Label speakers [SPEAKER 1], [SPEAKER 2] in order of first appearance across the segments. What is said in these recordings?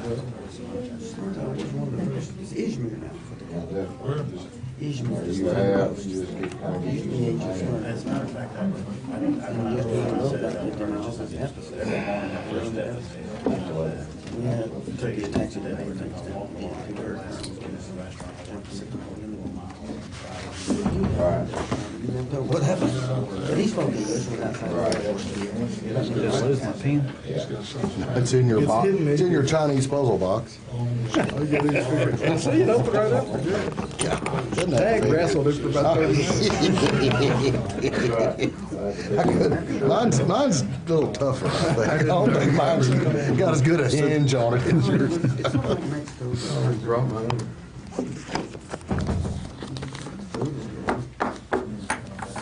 [SPEAKER 1] one of the first. It's Ishmael now. Ishmael.
[SPEAKER 2] You have, you just keep kind of using it.
[SPEAKER 3] As a matter of fact, I didn't said that we're not just every morning, the first episode.
[SPEAKER 1] Yeah,
[SPEAKER 3] Take it, taxi day, everything's down.
[SPEAKER 2] All right.
[SPEAKER 1] what happened? But he's supposed to do this one outside.
[SPEAKER 4] Just lose my pen.
[SPEAKER 5] It's in your box. It's in your Chinese puzzle box.
[SPEAKER 6] See, it opened right up. Tag wrestled it for about 30 minutes.
[SPEAKER 5] Mine's a little tougher, I think. I don't think mine's got as good a hinge on it as yours.
[SPEAKER 1] It's not like Mexico.
[SPEAKER 6] Brought mine over.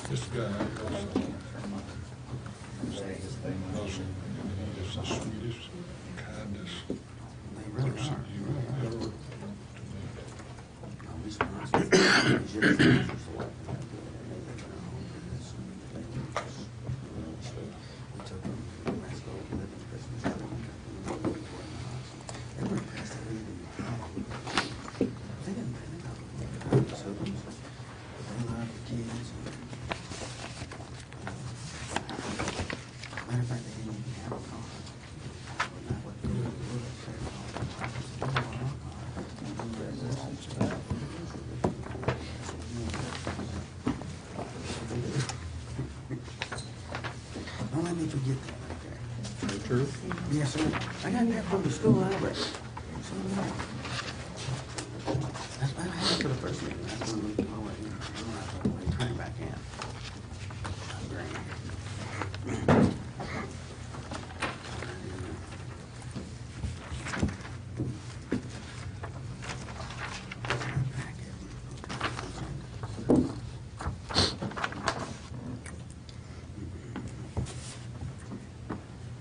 [SPEAKER 7] This guy, it's the sweetest, kindest
[SPEAKER 1] They really
[SPEAKER 7] person
[SPEAKER 1] are.
[SPEAKER 7] you will ever
[SPEAKER 1] Don't let me forget that right there.
[SPEAKER 6] True.
[SPEAKER 1] Yes, sir. I got that from the school library. That's what I had for the first meeting. That's when we, turn it back in.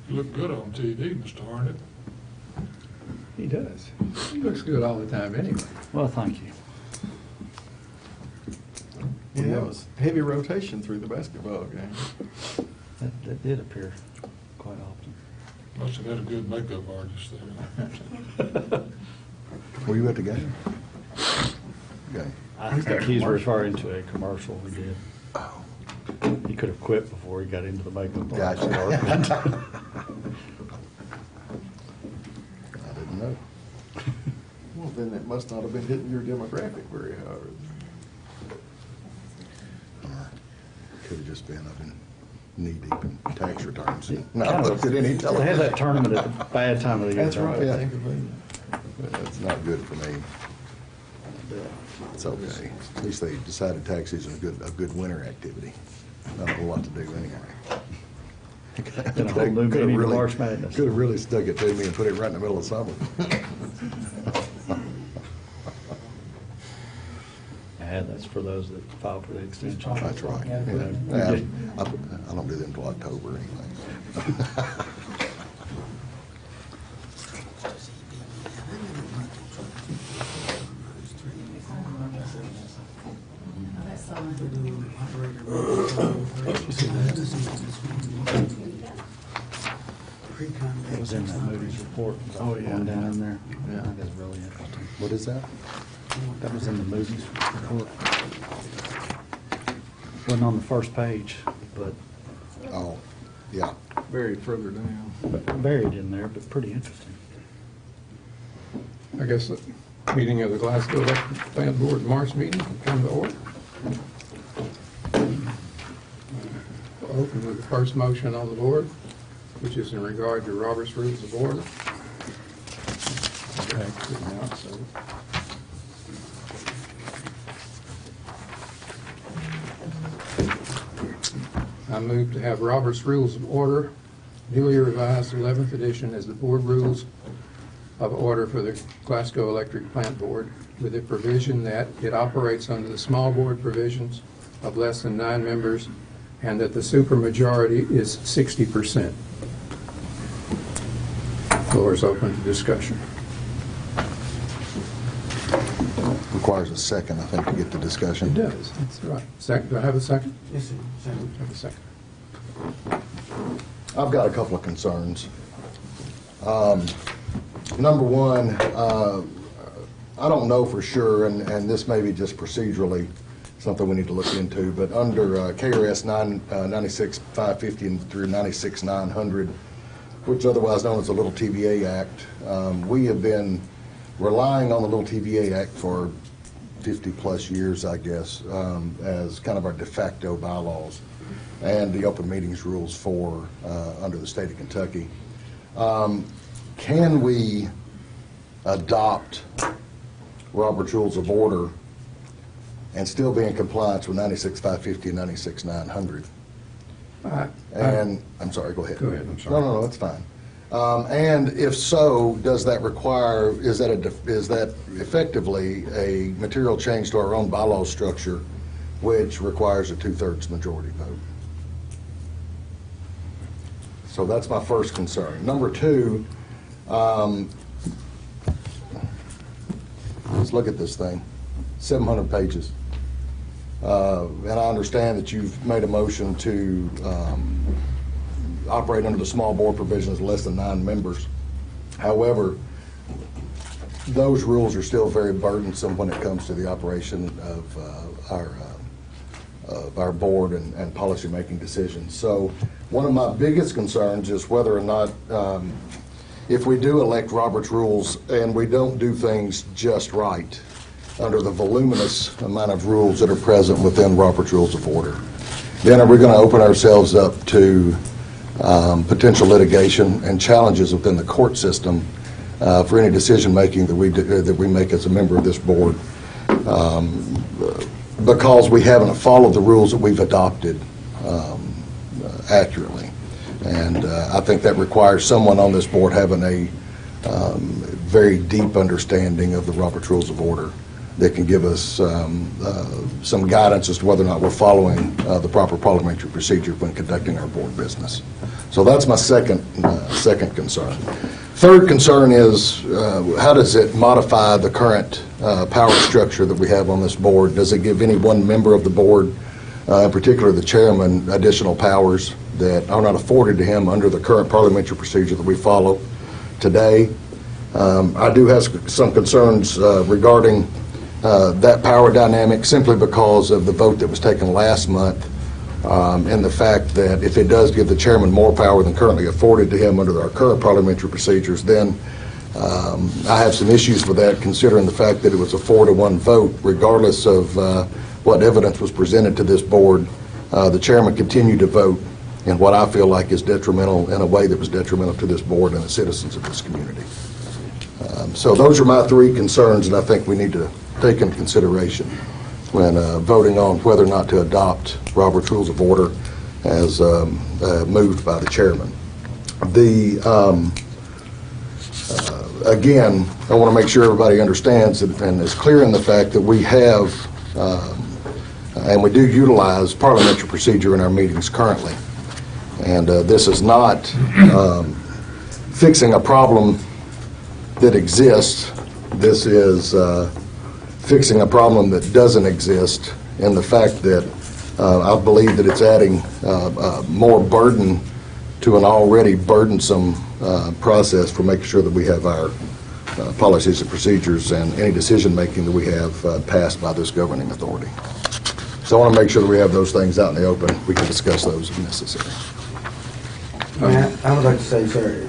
[SPEAKER 7] You look good on TV, Mr. Harnett.
[SPEAKER 6] He does. He looks good all the time anyway.
[SPEAKER 4] Well, thank you.
[SPEAKER 6] Yeah, it was heavy rotation through the basketball game.
[SPEAKER 4] That did appear quite often.
[SPEAKER 7] Must have had a good makeup artist there.
[SPEAKER 5] Were you at the game? Okay.
[SPEAKER 4] I think he's referring to a commercial we did. He could have quit before he got into the makeup
[SPEAKER 5] Gotcha.
[SPEAKER 4] department.
[SPEAKER 5] I didn't know.
[SPEAKER 6] Well, then that must not have been hitting your demographic very hard.
[SPEAKER 5] Could have just been up in knee deep in tax returns and
[SPEAKER 4] Kind
[SPEAKER 5] not
[SPEAKER 4] of
[SPEAKER 5] looked at any
[SPEAKER 4] They have that
[SPEAKER 5] television.
[SPEAKER 4] tournament at the bad time of the year.
[SPEAKER 6] That's right.
[SPEAKER 5] Yeah.
[SPEAKER 6] Think of it.
[SPEAKER 5] That's not good for me. It's okay. At least they decided tax season is a good winter activity. Not a whole lot to do anyway.
[SPEAKER 4] Been a whole new
[SPEAKER 5] Could have
[SPEAKER 4] meaning to
[SPEAKER 5] really-
[SPEAKER 4] March Madness.
[SPEAKER 5] Could have really stuck it to me and put it right in the middle of summer.
[SPEAKER 4] Yeah, that's for those that file for the extension.
[SPEAKER 5] That's right. Yeah. I don't do them until October anyway.
[SPEAKER 4] It was in that Moody's report.
[SPEAKER 6] Oh, yeah.
[SPEAKER 4] Going down in there.
[SPEAKER 6] Yeah.
[SPEAKER 4] I think that's really interesting.
[SPEAKER 5] What is that?
[SPEAKER 4] That was in the Moody's report. Wasn't on the first page, but
[SPEAKER 5] Oh, yeah.
[SPEAKER 6] Buried further down.
[SPEAKER 4] buried in there, but pretty interesting.
[SPEAKER 6] I guess the meeting of the Glasgow Electric Plant Board March meeting can come to order. We'll open with the first motion on the board, which is in regard to Robert's Rules of Order. I move to have Robert's Rules of Order, newly revised 11th edition, as the board rules of order for the Glasgow Electric Plant Board, with the provision that it operates under the small board provisions of less than 9 members, and that the supermajority is 60%. Floor is open to discussion.
[SPEAKER 5] Requires a second, I think, to get the discussion.
[SPEAKER 6] It does, that's right. Second, do I have a second?
[SPEAKER 1] Yes, sir.
[SPEAKER 6] I have a second.
[SPEAKER 5] I've got a couple of concerns. Number one, I don't know for sure, and this may be just procedurally something we need to look into, but under KRS 96-550 through 96-900, which otherwise known as the Little TVA Act, we have been relying on the Little TVA Act for 50-plus years, I guess, as kind of our de facto bylaws and the open meetings rules for under the state of Kentucky. Can we adopt Robert's Rules of Order and still be in compliance with 96-550 and 96-900? And, I'm sorry, go ahead.
[SPEAKER 6] Go ahead, I'm sorry.
[SPEAKER 5] No, that's fine. And if so, does that require, is that effectively a material change to our own bylaw structure, which requires a 2/3 majority vote? So that's my first concern. Number two, let's look at this thing, 700 pages. And I understand that you've made a motion to operate under the small board provisions of less than 9 members. However, those rules are still very burdensome when it comes to the operation of our board and policy-making decisions. So one of my biggest concerns is whether or not, if we do elect Robert's rules and we don't do things just right under the voluminous amount of rules that are present within Robert's Rules of Order, then are we going to open ourselves up to potential litigation and challenges within the court system for any decision-making that we make as a member of this board, because we haven't followed the rules that we've adopted accurately. And I think that requires someone on this board having a very deep understanding of the Robert's Rules of Order that can give us some guidance as to whether or not we're following the proper parliamentary procedure when conducting our board business. So that's my second concern. Third concern is how does it modify the current power structure that we have on this board? Does it give any one member of the board, in particular the chairman, additional powers that are not afforded to him under the current parliamentary procedure that we follow today? I do have some concerns regarding that power dynamic, simply because of the vote that was taken last month, and the fact that if it does give the chairman more power than currently afforded to him under our current parliamentary procedures, then I have some issues with that, considering the fact that it was a 4-to-1 vote, regardless of what evidence was presented to this board. The chairman continued to vote in what I feel like is detrimental, in a way that was detrimental to this board and the citizens of this community. So those are my 3 concerns that I think we need to take into consideration when voting on whether or not to adopt Robert's Rules of Order as moved by the chairman. Again, I want to make sure everybody understands and is clear in the fact that we have and we do utilize parliamentary procedure in our meetings currently. And this is not fixing a problem that exists. This is fixing a problem that doesn't exist, in the fact that I believe that it's adding more burden to an already burdensome process for making sure that we have our policies and procedures and any decision-making that we have passed by this governing authority. So I want to make sure that we have those things out in the open. We can discuss those if necessary.
[SPEAKER 1] I would like to say, sir,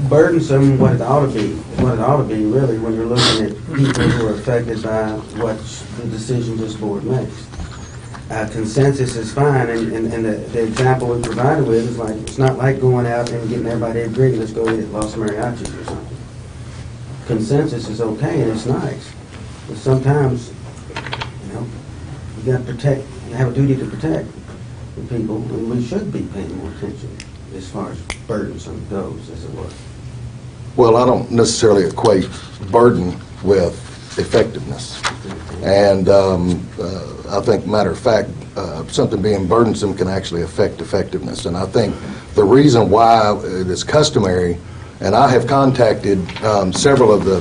[SPEAKER 1] burdensome, what it ought to be really, when you're looking at people who are affected by what the decision this board makes. Consensus is fine, and the example we provided with is like, it's not like going out and getting everybody to agree, let's go get Los Mariachis or something. Consensus is okay and it's nice, but sometimes, you got to protect, you have a duty to protect the people, and we should be paying more attention as far as burdensome goes, as it were.
[SPEAKER 5] Well, I don't necessarily equate burden with effectiveness. And I think, matter of fact, something being burdensome can actually affect effectiveness. And I think the reason why it is customary, and I have contacted several of the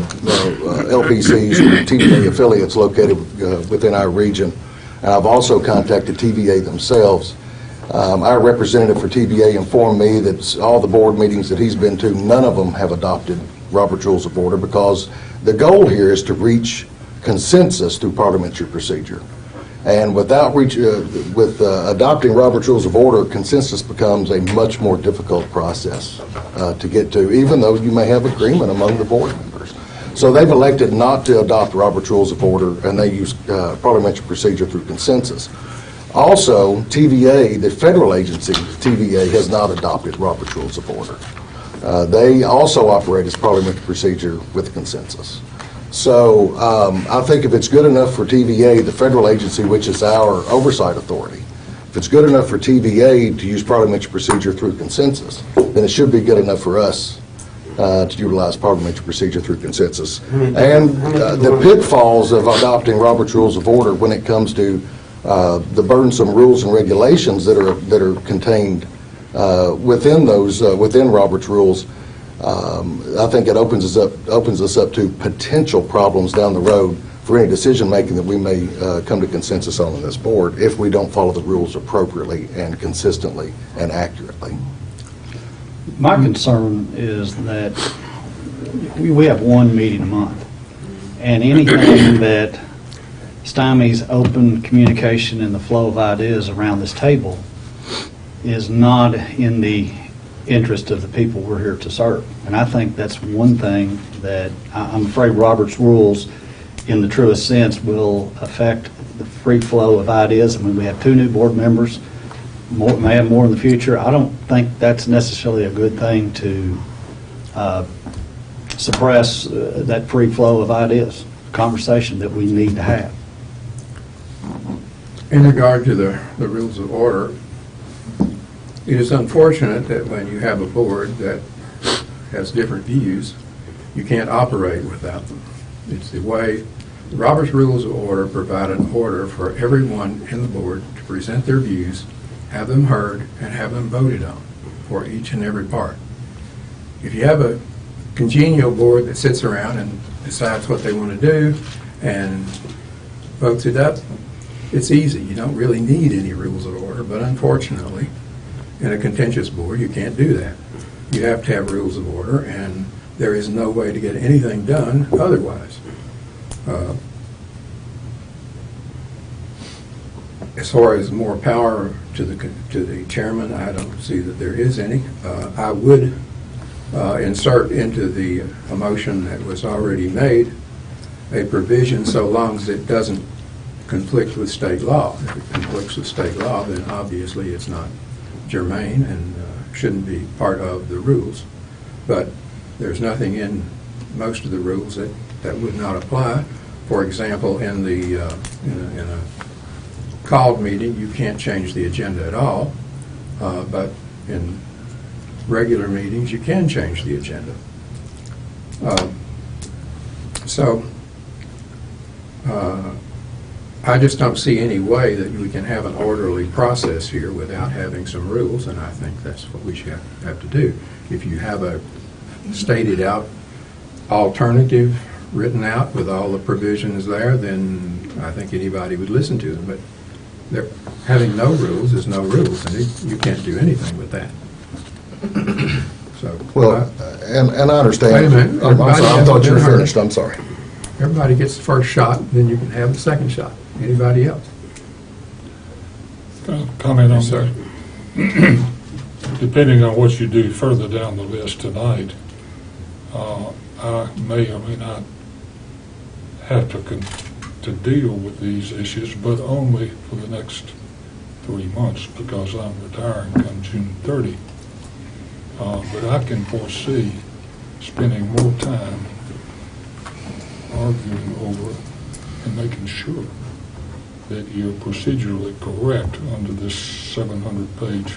[SPEAKER 5] LPCs and TVA affiliates located within our region, and I've also contacted TVA themselves. Our representative for TVA informed me that all the board meetings that he's been to, none of them have adopted Robert's Rules of Order, because the goal here is to reach consensus through parliamentary procedure. And with adopting Robert's Rules of Order, consensus becomes a much more difficult process to get to, even though you may have agreement among the board members. So they've elected not to adopt Robert's Rules of Order, and they use parliamentary procedure through consensus. Also, TVA, the federal agency, TVA, has not adopted Robert's Rules of Order. They also operate as parliamentary procedure with consensus. So I think if it's good enough for TVA, the federal agency, which is our oversight authority, if it's good enough for TVA to use parliamentary procedure through consensus, then it should be good enough for us to utilize parliamentary procedure through consensus. And the pitfalls of adopting Robert's Rules of Order when it comes to the burdensome rules and regulations that are contained within Robert's Rules, I think it opens us up to potential problems down the road for any decision making that we may come to consensus on in this board if we don't follow the rules appropriately and consistently and accurately.
[SPEAKER 4] My concern is that we have one meeting a month, and anything that stymies open communication and the flow of ideas around this table is not in the interest of the people we're here to serve. And I think that's one thing that I'm afraid Robert's Rules, in the truest sense, will affect the free flow of ideas. I mean, we have 2 new board members, may have more in the future. I don't think that's necessarily a good thing to suppress that free flow of ideas, conversation that we need to have.
[SPEAKER 6] In regard to the rules of order, it is unfortunate that when you have a board that has different views, you can't operate without them. It's the way the Robert's Rules of Order provide an order for everyone in the board to present their views, have them heard, and have them voted on for each and every part. If you have a congenial board that sits around and decides what they want to do and votes it up, it's easy. You don't really need any rules of order, but unfortunately, in a contentious board, you can't do that. You have to have rules of order, and there is no way to get anything done otherwise. As far as more power to the chairman, I don't see that there is any. I would insert into the motion that was already made a provision so long as it doesn't conflict with state law. If it conflicts with state law, then obviously it's not germane and shouldn't be part of the rules. But there's nothing in most of the rules that would not apply. For example, in a called meeting, you can't change the agenda at all, but in regular meetings, you can change the agenda. I just don't see any way that we can have an orderly process here without having some rules, and I think that's what we should have to do. If you have a stated out alternative written out with all the provisions there, then I think anybody would listen to them. But having no rules is no rules, and you can't do anything with that. So,
[SPEAKER 5] Well, and I understand.
[SPEAKER 6] Wait a minute.
[SPEAKER 5] I'm sorry, I thought you were
[SPEAKER 6] Everybody heard.
[SPEAKER 5] finished. I'm sorry.
[SPEAKER 6] everybody gets the first shot, then you can have the second shot. Anybody else?
[SPEAKER 7] Comment on
[SPEAKER 6] Yes, sir.
[SPEAKER 7] that. Depending on what you do further down the list tonight, I may or may not have to deal with these issues, but only for the next 3 months, because I'm retiring come June 30. But I can foresee spending more time arguing over and making sure that you're procedurally correct under this 700-page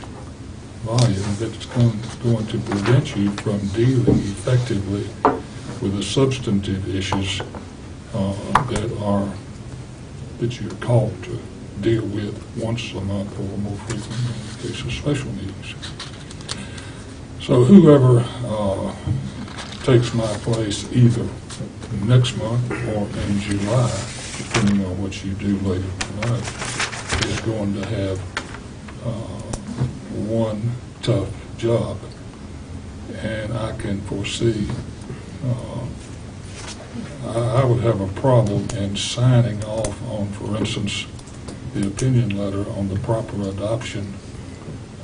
[SPEAKER 7] volume that's going to prevent you from dealing effectively with the substantive issues that you're called to deal with once a month or more frequently in the case of special meetings. So whoever takes my place either next month or in July, depending on what you do later tonight, is going to have one tough job. And I can foresee I would have a problem in signing off on, for instance, the opinion letter on the proper adoption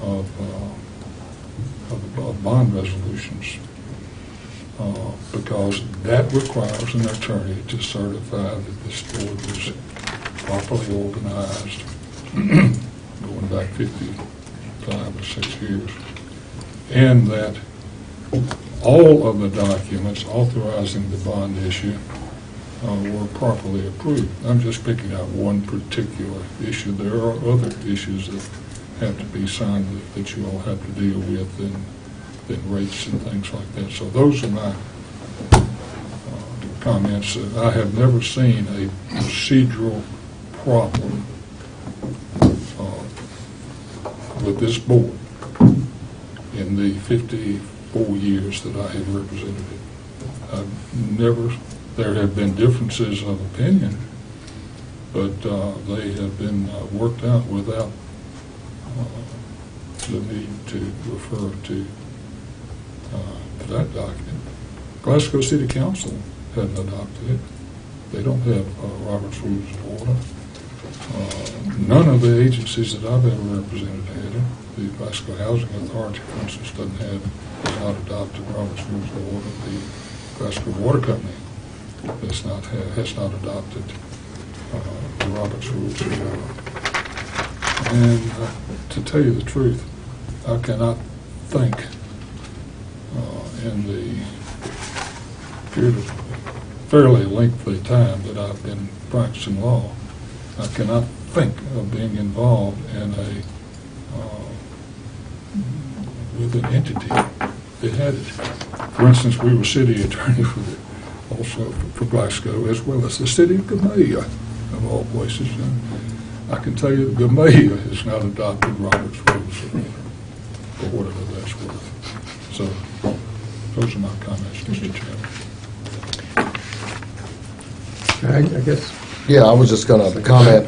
[SPEAKER 7] of bond resolutions, because that requires an attorney to certify that this board was properly organized, going back 55 or 6 years, and that all of the documents authorizing the bond issue were properly approved. I'm just picking out one particular issue. There are other issues that have to be signed that you all have to deal with, and rates and things like that. So those are my comments. I have never seen a procedural problem with this board in the 54 years that I have represented it. There have been differences of opinion, but they have been worked out without the need to refer to that document. Glasgow City Council hadn't adopted it. They don't have Robert's Rules of Order. None of the agencies that I've ever represented had it. The Glasgow Housing Authority, for instance, has not adopted Robert's Rules of Order. The Glasgow Water Company has not adopted the Robert's Rules of Order. And to tell you the truth, I cannot think in the period of fairly lengthy time that I've been practicing law, I cannot think of being involved in with an entity that had it. For instance, we were city attorney also for Glasgow, as well as the city of Gamaya, of all places. And I can tell you that Gamaya has not adopted Robert's Rules of Order, for whatever that's worth. So those are my comments, Mr. Chairman.
[SPEAKER 6] I guess,
[SPEAKER 5] Yeah, I was just going to comment,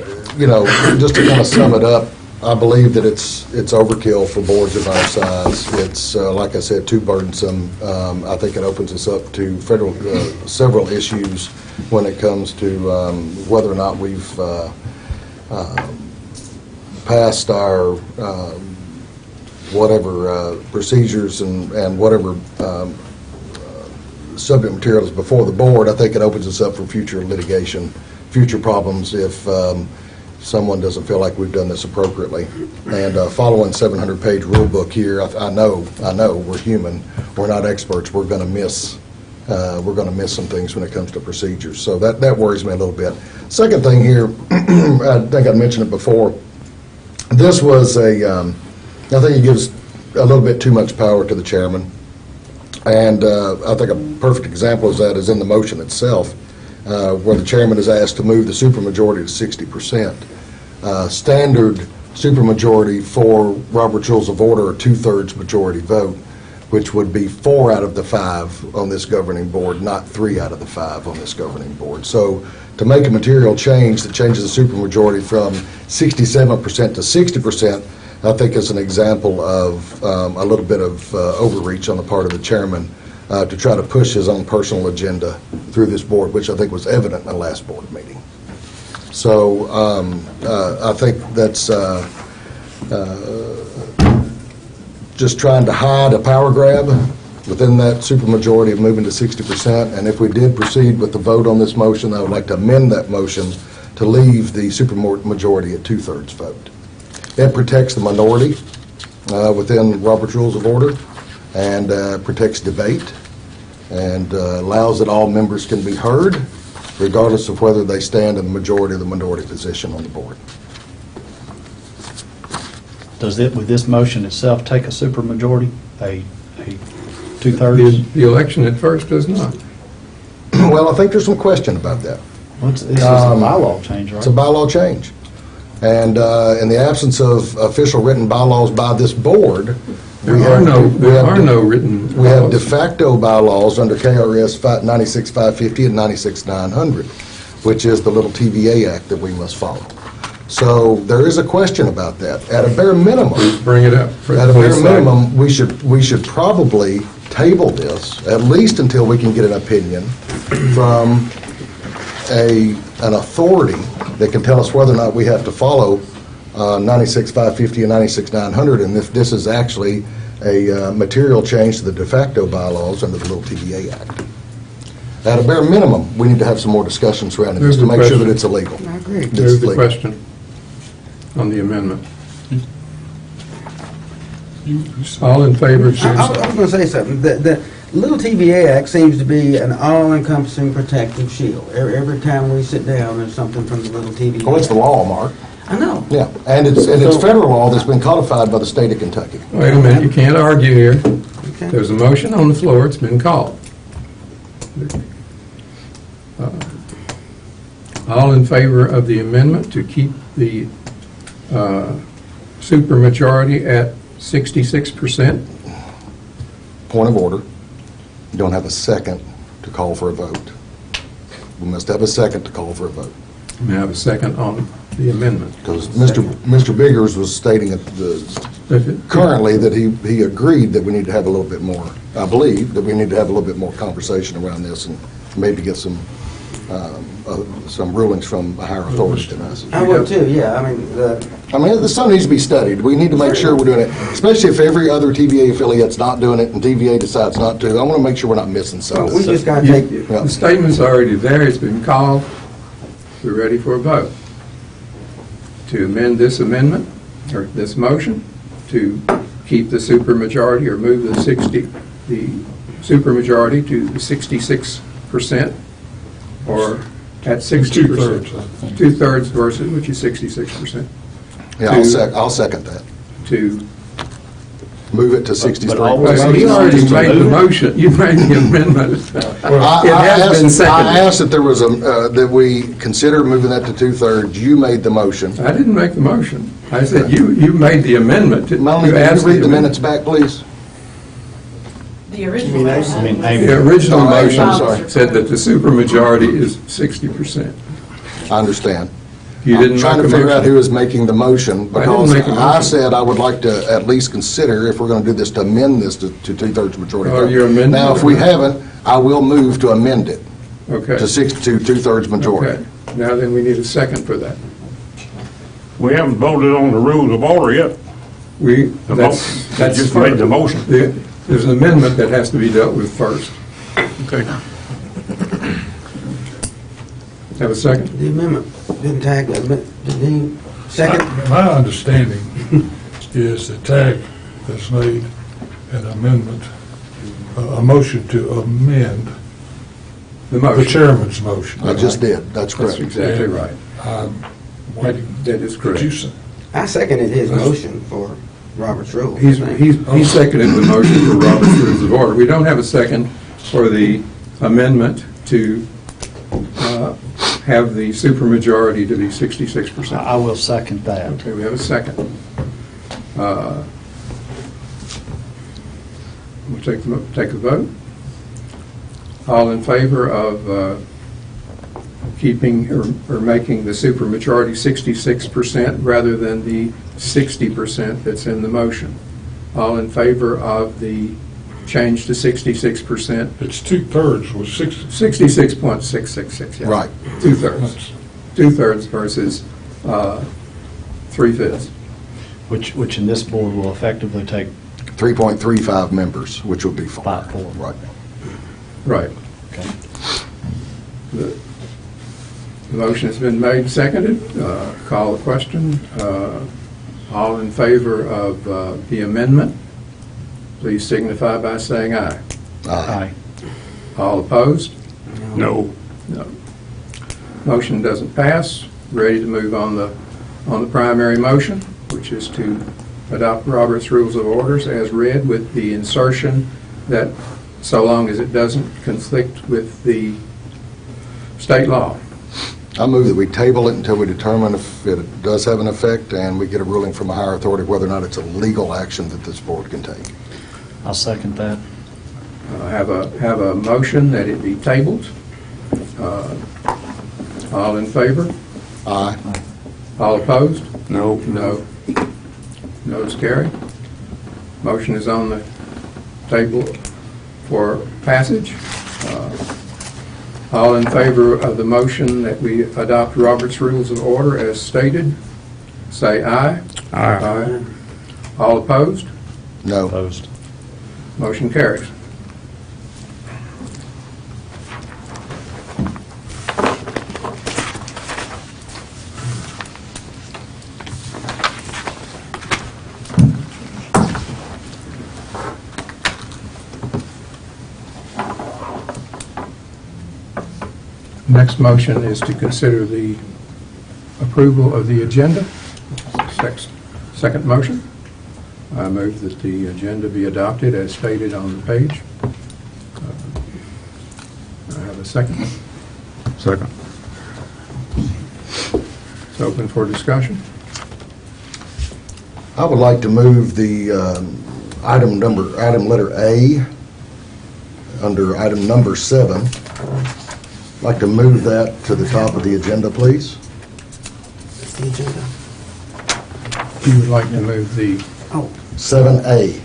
[SPEAKER 5] just to kind of sum it up, I believe that it's overkill for boards of our size. It's, like I said, too burdensome. I think it opens us up to several issues when it comes to whether or not we've passed our whatever procedures and whatever subject material is before the board. I think it opens us up for future litigation, future problems if someone doesn't feel like we've done this appropriately. And following 700-page rule book here, I know we're human. We're not experts. We're going to miss some things when it comes to procedures. So that worries me a little bit. Second thing here, I think I mentioned it before. This was I think it gives a little bit too much power to the chairman. And I think a perfect example of that is in the motion itself, where the chairman is asked to move the supermajority to 60%. Standard supermajority for Robert's Rules of Order, a 2/3 majority vote, which would be 4 out of the 5 on this governing board, not 3 out of the 5 on this governing board. So to make a material change that changes the supermajority from 67% to 60%, I think is an example of a little bit of overreach on the part of the chairman to try to push his own personal agenda through this board, which I think was evident in the last board meeting. So I think that's just trying to hide a power grab within that supermajority of moving to 60%. And if we did proceed with the vote on this motion, I would like to amend that motion to leave the supermajority at 2/3 vote. It protects the minority within Robert's Rules of Order and protects debate and allows that all members can be heard regardless of whether they stand in the majority or the minority position on the board.
[SPEAKER 4] Would this motion itself take a supermajority, a 2/3?
[SPEAKER 6] the election at first does not.
[SPEAKER 5] Well, I think there's some question about that.
[SPEAKER 4] This is a bylaw change, right?
[SPEAKER 5] It's a bylaw change. And in the absence of official written bylaws by this board,
[SPEAKER 6] There are no written
[SPEAKER 5] we have
[SPEAKER 6] bylaws.
[SPEAKER 5] de facto bylaws under KRS 96-550 and 96-900, which is the little TVA Act that we must follow. So there is a question about that. At a bare minimum,
[SPEAKER 6] Bring it up.
[SPEAKER 5] at a bare minimum, we should probably table this, at least until we can get an opinion from an authority that can tell us whether or not we have to follow 96-550 and 96-900, and if this is actually a material change to the de facto bylaws under the Little TVA Act. At a bare minimum, we need to have some more discussion surrounding this to make sure that it's illegal.
[SPEAKER 1] I agree.
[SPEAKER 6] Move the question on the amendment. All in favor,
[SPEAKER 1] I was
[SPEAKER 6] signify.
[SPEAKER 1] going to say something. The Little TVA Act seems to be an all-encompassing protective shield. Every time we sit down, there's something from the Little TVA.
[SPEAKER 5] Well, it's the law, Mark.
[SPEAKER 1] I know.
[SPEAKER 5] Yeah, and it's federal law that's been codified by the state of Kentucky.
[SPEAKER 6] Wait a minute, you can't argue here.
[SPEAKER 1] Okay.
[SPEAKER 6] There's a motion on the floor, it's been called. All in favor of the amendment to keep the supermajority at 66%?
[SPEAKER 5] Point of order. You don't have a second to call for a vote. We must have a second to call for a vote.
[SPEAKER 6] May I have a second on the amendment?
[SPEAKER 5] Because Mr. Biggers was stating currently that he agreed that we need to have a little bit more, I believe, that we need to have a little bit more conversation around this and maybe get some rulings from a higher authority than us.
[SPEAKER 1] I would too, yeah. I mean,
[SPEAKER 5] This stuff needs to be studied. We need to make sure we're doing it, especially if every other TVA affiliate's not doing it and TVA decides not to. I want to make sure we're not missing something.
[SPEAKER 1] we just got to take,
[SPEAKER 6] The statement's already there, it's been called. We're ready for a vote. To amend this amendment, or this motion, to keep the supermajority or move the supermajority to the 66%, or at 60%.
[SPEAKER 7] Two-thirds, I think.
[SPEAKER 6] Two-thirds versus, which is 66%.
[SPEAKER 5] Yeah, I'll second that.
[SPEAKER 6] To,
[SPEAKER 5] Move it to 63.
[SPEAKER 6] well, you already made the motion, you made the amendment.
[SPEAKER 5] I
[SPEAKER 6] It has been
[SPEAKER 5] I
[SPEAKER 6] seconded.
[SPEAKER 5] asked that there was that we consider moving that to two-thirds. You made the motion.
[SPEAKER 6] I didn't make the motion. I said you made the amendment.
[SPEAKER 5] Melanie,
[SPEAKER 6] You
[SPEAKER 5] can
[SPEAKER 6] asked
[SPEAKER 5] you read the
[SPEAKER 6] amendment.
[SPEAKER 5] minutes back, please?
[SPEAKER 8] The original motion.
[SPEAKER 6] The original
[SPEAKER 5] Oh,
[SPEAKER 6] motion
[SPEAKER 5] I'm sorry.
[SPEAKER 6] said that the supermajority is 60%.
[SPEAKER 5] I understand.
[SPEAKER 6] You didn't
[SPEAKER 5] I'm trying
[SPEAKER 6] make
[SPEAKER 5] to
[SPEAKER 6] a
[SPEAKER 5] figure out
[SPEAKER 6] motion.
[SPEAKER 5] who is making the motion, because
[SPEAKER 6] make a
[SPEAKER 5] I
[SPEAKER 6] motion.
[SPEAKER 5] said I would like to at least consider, if we're going to do this, to amend this to two-thirds majority.
[SPEAKER 6] Oh,
[SPEAKER 5] vote.
[SPEAKER 6] you're amending
[SPEAKER 5] Now,
[SPEAKER 6] it?
[SPEAKER 5] if we haven't, I will move to amend it
[SPEAKER 6] Okay.
[SPEAKER 5] to two-thirds majority.
[SPEAKER 6] Okay. Now then, we need a second for that.
[SPEAKER 9] We haven't voted on the rules of order yet.
[SPEAKER 6] You
[SPEAKER 9] just made the motion.
[SPEAKER 6] There's an amendment that has to be dealt with first.
[SPEAKER 9] Okay.
[SPEAKER 6] Have a second?
[SPEAKER 1] the amendment didn't tag, did he second?
[SPEAKER 7] My understanding is that TAG has made an amendment, a motion to amend
[SPEAKER 6] The
[SPEAKER 7] the
[SPEAKER 6] motion.
[SPEAKER 7] chairman's motion.
[SPEAKER 5] I just did, that's
[SPEAKER 6] That's
[SPEAKER 5] correct.
[SPEAKER 6] exactly
[SPEAKER 7] And
[SPEAKER 6] right.
[SPEAKER 7] I'm waiting.
[SPEAKER 6] That is correct.
[SPEAKER 7] What you say.
[SPEAKER 1] I seconded his motion for Robert's rule.
[SPEAKER 6] He seconded the motion for Robert's Rules of Order. We don't have a second for the amendment to have the supermajority to be 66%.
[SPEAKER 4] I will second that.
[SPEAKER 6] Okay, we have a second. We'll take a vote. All in favor of keeping or making the supermajority 66% rather than the 60% that's in the motion? All in favor of the change to 66%?
[SPEAKER 7] It's two-thirds was 60.
[SPEAKER 6] 66.666, yeah.
[SPEAKER 5] Right.
[SPEAKER 6] Two-thirds. Two-thirds versus three-fifths.
[SPEAKER 4] Which in this board will effectively take
[SPEAKER 5] 3.35 members, which would be 5.
[SPEAKER 4] 5-4.
[SPEAKER 5] Right.
[SPEAKER 6] Right.
[SPEAKER 4] Okay.
[SPEAKER 6] The motion has been made and seconded. Call the question. All in favor of the amendment, please signify by saying aye.
[SPEAKER 4] Aye.
[SPEAKER 6] All opposed?
[SPEAKER 9] No.
[SPEAKER 6] No. Motion doesn't pass. Ready to move on the primary motion, which is to adopt Robert's Rules of Orders as read with the insertion that so long as it doesn't conflict with the state law.
[SPEAKER 5] I move that we table it until we determine if it does have an effect and we get a ruling from a higher authority whether or not it's a legal action that this board can take.
[SPEAKER 4] I'll second that.
[SPEAKER 6] Have a motion that it be tabled. All in favor?
[SPEAKER 5] Aye.
[SPEAKER 6] All opposed?
[SPEAKER 9] No.
[SPEAKER 6] No. No's carried. Motion is on the table for passage. All in favor of the motion that we adopt Robert's Rules of Order as stated, say aye.
[SPEAKER 9] Aye.
[SPEAKER 6] All opposed?
[SPEAKER 5] No.
[SPEAKER 4] Opposed.
[SPEAKER 6] Motion carries. Next motion is to consider the approval of the agenda. Second motion. I move that the agenda be adopted as stated on the page. I have a second.
[SPEAKER 9] Second.
[SPEAKER 6] It's open for discussion.
[SPEAKER 5] I would like to move the item letter A, under item number 7. I'd like to move that to the top of the agenda, please.
[SPEAKER 1] That's the agenda.
[SPEAKER 6] You would like to move the
[SPEAKER 5] 7A.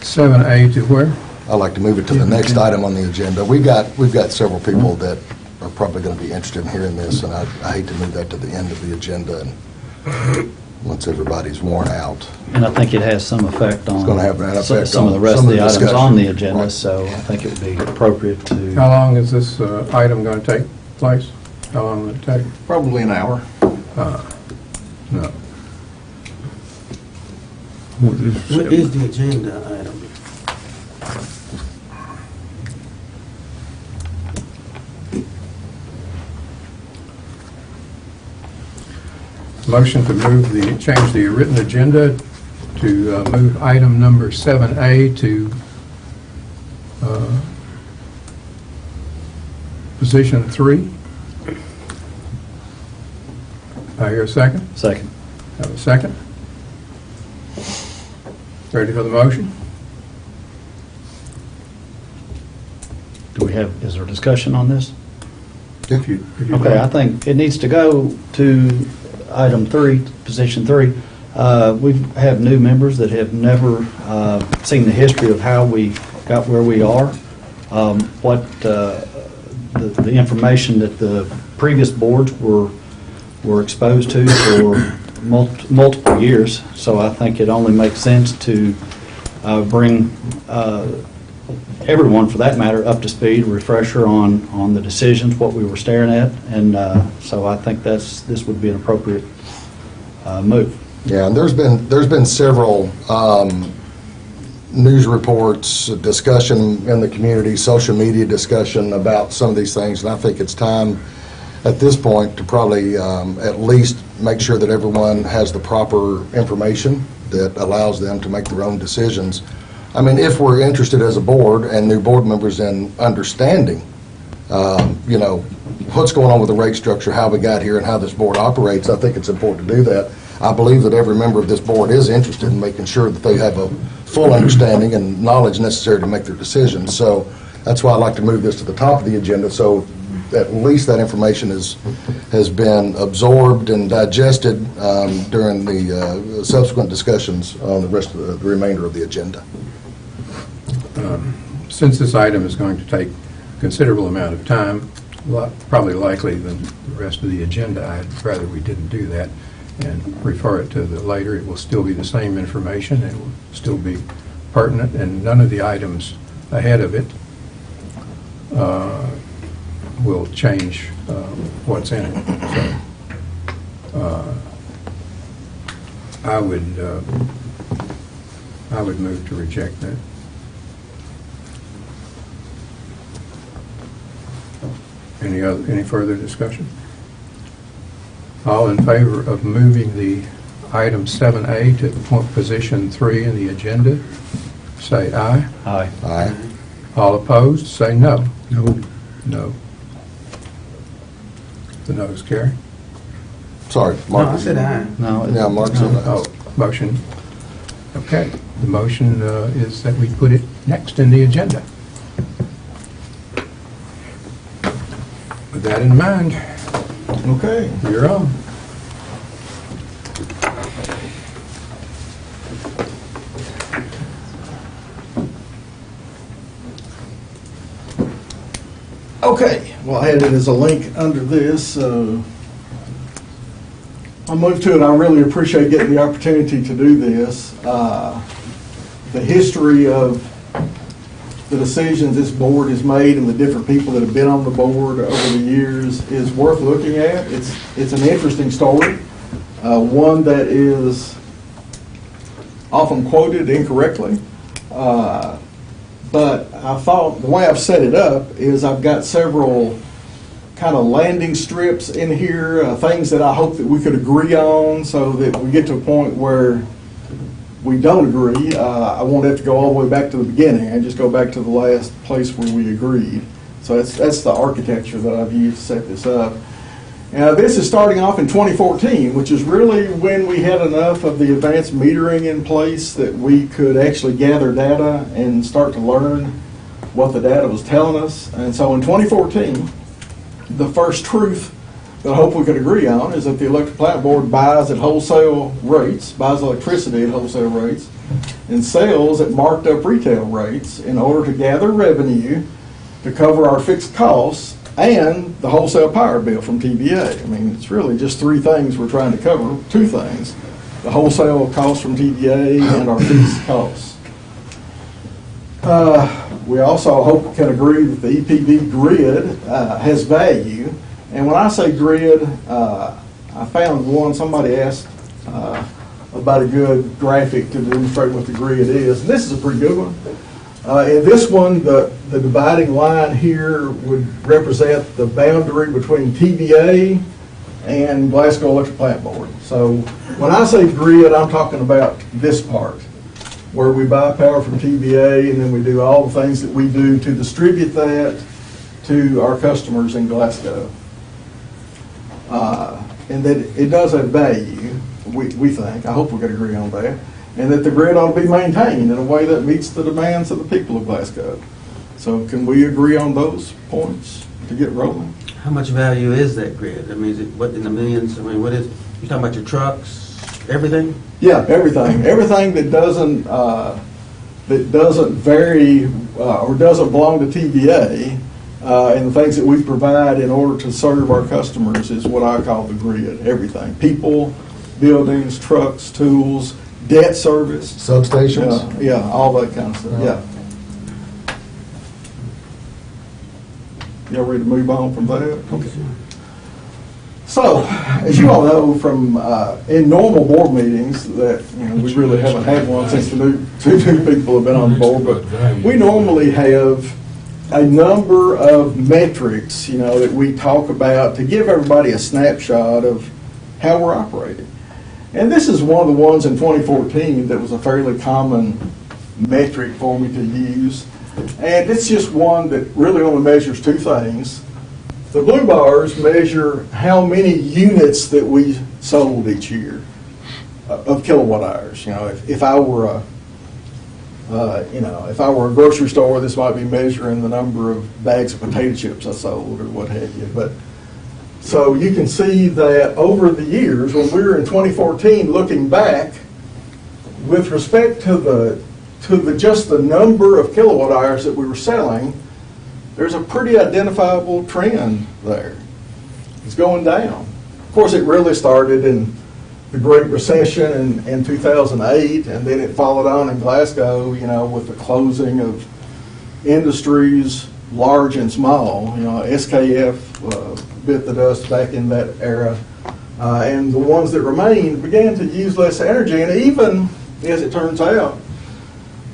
[SPEAKER 6] 7A to where?
[SPEAKER 5] I'd like to move it to the next item on the agenda. We've got several people that are probably going to be interested in hearing this, and I hate to move that to the end of the agenda and once everybody's worn out.
[SPEAKER 4] And I think it has some effect on
[SPEAKER 5] gonna have an effect
[SPEAKER 4] some of the
[SPEAKER 5] on
[SPEAKER 4] rest
[SPEAKER 5] some
[SPEAKER 4] of
[SPEAKER 5] of
[SPEAKER 4] the
[SPEAKER 5] the
[SPEAKER 4] items
[SPEAKER 5] discussion.
[SPEAKER 4] on the agenda,
[SPEAKER 5] Right.
[SPEAKER 4] so I think it would be appropriate
[SPEAKER 6] How
[SPEAKER 4] to,
[SPEAKER 6] long is this item going to take place? How long will it take?
[SPEAKER 5] Probably an hour.
[SPEAKER 6] No.
[SPEAKER 1] What is the agenda item?
[SPEAKER 6] Motion to change the written agenda to move item number 7A to position 3. I hear a second.
[SPEAKER 4] second.
[SPEAKER 6] Have a second. Ready for the motion?
[SPEAKER 4] Do we have, is there discussion on this?
[SPEAKER 6] If you
[SPEAKER 4] Okay, I think it needs to go to item 3, position 3. We have new members that have never seen the history of how we got where we are, what the information that the previous boards were exposed to for multiple years. So I think it only makes sense to bring everyone, for that matter, up to speed, a refresher on the decisions, what we were staring at, and so I think this would be an appropriate move.
[SPEAKER 5] Yeah, and there's been several news reports, discussion in the community, social media discussion about some of these things, and I think it's time at this point to probably at least make sure that everyone has the proper information that allows them to make their own decisions. I mean, if we're interested as a board and new board members in understanding, what's going on with the rate structure, how we got here, and how this board operates, I think it's important to do that. I believe that every member of this board is interested in making sure that they have a full understanding and knowledge necessary to make their decisions. So that's why I'd like to move this to the top of the agenda, so at least that information has been absorbed and digested during the subsequent discussions on the rest of the remainder of the agenda.
[SPEAKER 6] Since this item is going to take a considerable amount of time, probably likely than the rest of the agenda, I'd rather we didn't do that and refer it to the later. It will still be the same information. It will still be pertinent, and none of the items ahead of it will change what's in it. So I would move to reject that. Any further discussion? All in favor of moving the item 7A to position 3 in the agenda, say aye.
[SPEAKER 4] Aye.
[SPEAKER 5] Aye.
[SPEAKER 6] All opposed, say no. No. No. The noes carry.
[SPEAKER 5] Sorry,
[SPEAKER 1] No,
[SPEAKER 5] Mark.
[SPEAKER 1] I said aye.
[SPEAKER 4] No.
[SPEAKER 5] Yeah, Mark said aye.
[SPEAKER 6] Oh, motion. Okay. The motion is that we put it next in the agenda. With that in mind,
[SPEAKER 10] Okay, you're on. Okay, well, I had it as a link under this. I'll move to it. I really appreciate getting the opportunity to do this. The history of the decisions this board has made and the different people that have been on the board over the years is worth looking at. It's an interesting story, one that is often quoted incorrectly. But I thought the way I've set it up is I've got several kind of landing strips in here, things that I hope that we could agree on so that we get to a point where we don't agree. I won't have to go all the way back to the beginning. I just go back to the last place where we agreed. So that's the architecture that I've used to set this up. This is starting off in 2014, which is really when we had enough of the advanced metering in place that we could actually gather data and start to learn what the data was telling us. And so in 2014, the first truth that I hope we could agree on is that the Electric Plant Board buys at wholesale rates, buys electricity at wholesale rates, and sells at marked up retail rates in order to gather revenue to cover our fixed costs and the wholesale power bill from TVA. I mean, it's really just three things we're trying to cover, two things: the wholesale costs from TVA and our fixed costs. We also hope can agree that the EPB grid has value. And when I say grid, I found one, somebody asked about a good graphic to demonstrate what the grid is. And this is a pretty good one. In this one, the dividing line here would represent the boundary between TVA and Glasgow Electric Plant Board. So when I say grid, I'm talking about this part, where we buy power from TVA and then we do all the things that we do to distribute that to our customers in Glasgow. And that it does have value, we think. I hope we can agree on that. And that the grid ought to be maintained in a way that meets the demands of the people of Glasgow. So can we agree on those points to get rolling?
[SPEAKER 1] How much value is that grid? I mean, is it what in the millions? I mean, what is, you talking about your trucks, everything?
[SPEAKER 10] Yeah, everything. Everything that doesn't vary or doesn't belong to TVA and the things that we provide in order to serve our customers is what I call the grid. Everything. People, buildings, trucks, tools, debt service.
[SPEAKER 5] Substations?
[SPEAKER 10] Yeah, all that kind of stuff, yeah. Y'all ready to move on from that? Okay. So, as you all know from in normal board meetings that we really haven't had one since the two new people have been on the board, but we normally have a number of metrics, that we talk about to give everybody a snapshot of how we're operating. And this is one of the ones in 2014 that was a fairly common metric for me to use. And it's just one that really only measures two things. The blue bars measure how many units that we sold each year of kilowatt hours. If I were a grocery store, this might be measuring the number of bags of potato chips I sold or what have you. But so you can see that over the years, when we were in 2014 looking back, with respect to just the number of kilowatt hours that we were selling, there's a pretty identifiable trend there. It's going down. Of course, it really started in the Great Recession in 2008, and then it followed on in Glasgow, with the closing of industries, large and small. SKF bit the dust back in that era, and the ones that remained began to use less energy. And even, as it turns out,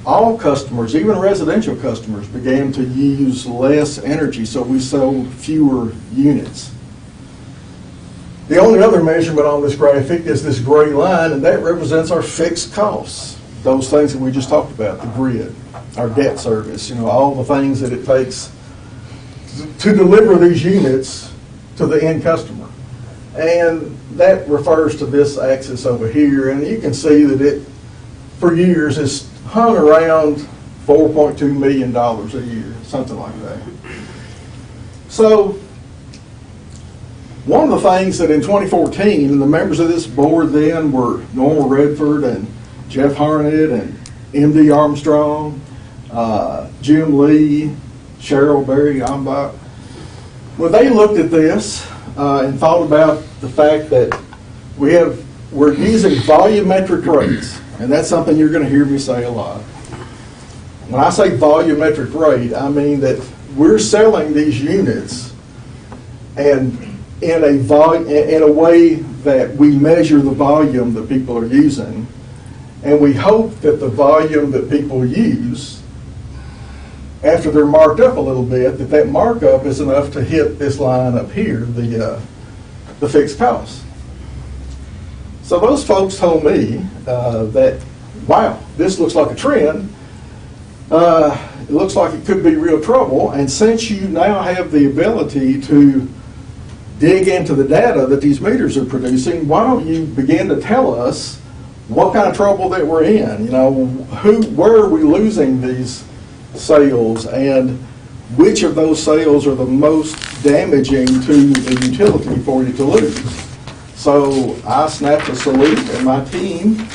[SPEAKER 10] all customers, even residential customers, began to use less energy, so we sold fewer units. The only other measurement on this graphic is this gray line, and that represents our fixed costs. Those things that we just talked about, the grid, our debt service, all the things that it takes to deliver these units to the end customer. And that refers to this axis over here, and you can see that it, for years, has hung around $4.2 million a year, something like that. So One of the things that in 2014, and the members of this board then were Norma Redford and Jeff Harnett and M.D. Armstrong, Jim Lee, Cheryl Berry Ombach. When they looked at this and thought about the fact that we're using volumetric rates, and that's something you're going to hear me say a lot. When I say volumetric rate, I mean that we're selling these units and in a way that we measure the volume that people are using, and we hope that the volume that people use, after they're marked up a little bit, that markup is enough to hit this line up here, the fixed costs. So those folks told me that, wow, this looks like a trend. It looks like it could be real trouble, and since you now have the ability to dig into the data that these meters are producing, why don't you begin to tell us what kind of trouble that we're in? You know, where are we losing these sales, and which of those sales are the most damaging to the utility for you to lose? So I snapped a salute, and my team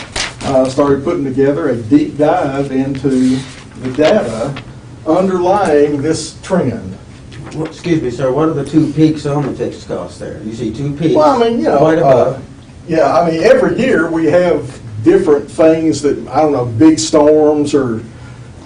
[SPEAKER 10] started putting together a deep dive into the data underlying this trend.
[SPEAKER 1] Well, excuse me, sir, what are the two peaks on the fixed costs there? You see two peaks?
[SPEAKER 10] Well, I mean, you know,
[SPEAKER 1] Quite above.
[SPEAKER 10] yeah, I mean, every year we have different things that, I don't know, big storms or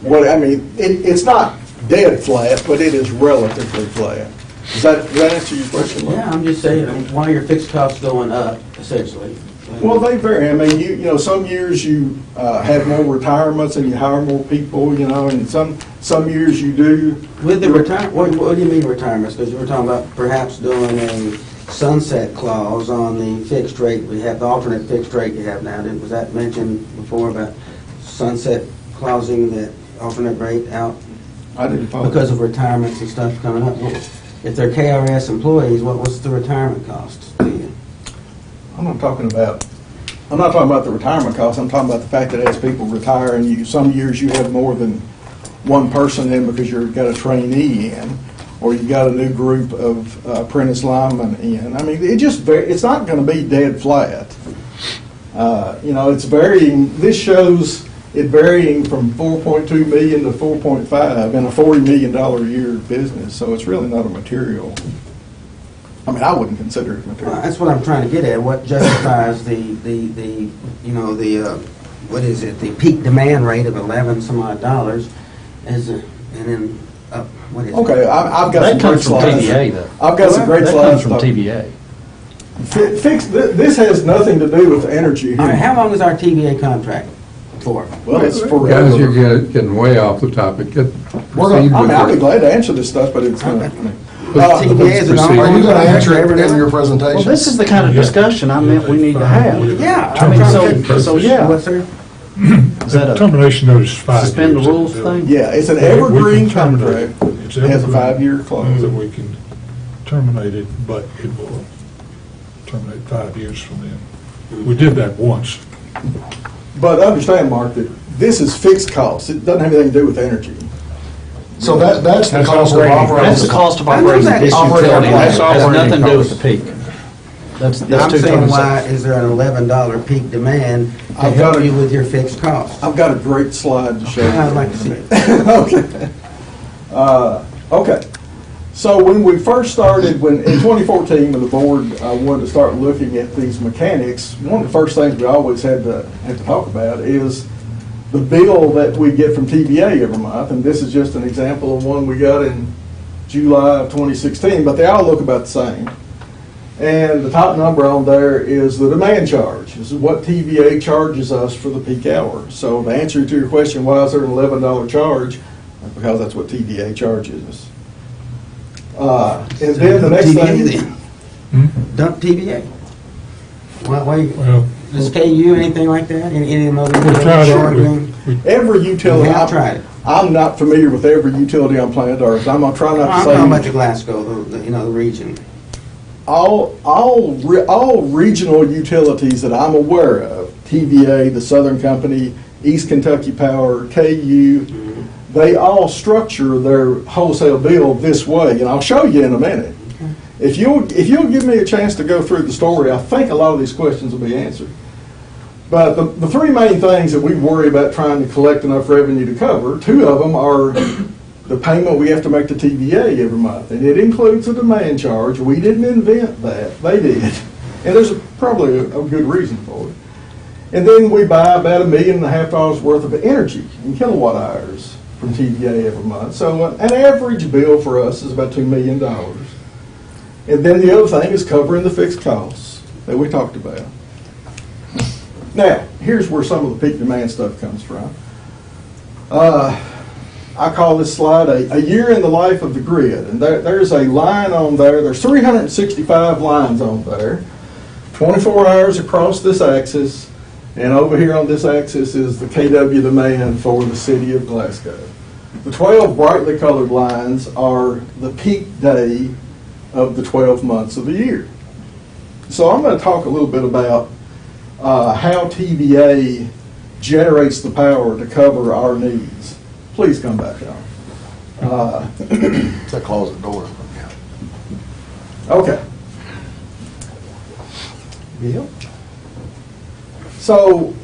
[SPEAKER 10] what, I mean, it's not dead flat, but it is relatively flat. Does that answer your question, Mark?
[SPEAKER 1] Yeah, I'm just saying, why are your fixed costs going up, essentially?
[SPEAKER 10] Well, they vary. I mean, you know, some years you have more retirements and you hire more people, you know, and some years you do.
[SPEAKER 1] With the what do you mean retirements? Because you were talking about perhaps doing a sunset clause on the fixed rate. We have the alternate fixed rate you have now. Was that mentioned before about sunset clausing that alternate rate out?
[SPEAKER 10] I didn't follow.
[SPEAKER 1] Because of retirements and stuff coming up. Well, if they're KRS employees, what's the retirement cost to you?
[SPEAKER 10] I'm not talking about the retirement costs. I'm talking about the fact that as people retire and some years you have more than one person in because you've got a trainee in, or you've got a new group of apprentice linemen in. I mean, it's not going to be dead flat. You know, it's varying. This shows it varying from 4.2 million to 4.5 in a $40 million a year business. So it's really not a material. I mean, I wouldn't consider it material.
[SPEAKER 1] That's what I'm trying to get at. What justifies the what is it? The peak demand rate of $11 odd as a, and then what is it?
[SPEAKER 10] Okay, I've got
[SPEAKER 4] That
[SPEAKER 10] some great
[SPEAKER 4] comes from
[SPEAKER 10] slides.
[SPEAKER 4] TVA, though.
[SPEAKER 10] I've got some great
[SPEAKER 4] That
[SPEAKER 10] slides.
[SPEAKER 4] comes from TVA.
[SPEAKER 10] This has nothing to do with energy
[SPEAKER 1] All right,
[SPEAKER 10] here.
[SPEAKER 1] how long is our TVA contract for?
[SPEAKER 10] Well, it's
[SPEAKER 6] Guys,
[SPEAKER 10] forever.
[SPEAKER 6] you're getting way off the topic.
[SPEAKER 10] I'll be glad to answer this stuff, but it's not.
[SPEAKER 1] TVA is an
[SPEAKER 6] proceed.
[SPEAKER 5] Are you going to answer it
[SPEAKER 1] ongoing-
[SPEAKER 5] in your presentation?
[SPEAKER 4] Well, this is the kind of discussion I meant we need to have.
[SPEAKER 1] Yeah.
[SPEAKER 4] I mean,
[SPEAKER 1] I'm trying to-
[SPEAKER 4] so yeah.
[SPEAKER 1] What, sir?
[SPEAKER 4] Is that a
[SPEAKER 7] Termination notice is 5 years.
[SPEAKER 4] suspend the rules thing?
[SPEAKER 10] Yeah, it's an
[SPEAKER 7] We can
[SPEAKER 10] evergreen
[SPEAKER 7] terminate
[SPEAKER 10] contract.
[SPEAKER 7] it. It's
[SPEAKER 10] It has a
[SPEAKER 7] evergreen.
[SPEAKER 10] 5-year clause.
[SPEAKER 7] That we can terminate it, but it will terminate 5 years from then. We did that once.
[SPEAKER 10] But understand, Mark, that this is fixed costs. It doesn't have anything to do with energy.
[SPEAKER 5] So that's the
[SPEAKER 7] That's
[SPEAKER 5] cost of
[SPEAKER 7] operating.
[SPEAKER 5] operating.
[SPEAKER 4] That's the cost of
[SPEAKER 1] I know
[SPEAKER 4] operating
[SPEAKER 1] that.
[SPEAKER 4] this
[SPEAKER 5] Operating
[SPEAKER 4] utility.
[SPEAKER 5] cost.
[SPEAKER 4] Has
[SPEAKER 7] Operating
[SPEAKER 4] nothing to do with the
[SPEAKER 7] cost.
[SPEAKER 4] peak. That's
[SPEAKER 1] I'm
[SPEAKER 4] two
[SPEAKER 1] saying,
[SPEAKER 4] totally
[SPEAKER 1] why
[SPEAKER 4] separate.
[SPEAKER 1] is there an $11 peak demand to
[SPEAKER 10] I've
[SPEAKER 1] help
[SPEAKER 10] got
[SPEAKER 1] you with your fixed costs?
[SPEAKER 10] I've got a great slide to show you.
[SPEAKER 1] I'd like to see it.
[SPEAKER 10] Okay. Okay. So when we first started, in 2014, when the board wanted to start looking at these mechanics, one of the first things we always had to talk about is the bill that we get from TVA every month. And this is just an example of one we got in July of 2016, but they all look about the same. And the top number on there is the demand charge. This is what TVA charges us for the peak hour. So the answer to your question, why is there an $11 charge? Because that's what TVA charges us. And then the next
[SPEAKER 1] TVA
[SPEAKER 10] thing,
[SPEAKER 1] then. Dump TVA. Why,
[SPEAKER 7] Well,
[SPEAKER 1] does KU anything like that? Any of those?
[SPEAKER 7] we tried
[SPEAKER 1] short
[SPEAKER 7] it.
[SPEAKER 1] thing?
[SPEAKER 10] every utility,
[SPEAKER 1] We have tried it.
[SPEAKER 10] I'm not familiar with every utility on planet Earth. I'm gonna try not
[SPEAKER 1] I'm
[SPEAKER 10] to
[SPEAKER 1] talking about
[SPEAKER 10] say
[SPEAKER 1] the Glasgow, the region.
[SPEAKER 10] all regional utilities that I'm aware of, TVA, the Southern Company, East Kentucky Power, KU, they all structure their wholesale bill this way, and I'll show you in a minute. If you'll give me a chance to go through the story, I think a lot of these questions will be answered. But the three main things that we worry about trying to collect enough revenue to cover, two of them are the payment we have to make to TVA every month, and it includes a demand charge. We didn't invent that. They did. And there's probably a good reason for it. And then we buy about $1.5 million worth of energy in kilowatt hours from TVA every month. So an average bill for us is about $2 million. And then the other thing is covering the fixed costs that we talked about. Now, here's where some of the peak demand stuff comes from. I call this slide a year in the life of the grid. And there's a line on there. There's 365 lines on there. 24 hours across this axis. And over here on this axis is the KW demand for the city of Glasgow. The 12 brightly colored lines are the peak day of the 12 months of the year. So I'm going to talk a little bit about how TVA generates the power to cover our needs. Please come back on.
[SPEAKER 5] It's a closet door.
[SPEAKER 10] Okay. Bill? So,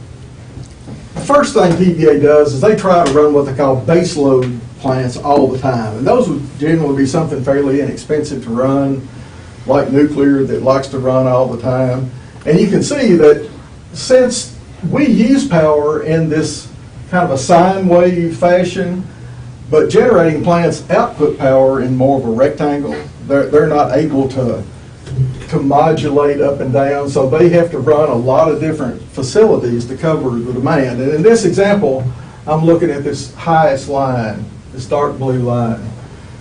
[SPEAKER 10] the first thing TVA does is they try to run what they call base load plants all the time. And those would generally be something fairly inexpensive to run, like nuclear that likes to run all the time. And you can see that since we use power in this kind of a sine wave fashion, but generating plants output power in more of a rectangle, they're not able to modulate up and down, so they have to run a lot of different facilities to cover the demand. And in this example, I'm looking at this highest line, this dark blue line.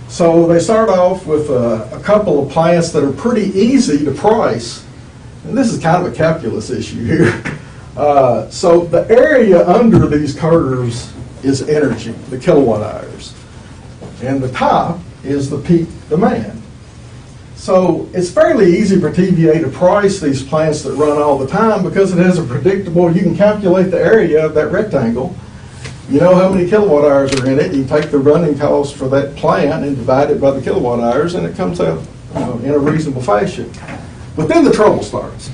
[SPEAKER 10] So they start off with a couple of plants that are pretty easy to price. And this is kind of a calculus issue here. So the area under these curves is energy, the kilowatt hours. And the top is the peak demand. So it's fairly easy for TVA to price these plants that run all the time because it has a predictable, you can calculate the area of that rectangle. You know how many kilowatt hours are in it. You take the running cost for that plant and divide it by the kilowatt hours, and it comes out in a reasonable fashion. But then the trouble starts.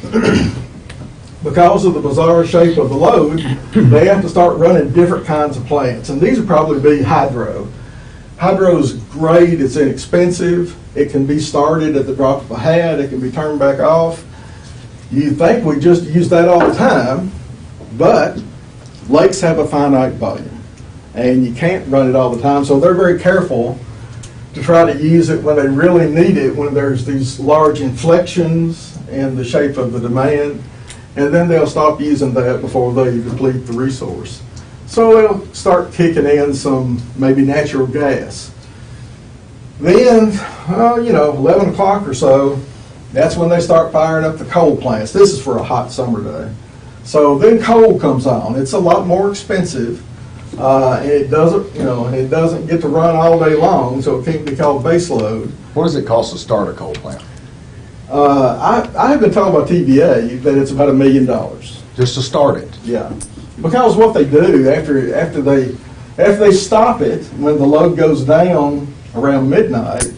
[SPEAKER 10] Because of the bizarre shape of the load, they have to start running different kinds of plants. And these would probably be hydro. Hydro is great. It's inexpensive. It can be started at the drop of a hat. It can be turned back off. You think we just use that all the time, but lakes have a finite volume, and you can't run it all the time. So they're very careful to try to use it when they really need it, when there's these large inflections in the shape of the demand, and then they'll stop using that before they deplete the resource. So they'll start kicking in some maybe natural gas. Then, 11 o'clock or so, that's when they start firing up the coal plants. This is for a hot summer day. So then coal comes on. It's a lot more expensive, and it doesn't get to run all day long, so it can't be called base load.
[SPEAKER 5] What does it cost to start a coal plant?
[SPEAKER 10] I have been told by TVA that it's about $1 million.
[SPEAKER 5] Just to start it?
[SPEAKER 10] Yeah, because what they do after they stop it when the load goes down around midnight,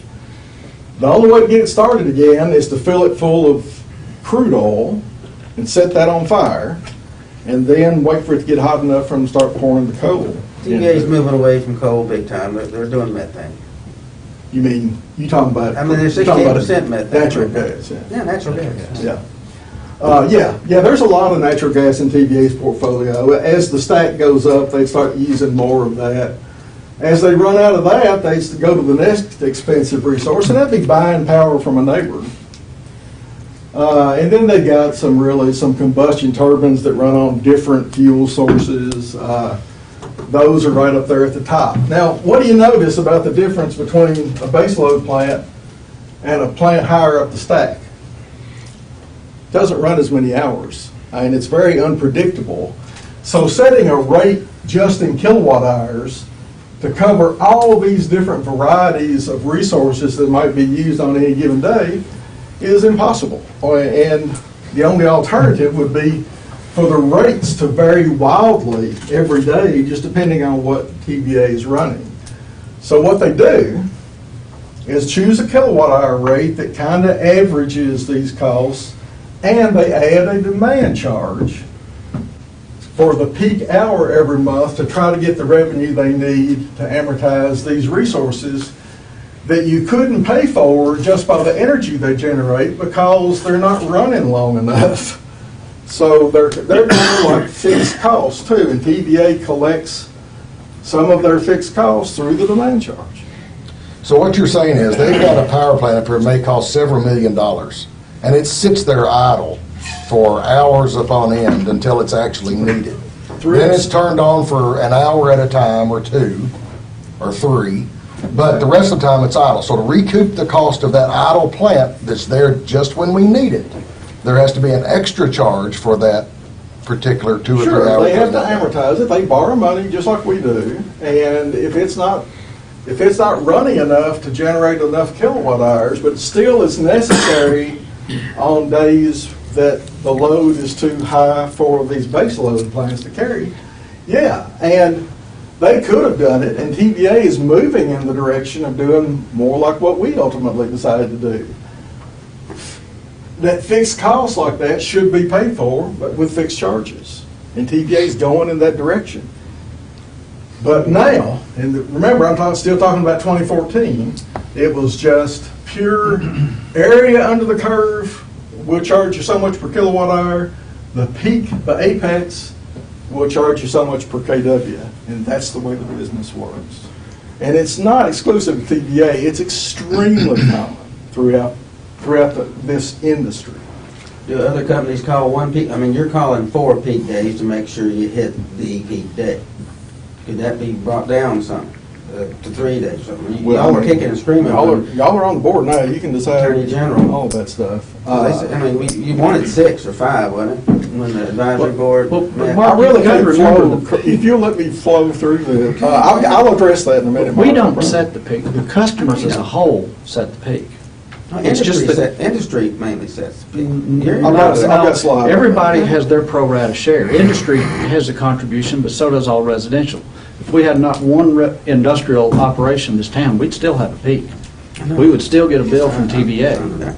[SPEAKER 10] the only way to get it started again is to fill it full of crude oil and set that on fire, and then wait for it to get hot enough for them to start pouring the coal.
[SPEAKER 1] TVA is moving away from coal big time. They're doing methane.
[SPEAKER 10] You mean, you talking about?
[SPEAKER 1] I mean, there's 68% methane.
[SPEAKER 10] Natural gas, yeah.
[SPEAKER 1] Yeah, natural gas.
[SPEAKER 10] Yeah. There's a lot of natural gas in TVA's portfolio. As the stack goes up, they start using more of that. As they run out of that, they go to the next expensive resource, and that'd be buying power from a neighbor. And then they got some combustion turbines that run on different fuel sources. Those are right up there at the top. Now, what do you notice about the difference between a baseload plant and a plant higher up the stack? It doesn't run as many hours, and it's very unpredictable. So setting a rate just in kilowatt hours to cover all these different varieties of resources that might be used on any given day is impossible. And the only alternative would be for the rates to vary wildly every day, just depending on what TVA is running. So what they do is choose a kilowatt hour rate that kind of averages these costs, and they add a demand charge for the peak hour every month to try to get the revenue they need to amortize these resources that you couldn't pay for just by the energy they generate because they're not running long enough. So they're kind of like fixed costs too, and TVA collects some of their fixed costs through the demand charge.
[SPEAKER 5] So what you're saying is they've got a power plant up here that may cost several $1 million, and it sits there idle for hours upon end until it's actually needed. Then it's turned on for an hour at a time, or 2, or 3, but the rest of the time it's idle. So to recoup the cost of that idle plant that's there just when we need it, there has to be an extra charge for that particular 2 or 3 hours.
[SPEAKER 10] Sure, they have to amortize it. They borrow money just like we do, and if it's not running enough to generate enough kilowatt hours, but still is necessary on days that the load is too high for these base load plants to carry, yeah, and they could have done it, and TVA is moving in the direction of doing more like what we ultimately decided to do. That fixed costs like that should be paid for, but with fixed charges, and TVA is going in that direction. But now, and remember, still talking about 2014, it was just pure area under the curve. We'll charge you so much per kilowatt hour. The peak, the apex, will charge you so much per kW. And that's the way the business works. And it's not exclusive to TVA. It's extremely common throughout this industry.
[SPEAKER 1] Do other companies call one peak? I mean, you're calling 4 peak days to make sure you hit the peak day. Could that be brought down some to 3 days? Y'all are kicking and screaming.
[SPEAKER 10] Y'all are on the board now. You can decide
[SPEAKER 1] Attorney General.
[SPEAKER 10] all that stuff.
[SPEAKER 1] You wanted 6 or 5, wasn't it? When the advisory board met?
[SPEAKER 10] I really can't remember. If you'll let me flow through the, I'll address that in a minute.
[SPEAKER 11] We don't set the peak. The customers as a whole set the peak.
[SPEAKER 1] No,
[SPEAKER 11] It's just
[SPEAKER 1] industry mainly sets the peak.
[SPEAKER 10] I've got slides.
[SPEAKER 11] Everybody has their pro rata share. Industry has a contribution, but so does all residential. If we had not one industrial operation in this town, we'd still have a peak. We would still get a bill from TVA.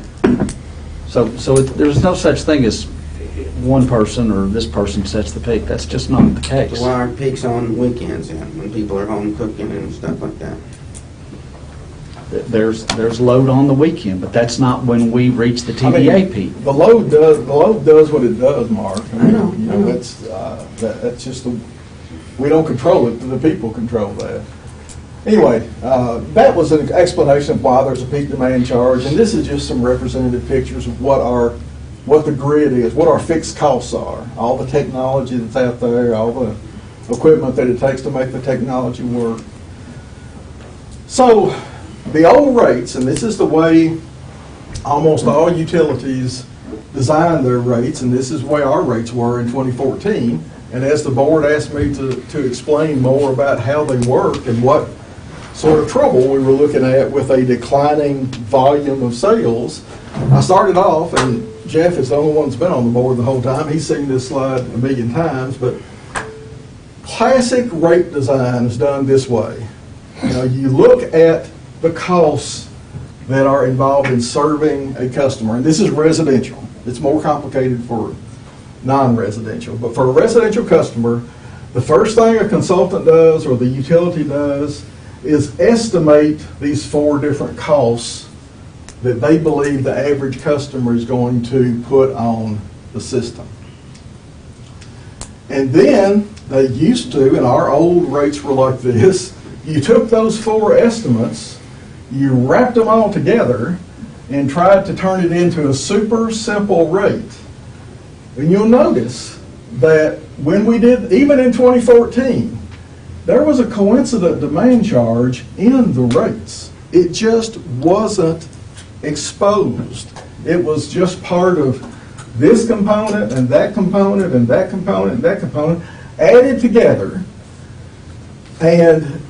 [SPEAKER 11] There's no such thing as one person or this person sets the peak. That's just not the case.
[SPEAKER 1] So why aren't peaks on weekends then, when people are home cooking and stuff like that?
[SPEAKER 11] There's load on the weekend, but that's not when we reach the TVA peak.
[SPEAKER 10] The load does what it does, Mark. I know. That's just we don't control it. The people control that. Anyway, that was an explanation of why there's a peak demand charge, and this is just some representative pictures of what the grid is, what our fixed costs are, all the technology that's out there, all the equipment that it takes to make the technology work. So the old rates, and this is the way almost all utilities design their rates, and this is the way our rates were in 2014. And as the board asked me to explain more about how they work and what sort of trouble we were looking at with a declining volume of sales, I started off, and Jeff is the only one that's been on the board the whole time. He's seen this slide a million times, but classic rate design is done this way. You look at the costs that are involved in serving a customer, and this is residential. It's more complicated for non-residential, but for a residential customer, the first thing a consultant does or the utility does is estimate these 4 different costs that they believe the average customer is going to put on the system. And then they used to, and our old rates were like this, you took those 4 estimates, you wrapped them all together, and tried to turn it into a super simple rate. And you'll notice that when we did, even in 2014, there was a coincident demand charge in the rates. It just wasn't exposed. It was just part of this component and that component and that component and that component added together and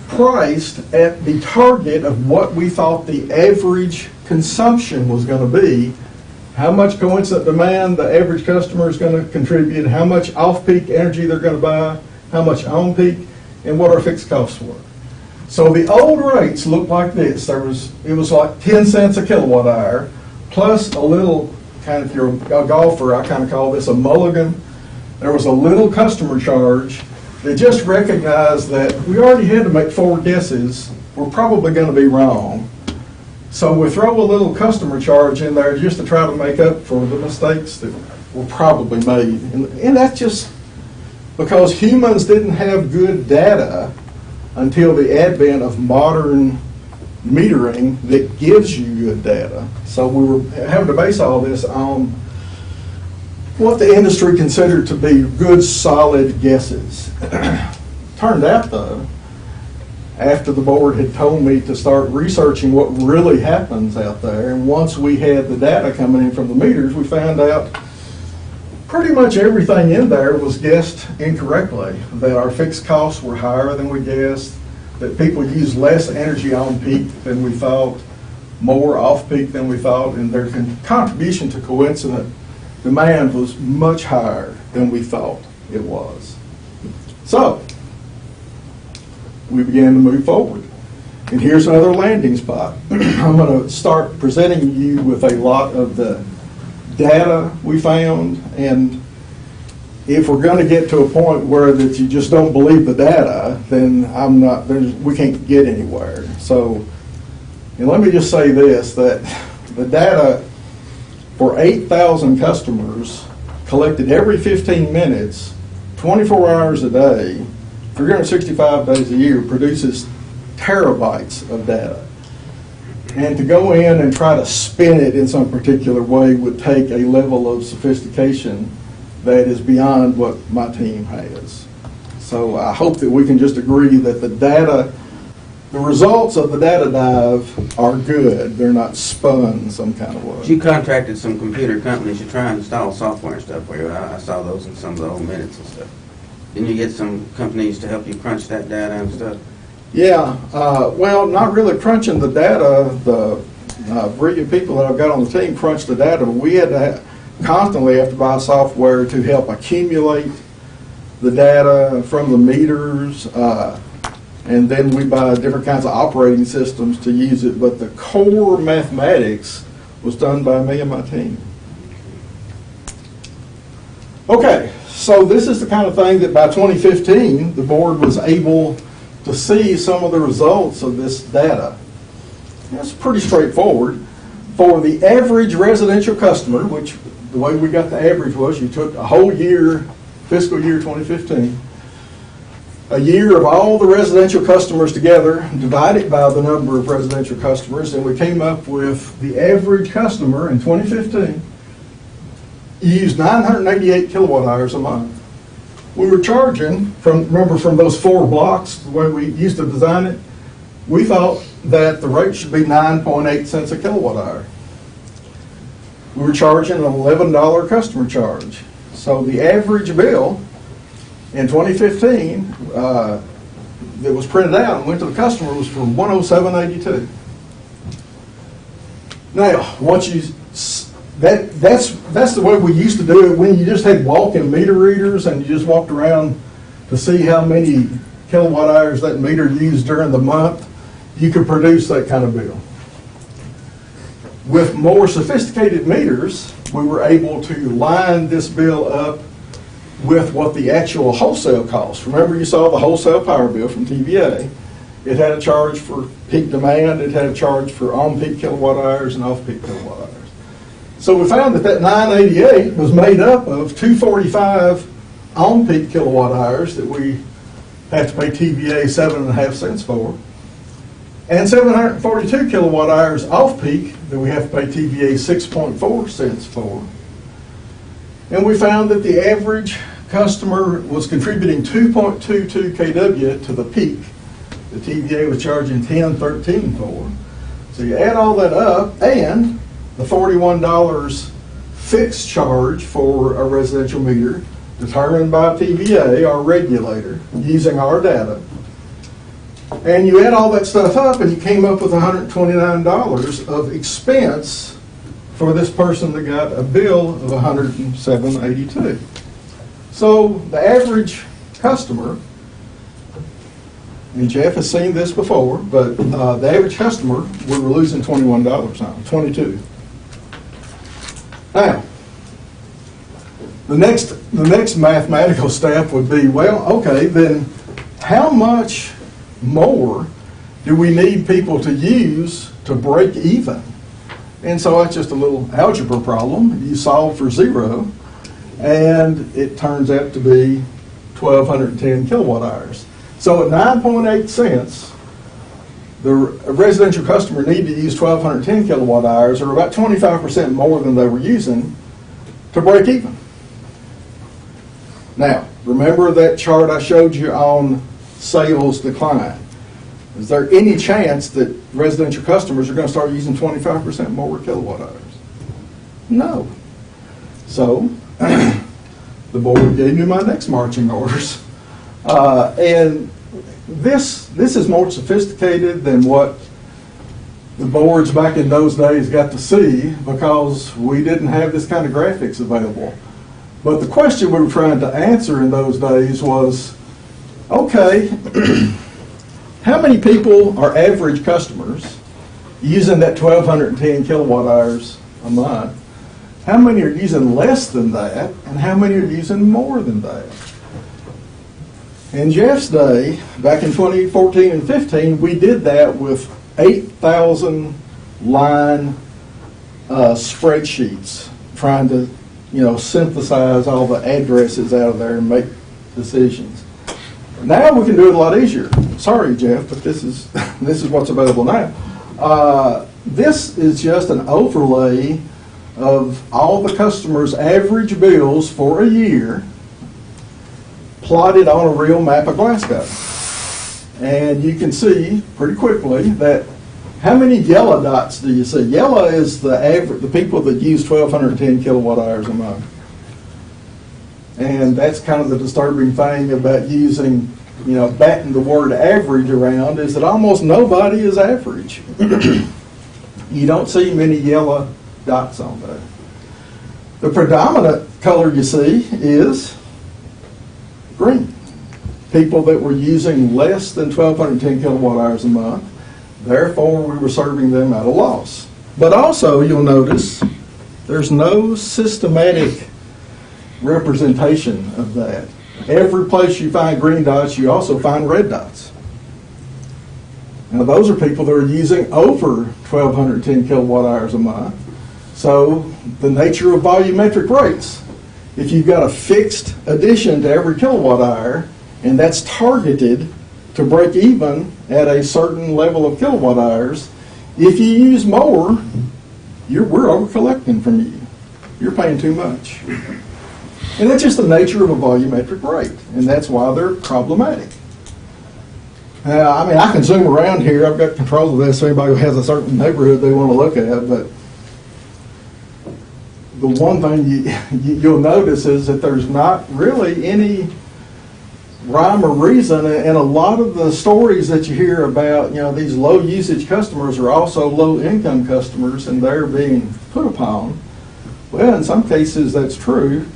[SPEAKER 10] priced at the target of what we thought the average consumption was going to be, how much coincident demand the average customer is going to contribute, how much off-peak energy they're going to buy, how much on-peak, and what our fixed costs were. So the old rates looked like this. It was like 10 cents a kilowatt hour, plus a little, kind of, if you're a golfer, I kind of call this a mulligan. There was a little customer charge that just recognized that we already had to make 4 guesses. We're probably going to be wrong. So we throw a little customer charge in there just to try to make up for the mistakes that were probably made. And that's just because humans didn't have good data until the advent of modern metering that gives you good data. So we were having to base all this on what the industry considered to be good, solid guesses. Turned out, though, after the board had told me to start researching what really happens out there, and once we had the data coming in from the meters, we found out pretty much everything in there was guessed incorrectly, that our fixed costs were higher than we guessed, that people used less energy on peak than we thought, more off peak than we thought, and their contribution to coincident demand was much higher than we thought it was. So we began to move forward. And here's another landing spot. I'm going to start presenting you with a lot of the data we found, and if we're going to get to a point where that you just don't believe the data, then we can't get anywhere. So, and let me just say this, that the data for 8,000 customers collected every 15 minutes, 24 hours a day, 365 days a year produces terabytes of data. And to go in and try to spin it in some particular way would take a level of sophistication that is beyond what my team has. So I hope that we can just agree that the results of the data dive are good. They're not spun some kind of way.
[SPEAKER 1] You contracted some computer companies to try and install software and stuff for you. I saw those in some of the old minutes and stuff. Didn't you get some companies to help you crunch that data and stuff?
[SPEAKER 10] Yeah, well, not really crunching the data. The brilliant people that I've got on the team crunch the data, but we had to constantly have to buy software to help accumulate the data from the meters, and then we buy different kinds of operating systems to use it, but the core mathematics was done by me and my team. Okay, so this is the kind of thing that by 2015, the board was able to see some of the results of this data. It's pretty straightforward. For the average residential customer, which the way we got the average was you took a whole year, fiscal year 2015, a year of all the residential customers together, divided by the number of residential customers, and we came up with the average customer in 2015 used 988 kilowatt hours a month. We were charging, from those 4 blocks, the way we used to design it, we thought that the rate should be 9.8 cents a kilowatt hour. We were charging an $11 customer charge. So the average bill in 2015 that was printed out and went to the customer was for $107.82. Now, once you that's the way we used to do it when you just had walk-in meter readers and you just walked around to see how many kilowatt hours that meter used during the month. You could produce that kind of bill. With more sophisticated meters, we were able to line this bill up with what the actual wholesale cost. Remember, you saw the wholesale power bill from TVA. It had a charge for peak demand, it had a charge for on-peak kilowatt hours and off-peak kilowatt hours. So we found that 988 was made up of 245 on-peak kilowatt hours that we have to pay TVA 7.5 cents for, and 742 kilowatt hours off-peak that we have to pay TVA 6.4 cents for. And we found that the average customer was contributing 2.22 kW to the peak. The TVA was charging 10.13 for. So you add all that up, and the $41 fixed charge for a residential meter determined by TVA, our regulator, using our data. And you add all that stuff up and you came up with $129 of expense for this person that got a bill of $107.82. So the average customer and Jeff has seen this before, but the average customer, we were losing $21 on, 22. Now, the next mathematical step would be, well, okay, then how much more do we need people to use to break even? And so that's just a little algebra problem. You solve for 0, and it turns out to be 1,210 kilowatt hours. So at 9.8 cents, the residential customer needed to use 1,210 kilowatt hours, or about 25% more than they were using, to break even. Now, remember that chart I showed you on sales decline? Is there any chance that residential customers are going to start using 25% more kilowatt hours? No. So, the board gave me my next marching orders. And this is more sophisticated than what the boards back in those days got to see, because we didn't have this kind of graphics available. But the question we were trying to answer in those days was, okay, how many people are average customers using that 1,210 kilowatt hours a month? How many are using less than that, and how many are using more than that? In Jeff's day, back in 2014 and 15, we did that with 8,000 line spreadsheets, trying to synthesize all the addresses out of there and make decisions. Now we can do it a lot easier. Sorry, Jeff, but this is what's available now. This is just an overlay of all the customers' average bills for a year, plotted on a real map of Glasgow. And you can see pretty quickly that how many yellow dots do you see? Yellow is the average, the people that use 1,210 kilowatt hours a month. And that's kind of the disturbing thing about using, batting the word average around, is that almost nobody is average. You don't see many yellow dots on there. The predominant color you see is green. People that were using less than 1,210 kilowatt hours a month, therefore we were serving them at a loss. But also you'll notice there's no systematic representation of that. Every place you find green dots, you also find red dots. Now those are people that are using over 1,210 kilowatt hours a month. So the nature of volumetric rates, if you've got a fixed addition to every kilowatt hour, and that's targeted to break even at a certain level of kilowatt hours, if you use more, we're over collecting from you. You're paying too much. And that's just the nature of a volumetric rate, and that's why they're problematic. I can zoom around here. I've got control of this. So anybody who has a certain neighborhood they want to look at, but the one thing you'll notice is that there's not really any rhyme or reason, and a lot of the stories that you hear about, these low usage customers are also low income customers, and they're being put upon. Well, in some cases that's true,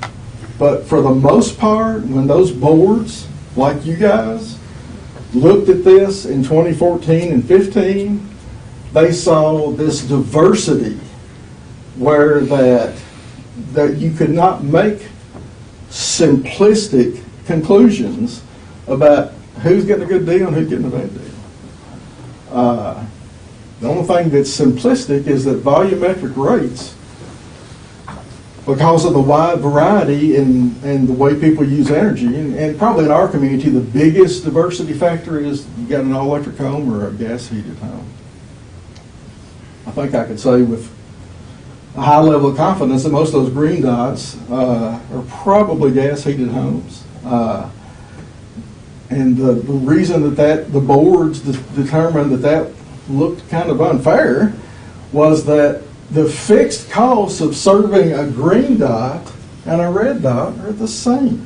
[SPEAKER 10] but for the most part, when those boards, like you guys, looked at this in 2014 and 15, they saw this diversity where that you could not make simplistic conclusions about who's getting a good deal and who's getting a bad deal. The only thing that's simplistic is that volumetric rates, because of the wide variety and the way people use energy, and probably in our community the biggest diversity factor is you got an all-electric home or a gas-heated home. I think I could say with a high level of confidence that most of those green dots are probably gas-heated homes. And the reason that the boards determined that looked kind of unfair was that the fixed costs of serving a green dot and a red dot are the same.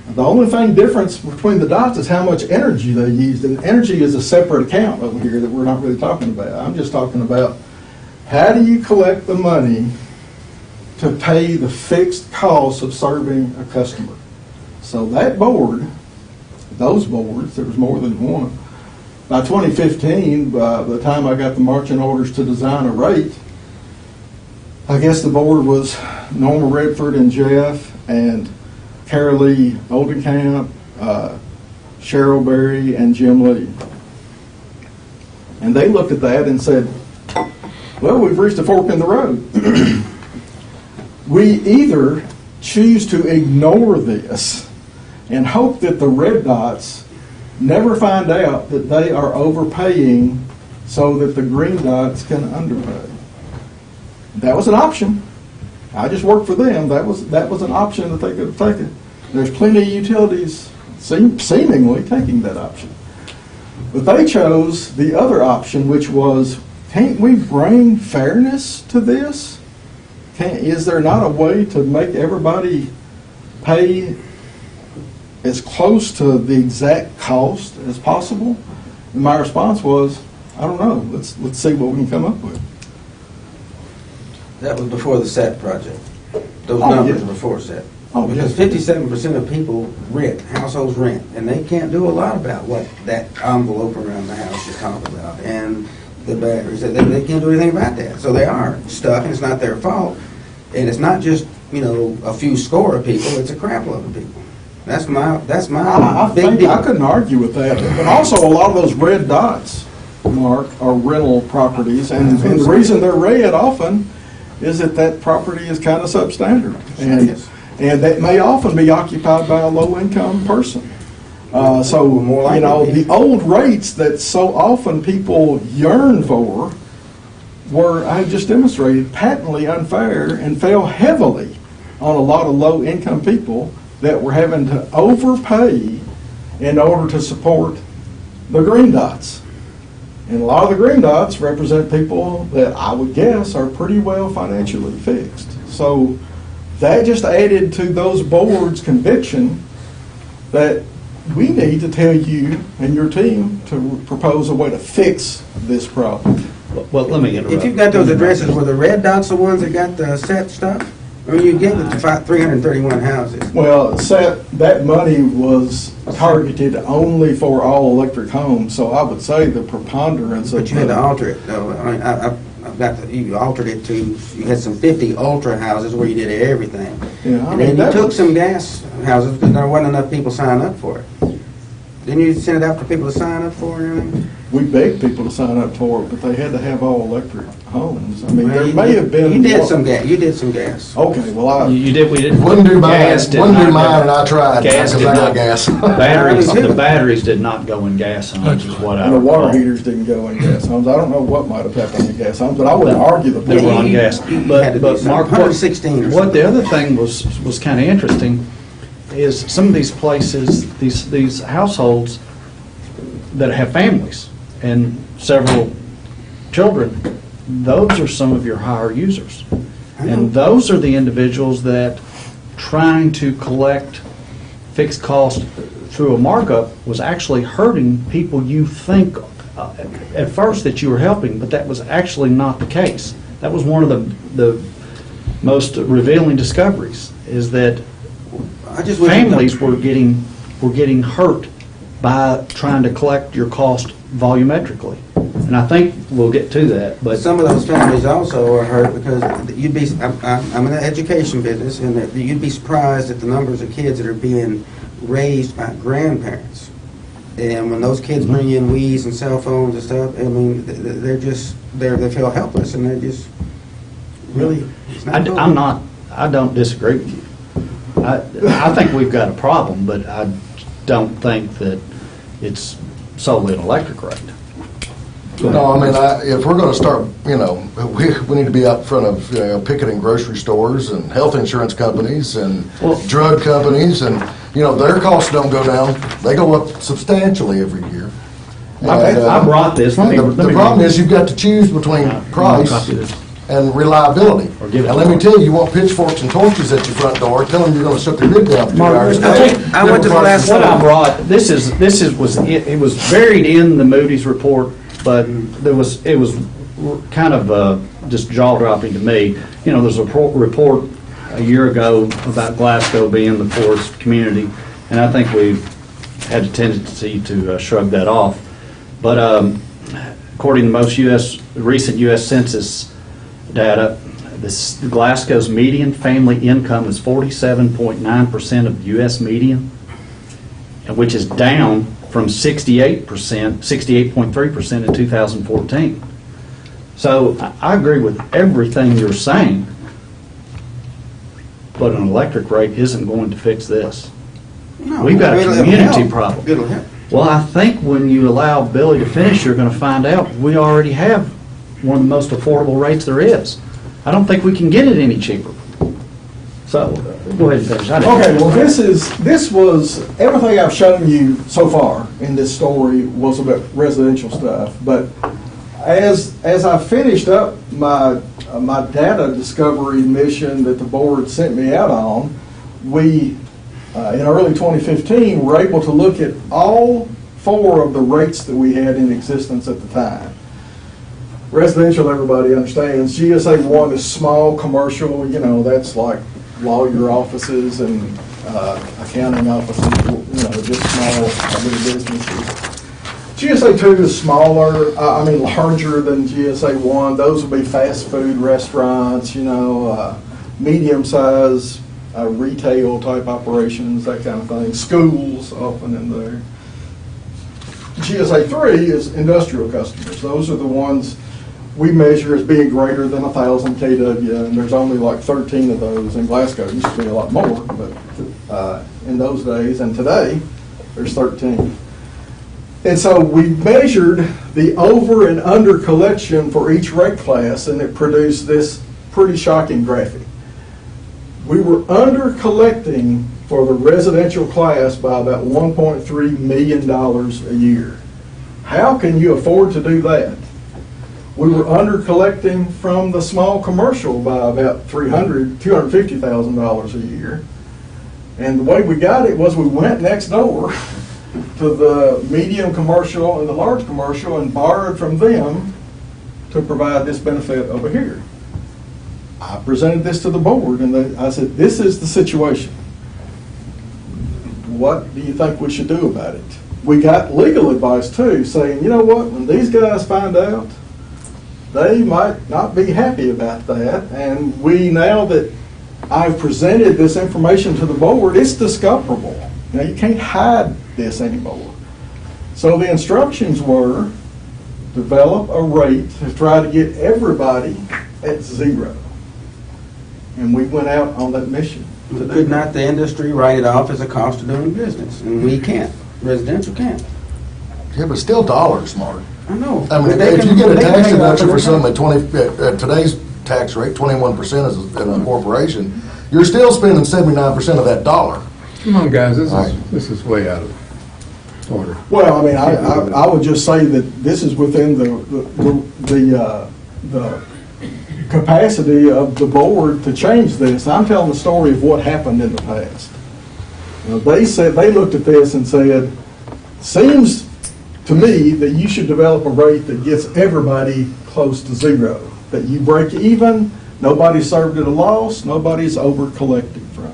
[SPEAKER 10] The only thing difference between the dots is how much energy they used, and energy is a separate account over here that we're not really talking about. I'm just talking about how do you collect the money to pay the fixed costs of serving a customer. So that board those boards. There was more than one. By 2015, by the time I got the marching orders to design a rate, I guess the board was Norma Redford and Jeff and Carolee Oldenkamp, Cheryl Berry, and Jim Lee. And they looked at that and said, well, we've reached a fork in the road. We either choose to ignore this and hope that the red dots never find out that they are overpaying so that the green dots can underpay. That was an option. I just worked for them. That was an option that they could have taken. There's plenty of utilities seemingly taking that option. But they chose the other option, which was, can't we bring fairness to this? Is there not a way to make everybody pay as close to the exact cost as possible? And my response was, I don't know. Let's see what we can come up with.
[SPEAKER 1] That was before the SET project. Those
[SPEAKER 10] Oh,
[SPEAKER 1] numbers
[SPEAKER 10] yeah.
[SPEAKER 1] were before SET.
[SPEAKER 10] Oh,
[SPEAKER 1] Because
[SPEAKER 10] yeah.
[SPEAKER 1] 57% of people rent, households rent, and they can't do a lot about what that envelope around the house should talk about. And the batteries, they can't do anything about that. So they are stuck, and it's not their fault. And it's not just, a few score of people, it's a crap load of people. That's my
[SPEAKER 10] I
[SPEAKER 1] big
[SPEAKER 10] think
[SPEAKER 1] deal.
[SPEAKER 10] I couldn't argue with that. But also, a lot of those red dots, Mark, are rental properties, and the reason they're red often is that property is kind of substandard, and that may often be occupied by a low-income person. The old rates that so often people yearn for were, I just demonstrated, patently unfair and fell heavily on a lot of low-income people that were having to overpay in order to support the green dots. And a lot of the green dots represent people that I would guess are pretty well financially fixed. So that just added to those boards' conviction that we need to tell you and your team to propose a way to fix this problem.
[SPEAKER 4] Well, let me interrupt.
[SPEAKER 1] If you've got those addresses, were the red dots the ones that got the SET stuff? I mean, you gave it to 331 houses.
[SPEAKER 10] Well, that money was targeted only for all-electric homes, so I would say the preponderance of...
[SPEAKER 1] But you had to alter it, though. I mean, you altered it to, you had some 50 ultra houses where you did everything.
[SPEAKER 10] Yeah,
[SPEAKER 1] And then you took some gas houses because there wasn't enough people signing up for it. Didn't you send it out for people to sign up for it and everything?
[SPEAKER 10] We begged people to sign up for it, but they had to have all-electric homes. I mean,
[SPEAKER 1] Well,
[SPEAKER 10] there may have been...
[SPEAKER 1] You did some gas. You did some gas.
[SPEAKER 10] Okay, well,
[SPEAKER 4] We didn't.
[SPEAKER 5] Wouldn't do mine,
[SPEAKER 4] Gas did
[SPEAKER 5] wouldn't do
[SPEAKER 4] not
[SPEAKER 5] mine,
[SPEAKER 4] go-
[SPEAKER 5] and I tried,
[SPEAKER 4] Gas
[SPEAKER 5] because
[SPEAKER 4] did
[SPEAKER 5] I got
[SPEAKER 4] not.
[SPEAKER 5] gas.
[SPEAKER 4] The batteries did not go in gas homes, is what I
[SPEAKER 10] And the water
[SPEAKER 4] recall.
[SPEAKER 10] heaters didn't go in gas homes. I don't know what might have happened in gas homes, but I wouldn't argue the
[SPEAKER 4] They were
[SPEAKER 10] point.
[SPEAKER 4] on gas.
[SPEAKER 1] You had to
[SPEAKER 4] But
[SPEAKER 1] do
[SPEAKER 4] Mark,
[SPEAKER 1] something. 116 or
[SPEAKER 4] what the other thing was kind of interesting is some of these places, these households that have families and several children, those are some of your higher users. And those are the individuals that trying to collect fixed cost through a markup was actually hurting people you think at first that you were helping, but that was actually not the case. That was one of the most revealing discoveries, is that families were getting hurt by trying to collect your cost volumetrically. And I think we'll get to that, but
[SPEAKER 1] Some of those families also are hurt because you'd be, I'm in the education business, and that you'd be surprised at the numbers of kids that are being raised by grandparents. And when those kids bring in Wii's and cell phones and stuff, I mean, they feel helpless, and they're just really, it's not good.
[SPEAKER 4] I don't disagree with you. I think we've got a problem, but I don't think that it's solely an electric rate.
[SPEAKER 5] No, I mean, if we're gonna start, we need to be out front of, picketing grocery stores and health insurance companies and drug companies, and, their costs don't go down. They go up substantially every year.
[SPEAKER 4] I brought this.
[SPEAKER 5] The problem is you've got to choose between price
[SPEAKER 4] copy this.
[SPEAKER 5] and reliability.
[SPEAKER 4] Or give it
[SPEAKER 5] And
[SPEAKER 4] to
[SPEAKER 5] let me
[SPEAKER 4] them.
[SPEAKER 5] tell you, you want pitchforks and torches at your front door, tell them you're gonna shut their lid down for 2 hours.
[SPEAKER 1] I went to the last
[SPEAKER 4] What I brought, it was buried in the Moody's report, but it was kind of just jaw-dropping to me. There's a report a year ago about Glasgow being the poorest community, and I think we've
[SPEAKER 11] had a tendency to shrug that off. But according to most recent U.S. Census data, Glasgow's median family income is 47.9% of the U.S. median, which is down from 68.3% in 2014. So I agree with everything you're saying, but an electric rate isn't going to fix this.
[SPEAKER 1] No,
[SPEAKER 11] We've got a
[SPEAKER 1] it'll
[SPEAKER 11] community
[SPEAKER 1] help.
[SPEAKER 11] problem.
[SPEAKER 1] It'll help.
[SPEAKER 11] Well, I think when you allow Billy to finish, you're going to find out we already have one of the most affordable rates there is. I don't think we can get it any cheaper. So, go ahead and finish.
[SPEAKER 10] Okay, well, this was, everything I've shown you so far in this story was about residential stuff, but as I finished up my data discovery mission that the board sent me out on, we, in early 2015, were able to look at all 4 of the rates that we had in existence at the time. Residential, everybody understands. GSA 1 is small commercial, that's like lawyer offices and accounting offices, just small little businesses. GSA 2 is smaller, larger than GSA 1. Those would be fast food restaurants, medium-sized retail type operations, that kind of thing. Schools often in there. GSA 3 is industrial customers. Those are the ones we measure as being greater than 1,000 kW, and there's only like 13 of those in Glasgow. It used to be a lot more, but in those days, and today, there's 13. And so we measured the over and under collection for each rate class, and it produced this pretty shocking graphic. We were under collecting for the residential class by about $1.3 million a year. How can you afford to do that? We were under collecting from the small commercial by about $250,000 a year. And the way we got it was we went next door to the medium commercial and the large commercial and borrowed from them to provide this benefit over here. I presented this to the board and I said, this is the situation. What do you think we should do about it? We got legal advice too, saying, you know what, when these guys find out, they might not be happy about that. And now that I've presented this information to the board, it's discoverable. Now you can't hide this anymore. So the instructions were develop a rate to try to get everybody at 0. And we went out on that mission.
[SPEAKER 1] Could not the industry write it off as a cost of doing business? And we can't. Residential can't.
[SPEAKER 5] Yeah, but still dollars, Mark.
[SPEAKER 1] I know.
[SPEAKER 5] I mean, if you get a tax deduction for something at today's tax rate, 21% is in a corporation, you're still spending 79% of that dollar.
[SPEAKER 6] Come on, guys, this is way out of order.
[SPEAKER 10] Well, I would just say that this is within the capacity of the board to change this. I'm telling the story of what happened in the past. They looked at this and said, seems to me that you should develop a rate that gets everybody close to 0, that you break even, nobody's served at a loss, nobody's over collected from.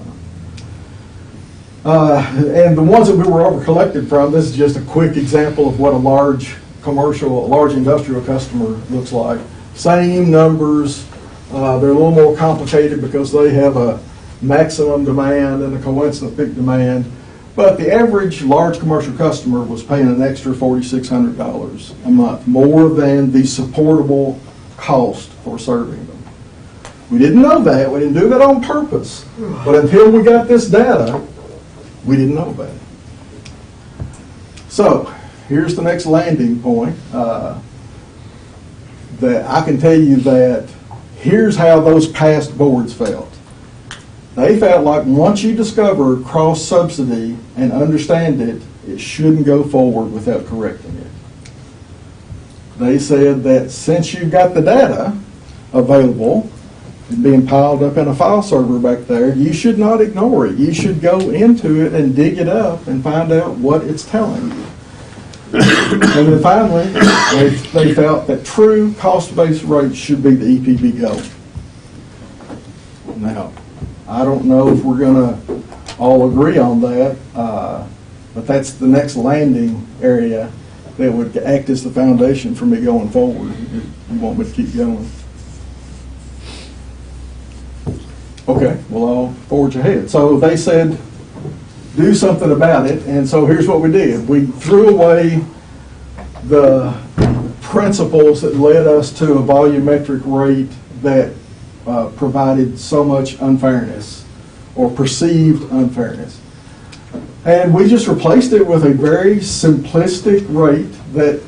[SPEAKER 10] And the ones that we were over collected from, this is just a quick example of what a large industrial customer looks like. Same numbers, they're a little more complicated because they have a maximum demand and a coincident peak demand. But the average large commercial customer was paying an extra $4,600 a month, more than the supportable cost for serving them. We didn't know that. We didn't do that on purpose. But until we got this data, we didn't know about it. So here's the next landing point. That I can tell you that here's how those past boards felt. They felt like once you discover cross-subsidy and understand it, it shouldn't go forward without correcting it. They said that since you've got the data available and being piled up in a file server back there, you should not ignore it. You should go into it and dig it up and find out what it's telling you. And then finally, they felt that true cost-based rates should be the EPB goal. Now, I don't know if we're going to all agree on that. But that's the next landing area that would act as the foundation for me going forward. You want me to keep going? Okay, well, I'll forge ahead. So they said, do something about it, and so here's what we did. We threw away the principles that led us to a volumetric rate that provided so much unfairness or perceived unfairness. And we just replaced it with a very simplistic rate that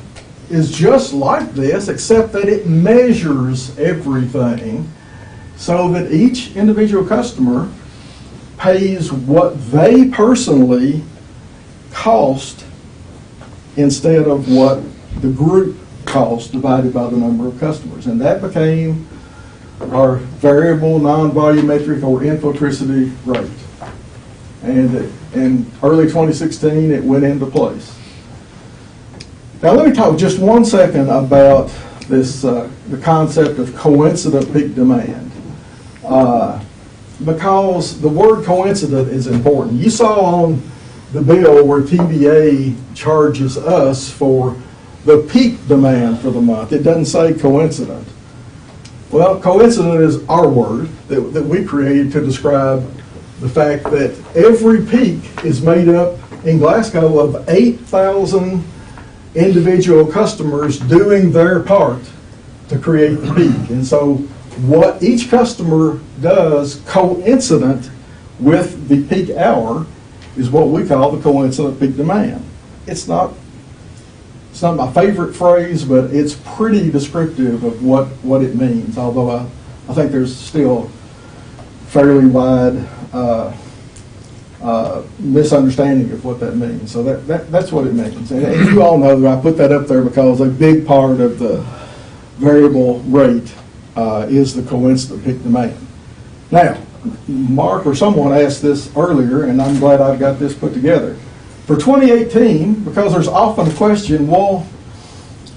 [SPEAKER 10] is just like this, except that it measures everything so that each individual customer pays what they personally cost instead of what the group cost divided by the number of customers. And that became our variable non-volumetric or infotricity rate. And in early 2016, it went into place. Now let me talk just 1 second about this, the concept of coincident peak demand. Because the word coincident is important. You saw on the bill where TVA charges us for the peak demand for the month. It doesn't say coincident. Well, coincident is our word that we created to describe the fact that every peak is made up in Glasgow of 8,000 individual customers doing their part to create the peak. And so what each customer does coincident with the peak hour is what we call the coincident peak demand. It's not my favorite phrase, but it's pretty descriptive of what it means, although I think there's still fairly wide misunderstanding of what that means. So that's what it means. And you all know that I put that up there because a big part of the variable rate is the coincident peak demand. Now, Mark or someone asked this earlier, and I'm glad I've got this put together. For 2018, because there's often a question, well,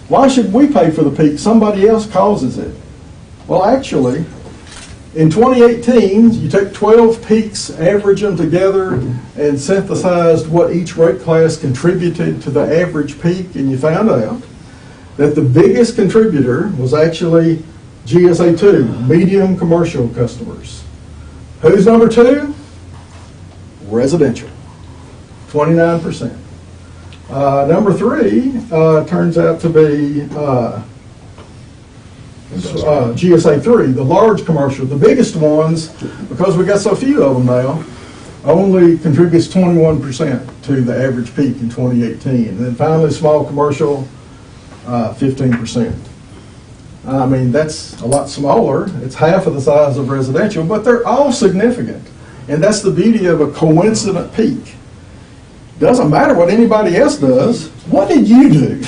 [SPEAKER 10] why should we pay for the peak? Somebody else causes it. Well, actually, in 2018, you took 12 peaks, averaged them together, and synthesized what each rate class contributed to the average peak, and you found out that the biggest contributor was actually GSA 2, medium commercial customers. Who's number 2? Residential, 29%. Number 3 turns out to be GSA 3, the large commercial. The biggest ones, because we got so few of them now, only contributes 21% to the average peak in 2018. And then finally, small commercial, 15%. I mean, that's a lot smaller. It's half of the size of residential, but they're all significant. And that's the beauty of a coincident peak. Doesn't matter what anybody else does. What did you do?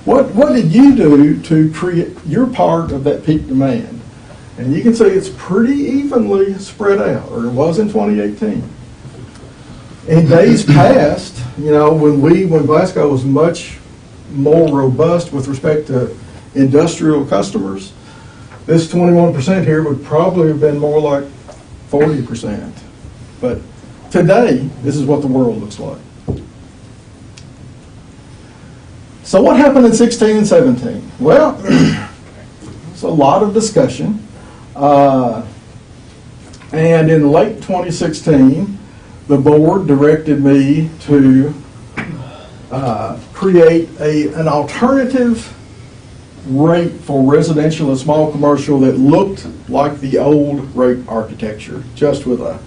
[SPEAKER 10] What did you do to create your part of that peak demand? And you can see it's pretty evenly spread out, or it was in 2018. In days past, you know, when Glasgow was much more robust with respect to industrial customers, this 21% here would probably have been more like 40%. But today, this is what the world looks like. So what happened in 16 and 17? Well, it's a lot of discussion. And in late 2016, the board directed me to create an alternative rate for residential and small commercial that looked like the old rate architecture, just with a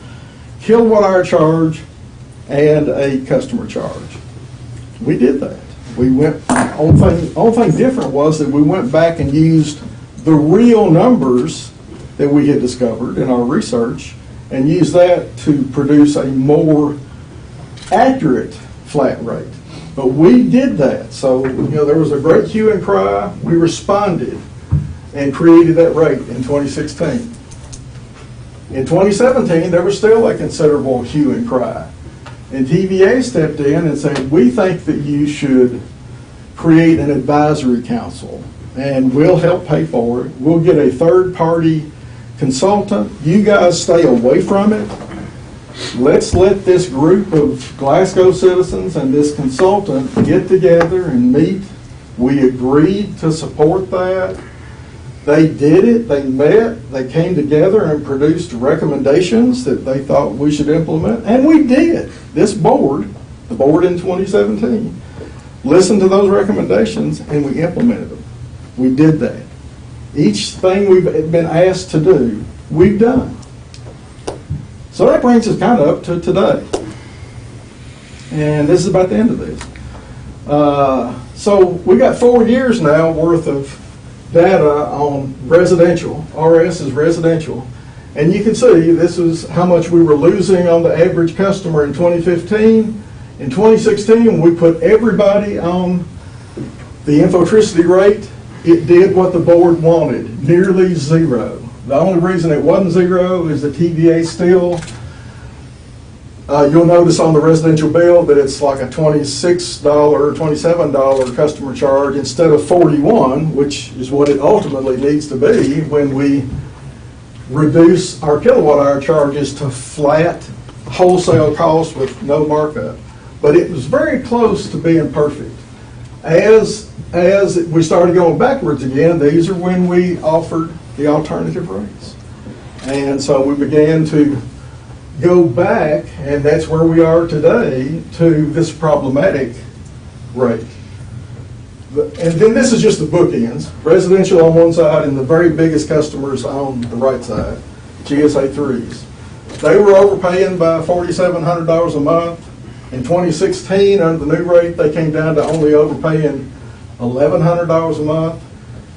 [SPEAKER 10] kilowatt hour charge and a customer charge. We did that. We went, only thing different was that we went back and used the real numbers that we had discovered in our research and used that to produce a more accurate flat rate. But we did that. So, you know, there was a great hue and cry. We responded and created that rate in 2016. In 2017, there was still a considerable hue and cry. And TVA stepped in and said, we think that you should create an advisory council, and we'll help pay for it. We'll get a third-party consultant. You guys stay away from it, let's let this group of Glasgow citizens and this consultant get together and meet. We agreed to support that. They did it, they met, they came together and produced recommendations that they thought we should implement, and we did. This board, the board in 2017, listened to those recommendations and we implemented them. We did that. Each thing we've been asked to do, we've done. So that brings us kind of up to today. And this is about the end of this. So we got 4 years now worth of data on residential. RS is residential. And you can see this is how much we were losing on the average customer in 2015. In 2016, we put everybody on the infotricity rate. It did what the board wanted, nearly zero. The only reason it wasn't zero is the TVA still, you'll notice on the residential bill that it's like a $26 or $27 customer charge instead of $41, which is what it ultimately needs to be when we reduce our kilowatt hour charges to flat wholesale costs with no markup. But it was very close to being perfect. As we started going backwards again, these are when we offered the alternative rates. And so we began to go back, and that's where we are today, to this problematic rate. And then this is just the bookends. Residential on one side and the very biggest customers on the right side, GSA 3s. They were overpaying by $4,700 a month. In 2016, under the new rate, they came down to only overpaying $1,100 a month.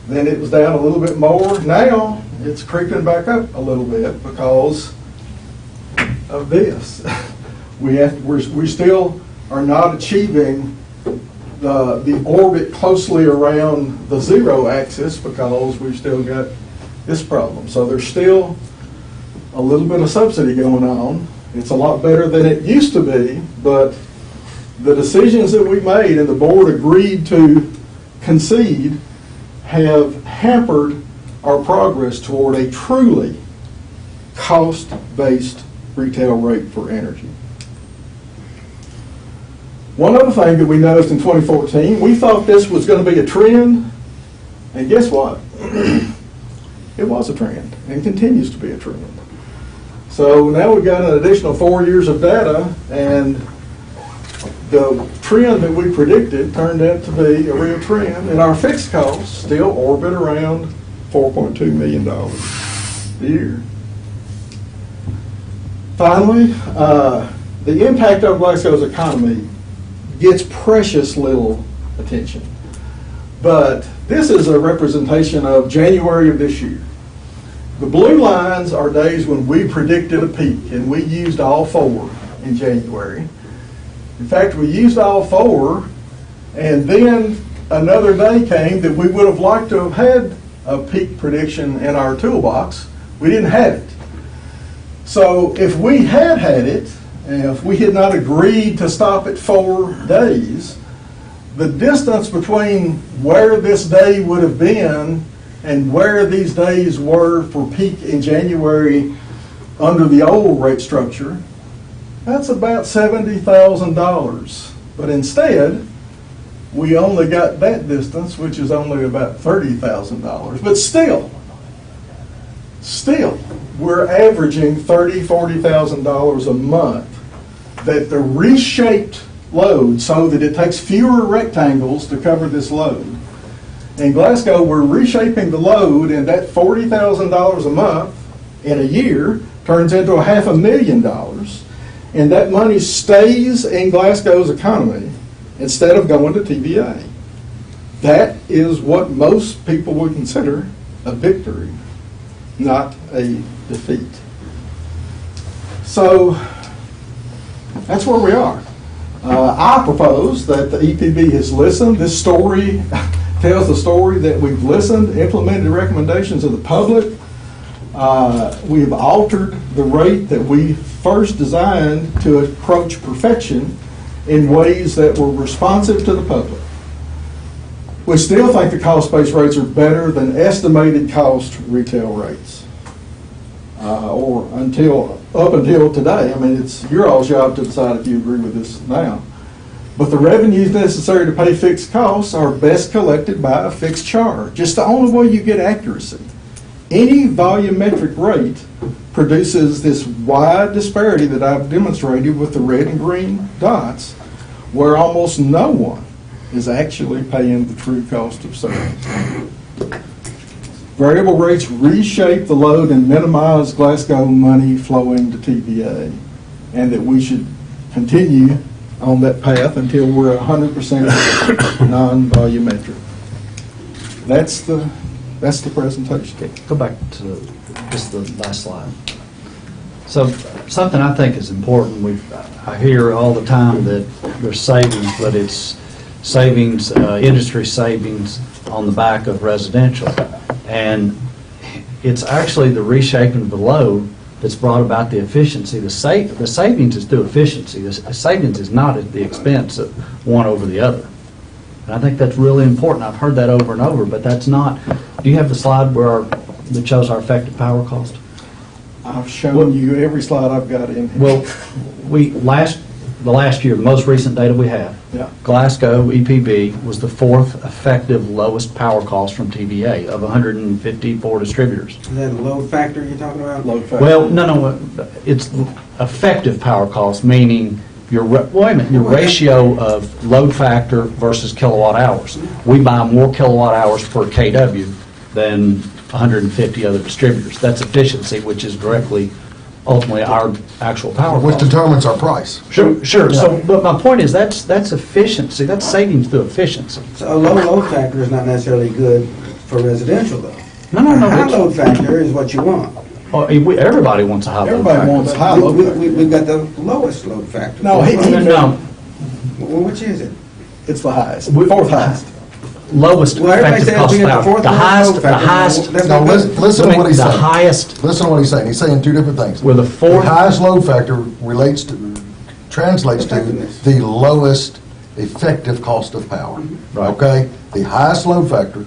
[SPEAKER 10] Then it was down a little bit more. Now it's creeping back up a little bit because of this. We still are not achieving the orbit closely around the zero axis because we've still got this problem. So there's still a little bit of subsidy going on. It's a lot better than it used to be, but the decisions that we made and the board agreed to concede have hampered our progress toward a truly cost-based retail rate for energy. One other thing that we noticed in 2014, we thought this was going to be a trend, and guess what? It was a trend and continues to be a trend. So now we've got an additional 4 years of data, and the trend that we predicted turned out to be a real trend, and our fixed costs still orbit around $4.2 million a year. Finally, the impact of Glasgow's economy gets precious little attention. But this is a representation of January of this year. The blue lines are days when we predicted a peak, and we used all 4 in January. In fact, we used all 4, and then another day came that we would have liked to have had a peak prediction in our toolbox. We didn't have it. So if we had had it, and if we had not agreed to stop at 4 days, the distance between where this day would have been and where these days were for peak in January under the old rate structure, that's about $70,000. But instead, we only got that distance, which is only about $30,000. But still, we're averaging $30,000, $40,000 a month that the reshaped load, so that it takes fewer rectangles to cover this load. In Glasgow, we're reshaping the load, and that $40,000 a month in a year turns into $500,000, and that money stays in Glasgow's economy instead of going to TVA. That is what most people would consider a victory, not a defeat. So that's where we are. I propose that the EPB has listened. This story tells the story that we've listened, implemented the recommendations of the public. We've altered the rate that we first designed to approach perfection in ways that were responsive to the public. We still think the cost-based rates are better than estimated cost retail rates. or up until today. I mean, it's your all's job to decide if you agree with this now. But the revenues necessary to pay fixed costs are best collected by a fixed charge. It's the only way you get accuracy. Any volumetric rate produces this wide disparity that I've demonstrated with the red and green dots, where almost no one is actually paying the true cost of service. Variable rates reshape the load and minimize Glasgow money flowing to TVA, and that we should continue on that path until we're 100% non-volumetric. That's the presentation.
[SPEAKER 11] Go back to just the last slide. So something I think is important, I hear all the time that there's savings, but it's savings, industry savings on the back of residential. And it's actually the reshaping of the load that's brought about the efficiency. The savings is through efficiency. The savings is not at the expense of one over the other. And I think that's really important. I've heard that over and over, but that's not. Do you have the slide that shows our effective power cost?
[SPEAKER 10] I've shown you every slide I've got in here.
[SPEAKER 11] Well, the last year, the most recent data we have,
[SPEAKER 10] Yeah.
[SPEAKER 11] Glasgow EPB was the fourth effective lowest power cost from TVA of 154 distributors.
[SPEAKER 1] Is that a load factor you're talking about?
[SPEAKER 10] Load factor.
[SPEAKER 11] Well, no, it's effective power cost, meaning your ratio of load factor versus kilowatt hours. We buy more kilowatt hours per kW than 150 other distributors. That's efficiency, which is directly, ultimately, our actual power
[SPEAKER 5] Which
[SPEAKER 11] cost.
[SPEAKER 5] determines our price.
[SPEAKER 11] Sure. So, but my point is that's efficiency. That's savings through efficiency.
[SPEAKER 1] So a low load factor is not necessarily good for residential, though.
[SPEAKER 11] No.
[SPEAKER 1] A high load factor is what you want.
[SPEAKER 11] Everybody wants a high load
[SPEAKER 10] Everybody
[SPEAKER 11] factor.
[SPEAKER 10] wants high load factor.
[SPEAKER 1] We've got the lowest load factor.
[SPEAKER 10] No,
[SPEAKER 11] No,
[SPEAKER 1] Well, which is it?
[SPEAKER 10] It's the highest, fourth highest.
[SPEAKER 11] lowest
[SPEAKER 1] Well, everybody
[SPEAKER 11] effective
[SPEAKER 1] says
[SPEAKER 11] cost
[SPEAKER 1] we got the
[SPEAKER 11] power.
[SPEAKER 1] fourth
[SPEAKER 11] The
[SPEAKER 1] lowest
[SPEAKER 11] highest,
[SPEAKER 1] load factor.
[SPEAKER 5] No, listen to what he's
[SPEAKER 11] the
[SPEAKER 5] saying.
[SPEAKER 11] highest,
[SPEAKER 5] Listen to what he's saying. He's saying two different things.
[SPEAKER 11] We're the fourth-
[SPEAKER 5] The highest load factor translates to
[SPEAKER 1] Effectiveness.
[SPEAKER 5] the lowest effective cost of power.
[SPEAKER 11] Right.
[SPEAKER 5] Okay? The highest load factor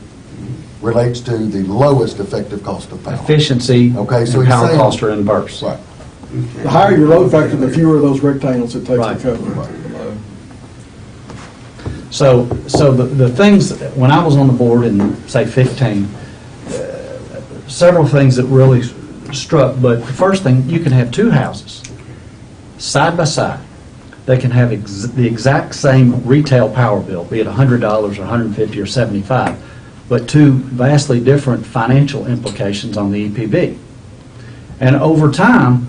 [SPEAKER 5] relates to the lowest effective cost of power.
[SPEAKER 11] efficiency,
[SPEAKER 5] Okay, so
[SPEAKER 11] and
[SPEAKER 5] he's
[SPEAKER 11] power
[SPEAKER 5] saying-
[SPEAKER 11] cost are inverse.
[SPEAKER 5] Right.
[SPEAKER 10] The higher your load factor, the fewer of those rectangles it takes to
[SPEAKER 11] Right.
[SPEAKER 10] cover.
[SPEAKER 11] So the things, when I was on the board in, say, 15, several things that really struck, but the first thing, you can have two houses, side by side. They can have the exact same retail power bill, be it $100 or $150 or $75, but two vastly different financial implications on the EPB. And over time,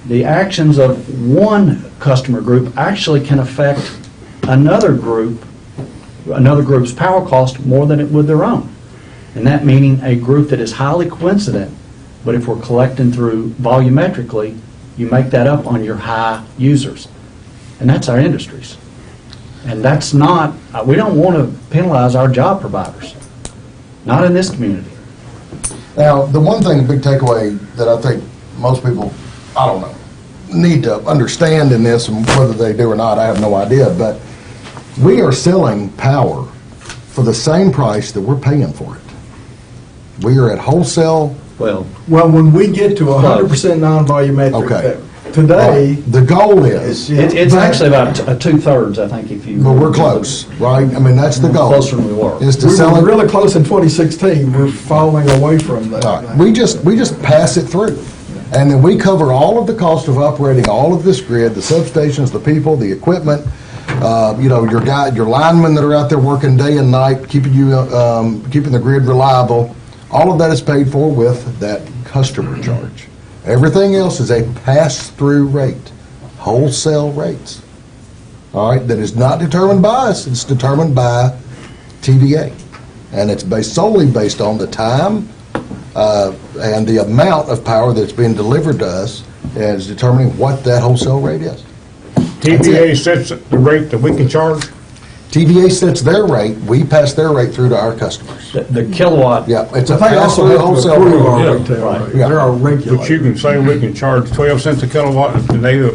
[SPEAKER 11] the actions of one customer group actually can affect another group's power cost more than it would their own. And that meaning a group that is highly coincident, but if we're collecting through volumetrically, you make that up on your high users. And that's our industries. And that's not, we don't want to penalize our job providers. Not in this community.
[SPEAKER 5] Now, the one thing, big takeaway that I think most people, I don't know, need to understand in this, and whether they do or not, I have no idea, but we are selling power for the same price that we're paying for it. We are at wholesale.
[SPEAKER 11] Well,
[SPEAKER 10] When we get to 100% non-volumetric,
[SPEAKER 5] Okay.
[SPEAKER 10] today,
[SPEAKER 5] The goal is,
[SPEAKER 11] it's actually about a 2/3, I think, if you.
[SPEAKER 5] but we're close, right? I mean, that's the goal.
[SPEAKER 11] Closer than we were.
[SPEAKER 5] Is to
[SPEAKER 10] we
[SPEAKER 5] sell
[SPEAKER 10] were
[SPEAKER 5] it.
[SPEAKER 10] really close in 2016. We're falling away from that.
[SPEAKER 5] All right. We just pass it through. And then we cover all of the cost of operating all of this grid, the substations, the people, the equipment, your linemen that are out there working day and night, keeping the grid reliable. All of that is paid for with that customer charge. Everything else is a pass-through rate, wholesale rates. All right, that is not determined by us, it's determined by TVA. And it's solely based on the time and the amount of power that's being delivered to us as determining what that wholesale rate is.
[SPEAKER 9] TVA sets the rate that we can charge?
[SPEAKER 5] TVA sets their rate, we pass their rate through to our customers.
[SPEAKER 11] The kilowatt.
[SPEAKER 5] Yeah, it's a
[SPEAKER 10] I think also
[SPEAKER 5] pass-through
[SPEAKER 10] have to
[SPEAKER 5] wholesale
[SPEAKER 10] approve our
[SPEAKER 5] rate.
[SPEAKER 10] retail
[SPEAKER 11] Right.
[SPEAKER 10] rate.
[SPEAKER 5] Yeah.
[SPEAKER 10] They're our
[SPEAKER 9] But you
[SPEAKER 10] regulator.
[SPEAKER 9] can say we can charge 12 cents a kilowatt, and they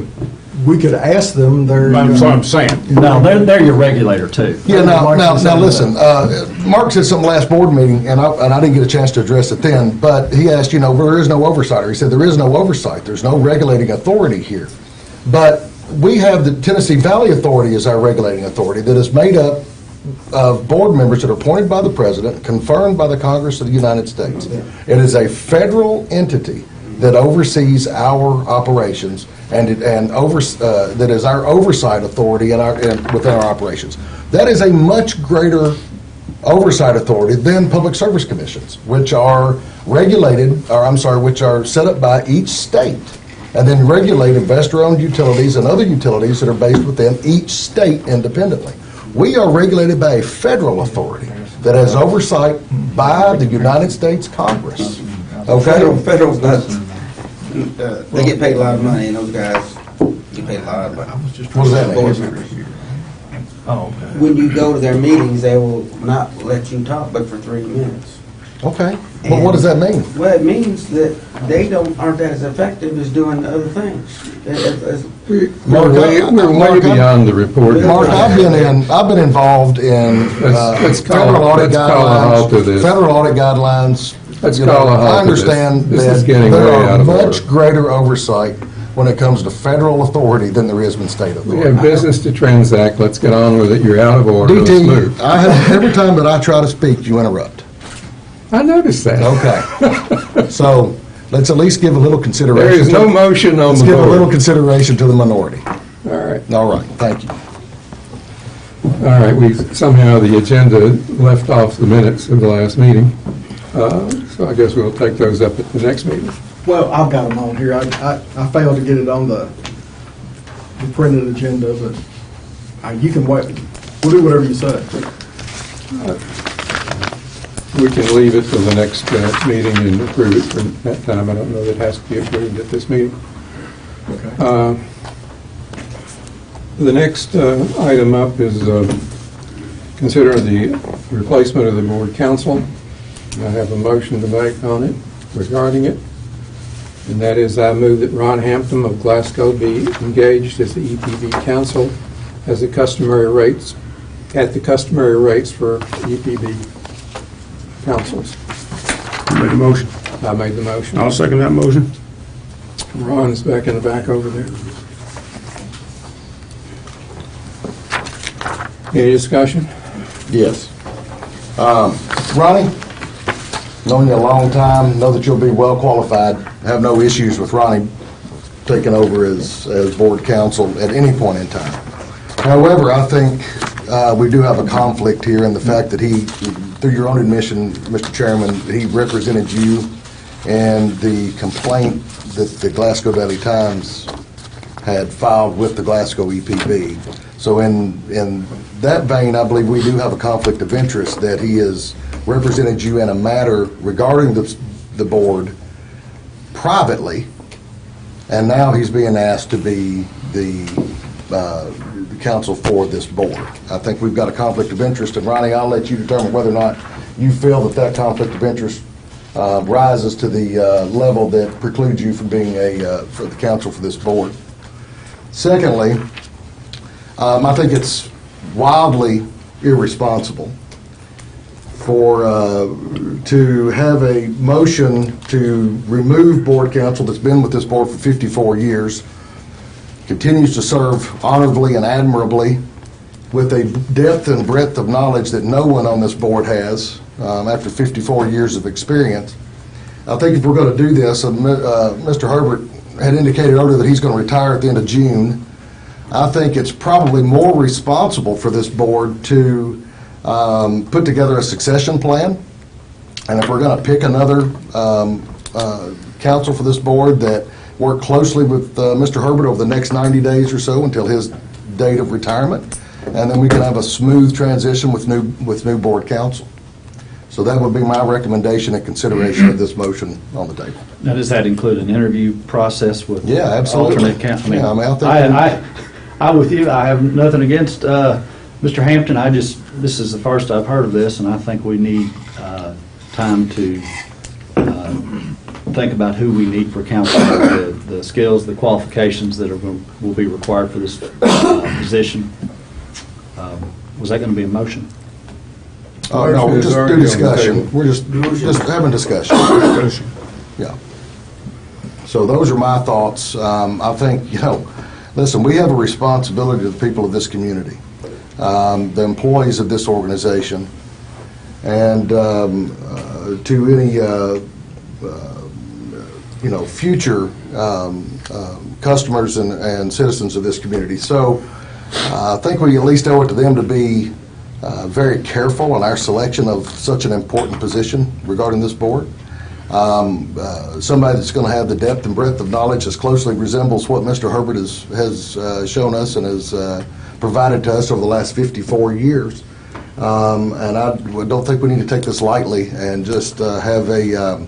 [SPEAKER 10] we could ask them,
[SPEAKER 9] That's what I'm saying.
[SPEAKER 11] No, they're your regulator too.
[SPEAKER 5] Yeah, now, listen, Mark said something last board meeting, and I didn't get a chance to address it then, but he asked, there is no oversight, or he said, there is no oversight, there's no regulating authority here. But we have the Tennessee Valley Authority as our regulating authority that is made up of board members that are appointed by the president, confirmed by the Congress of the United States. It is a federal entity that oversees our operations and that is our oversight authority within our operations. That is a much greater oversight authority than public service commissions, which are which are set up by each state and then regulate investor-owned utilities and other utilities that are based within each state independently. We are regulated by a federal authority that has oversight by the United States Congress. Okay?
[SPEAKER 1] Federal's not, they get paid a lot of money, and those guys get paid a lot of money.
[SPEAKER 5] What does that mean?
[SPEAKER 1] Board members. When you go to their meetings, they will not let you talk but for 3 minutes.
[SPEAKER 5] Okay. But what does that mean?
[SPEAKER 1] Well, it means that they aren't as effective as doing other things.
[SPEAKER 5] Mark,
[SPEAKER 9] We're way beyond the report.
[SPEAKER 5] Mark, I've been involved in
[SPEAKER 9] Let's call
[SPEAKER 5] federal
[SPEAKER 9] a
[SPEAKER 5] audit
[SPEAKER 9] halt to
[SPEAKER 5] guidelines.
[SPEAKER 9] this.
[SPEAKER 5] Federal audit guidelines.
[SPEAKER 9] Let's call a halt
[SPEAKER 5] I
[SPEAKER 9] to this.
[SPEAKER 5] understand
[SPEAKER 9] This
[SPEAKER 5] that
[SPEAKER 9] is getting
[SPEAKER 5] there
[SPEAKER 9] way
[SPEAKER 5] are
[SPEAKER 9] out of order.
[SPEAKER 5] much greater oversight when it comes to federal authority than there is with state
[SPEAKER 9] We
[SPEAKER 5] authority.
[SPEAKER 9] have business to transact. Let's get on with it. You're out of order. Let's
[SPEAKER 5] DT,
[SPEAKER 9] move.
[SPEAKER 5] every time that I try to speak, you interrupt.
[SPEAKER 9] I noticed that.
[SPEAKER 5] Okay. So let's at least give a little consideration.
[SPEAKER 9] There is no motion on
[SPEAKER 5] Let's
[SPEAKER 9] the
[SPEAKER 5] give a little
[SPEAKER 9] board.
[SPEAKER 5] consideration to the minority.
[SPEAKER 9] All right.
[SPEAKER 5] All right, thank you.
[SPEAKER 9] All right, somehow the agenda left off the minutes of the last meeting. So I guess we'll take those up at the next meeting.
[SPEAKER 10] Well, I've got them on here. I failed to get it on the printed agenda, but you can wait. We'll do whatever you say.
[SPEAKER 9] We can leave it till the next meeting and approve it for that time. I don't know that it has to be approved at this meeting.
[SPEAKER 10] Okay.
[SPEAKER 9] The next item up is consider the replacement of the board counsel. I have a motion to make on it regarding it. And that is, I move that Ron Hampton of Glasgow be engaged as the EPB counsel at the customary rates for EPB councils.
[SPEAKER 3] Make a motion.
[SPEAKER 9] I made the motion.
[SPEAKER 3] I'll second that motion.
[SPEAKER 9] Ron's back in the back over there. Any discussion?
[SPEAKER 5] Yes. Ronnie, known you a long time, know that you'll be well qualified. Have no issues with Ronnie taking over as board counsel at any point in time. However, I think we do have a conflict here in the fact that he, through your own admission, Mr. Chairman, he represented you and the complaint that the Glasgow Daily Times had filed with the Glasgow EPB. So in that vein, I believe we do have a conflict of interest that he has represented you in a matter regarding the board privately, and now he's being asked to be the counsel for this board. I think we've got a conflict of interest, and Ronnie, I'll let you determine whether or not you feel that conflict of interest rises to the level that precludes you from being for the counsel for this board. Secondly, I think it's wildly irresponsible to have a motion to remove board counsel that's been with this board for 54 years, continues to serve honorably and admirably with a depth and breadth of knowledge that no one on this board has after 54 years of experience. I think if we're going to do this, Mr. Herbert had indicated earlier that he's going to retire at the end of June. I think it's probably more responsible for this board to put together a succession plan. And if we're going to pick another counsel for this board, that work closely with Mr. Herbert over the next 90 days or so until his date of retirement. And then we can have a smooth transition with new board counsel. So that would be my recommendation and consideration of this motion on the table.
[SPEAKER 4] Now, does that include an interview process with
[SPEAKER 5] Yeah, absolutely.
[SPEAKER 4] alternate counsel?
[SPEAKER 5] Yeah, I mean, I think
[SPEAKER 4] I'm with you. I have nothing against Mr. Hampton. This is the first I've heard of this, and I think we need time to think about who we need for counsel, the skills, the qualifications that will be required for this position. Was that going to be a motion?
[SPEAKER 5] No, we're
[SPEAKER 9] Motion is
[SPEAKER 5] just
[SPEAKER 9] already
[SPEAKER 5] do
[SPEAKER 9] on the
[SPEAKER 5] discussion.
[SPEAKER 9] table.
[SPEAKER 5] We're just having discussion. Yeah. So those are my thoughts. I think, listen, we have a responsibility to the people of this community, the employees of this organization, and to any, future customers and citizens of this community. So I think we at least owe it to them to be very careful in our selection of such an important position regarding this board. Somebody that's going to have the depth and breadth of knowledge as closely resembles what Mr. Herbert has shown us and has provided to us over the last 54 years. And I don't think we need to take this lightly and just have a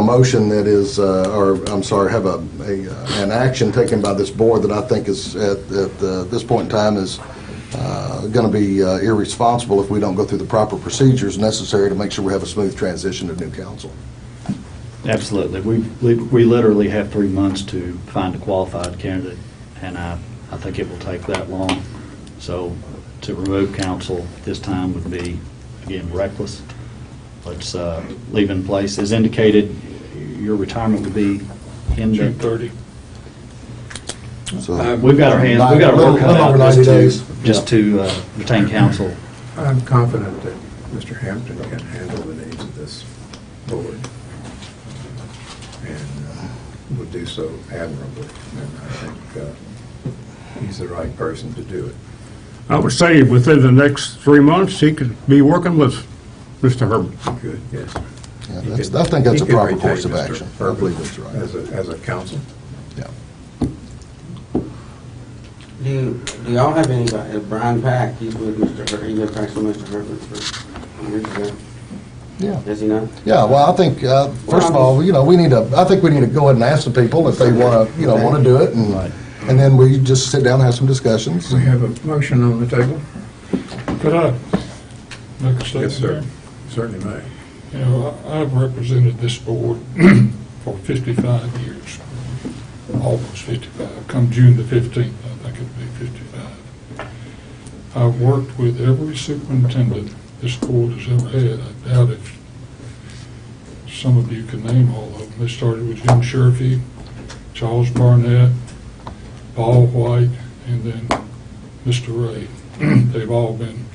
[SPEAKER 5] motion that is, have an action taken by this board that I think is at this point in time is going to be irresponsible if we don't go through the proper procedures necessary to make sure we have a smooth transition to new council.
[SPEAKER 4] Absolutely. We literally have 3 months to find a qualified candidate, and I think it will take that long. So to remove counsel this time would be, again, reckless. Let's leave in place. As indicated, your retirement would be in
[SPEAKER 7] June 30.
[SPEAKER 5] So
[SPEAKER 4] We've got our hands, we've got our work cut
[SPEAKER 5] over
[SPEAKER 4] out
[SPEAKER 5] 90 days.
[SPEAKER 4] just to retain counsel.
[SPEAKER 9] I'm confident that Mr. Hampton can handle the needs of this board and will do so admirably. And I think he's the right person to do it.
[SPEAKER 12] I would say within the next 3 months, he could be working with Mr. Herbert.
[SPEAKER 9] Good, yes.
[SPEAKER 5] Yeah, I think that's a
[SPEAKER 9] He can
[SPEAKER 5] proper
[SPEAKER 9] retain
[SPEAKER 5] course of
[SPEAKER 9] Mr.
[SPEAKER 5] action. I
[SPEAKER 9] Herbert
[SPEAKER 5] believe that's right.
[SPEAKER 9] As a counsel.
[SPEAKER 5] Yeah.
[SPEAKER 1] Do y'all have anybody, Brian Pack, he's with Mr. Herbert, he lived next to Mr. Herbert for years ago.
[SPEAKER 5] Yeah.
[SPEAKER 1] Is he not?
[SPEAKER 5] Yeah, well, I think, first of all, I think we need to go ahead and ask the people if they want to do it, and then we just sit down and have some discussions.
[SPEAKER 9] We have a motion on the table.
[SPEAKER 7] Could I make a statement?
[SPEAKER 9] Yes, sir.
[SPEAKER 7] there?
[SPEAKER 9] Certainly may.
[SPEAKER 7] I've represented this board for 55 years, almost 55. Come June the 15th, I think it'll be 55. I've worked with every superintendent this board has ever had. I doubt if some of you can name all of them. They started with Jim Sherfy, Charles Barnett, Paul White, and then Mr. Ray. They've all been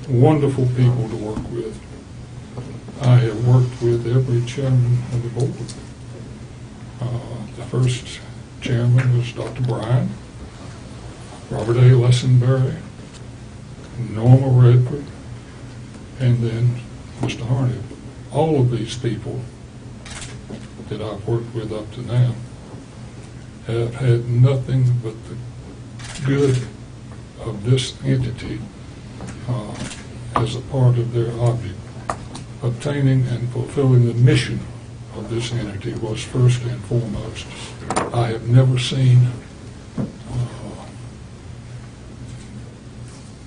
[SPEAKER 7] wonderful people to work with. I have worked with every chairman of the board. The first chairman was Dr. Bryan, Robert A. Lessenberry, Norma Redford, and then Mr. Harney. All of these people that I've worked with up to now have had nothing but the good of this entity as a part of their object. Obtaining and fulfilling the mission of this entity was first and foremost. I have never seen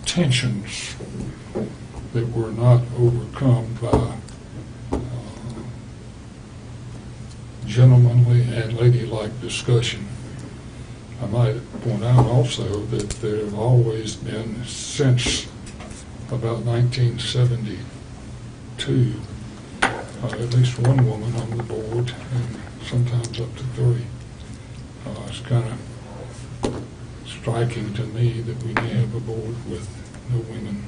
[SPEAKER 7] tensions that were not overcome by gentlemanly and ladylike discussion. I might point out also that there have always been, since about 1972, at least one woman on the board, and sometimes up to 3. It's kind of striking to me that we have a board with no women.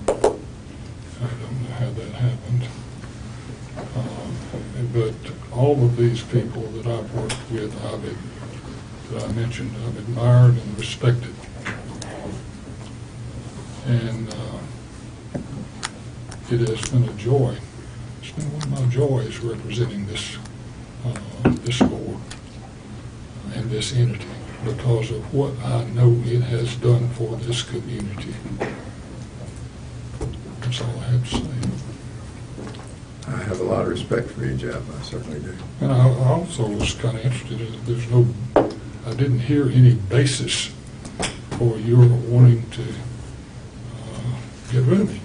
[SPEAKER 7] I don't know how that happened. But all of these people that I've worked with, that I mentioned, I've admired and respected. And it has been a joy. It's been one of my joys representing this board and this entity because of what I know it has done for this community. That's all I have to say.
[SPEAKER 9] I have a lot of respect for your job, I certainly do.
[SPEAKER 7] And I also was kind of interested in, I didn't hear any basis for your wanting to get rid of me.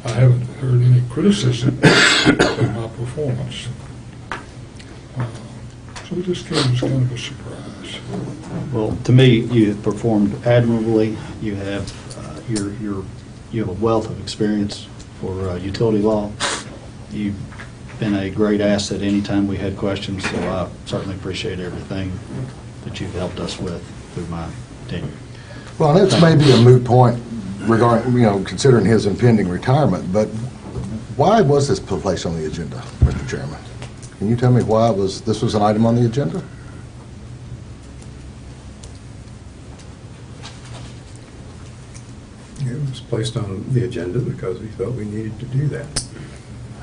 [SPEAKER 7] I haven't heard any criticism of my performance. So this came as kind of a surprise.
[SPEAKER 4] Well, to me, you have performed admirably. You have, you have a wealth of experience for utility law. You've been a great asset anytime we had questions, so I certainly appreciate everything that you've helped us with through my tenure.
[SPEAKER 5] Well, that's maybe a moot point regarding, considering his impending retirement, but why was this placed on the agenda, Mr. Chairman? Can you tell me why this was an item on the agenda?
[SPEAKER 6] It was placed on the agenda because we felt we needed to do that.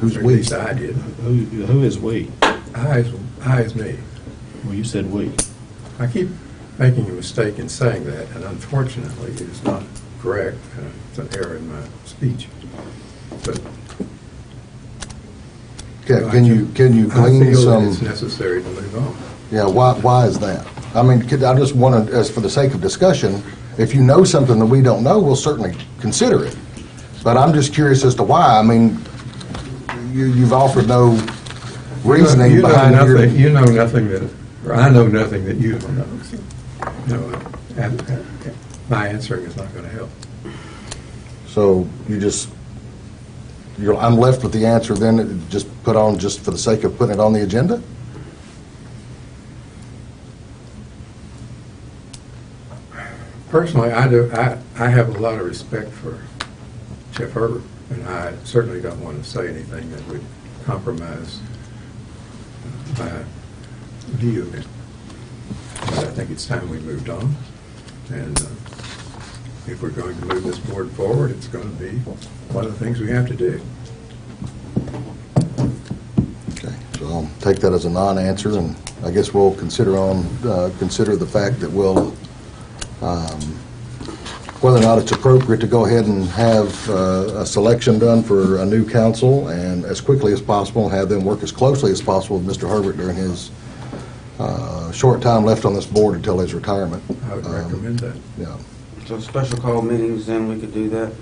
[SPEAKER 5] Who's
[SPEAKER 6] Or at
[SPEAKER 5] we?
[SPEAKER 6] least I did.
[SPEAKER 4] Who is we?
[SPEAKER 6] I is me.
[SPEAKER 4] Well, you said we.
[SPEAKER 6] I keep making a mistake in saying that, and unfortunately, it is not correct. It's an error in my speech. But
[SPEAKER 5] Can you
[SPEAKER 6] I
[SPEAKER 5] glean
[SPEAKER 6] feel that
[SPEAKER 5] some?
[SPEAKER 6] it's necessary to move on.
[SPEAKER 5] Yeah, why is that? I mean, I just want to, as for the sake of discussion, if you know something that we don't know, we'll certainly consider it. But I'm just curious as to why. I mean, you've offered no reasoning
[SPEAKER 6] You know
[SPEAKER 5] behind your...
[SPEAKER 6] nothing. You know nothing that, or I know nothing that you don't know. So, no, my answering is not going to help.
[SPEAKER 5] So I'm left with the answer then, just put on just for the sake of putting it on the agenda?
[SPEAKER 6] Personally, I have a lot of respect for Jeff Herbert, and I certainly don't want to say anything that would compromise my view of it. But I think it's time we moved on, and if we're going to move this board forward, it's going to be one of the things we have to do.
[SPEAKER 5] Okay, so I'll take that as a non-answer, and I guess we'll consider the fact that we'll, whether or not it's appropriate to go ahead and have a selection done for a new council, and as quickly as possible, have them work as closely as possible with Mr. Herbert during his short time left on this board until his retirement.
[SPEAKER 6] I would recommend that.
[SPEAKER 5] Yeah.
[SPEAKER 1] So special call meetings, then we could do that?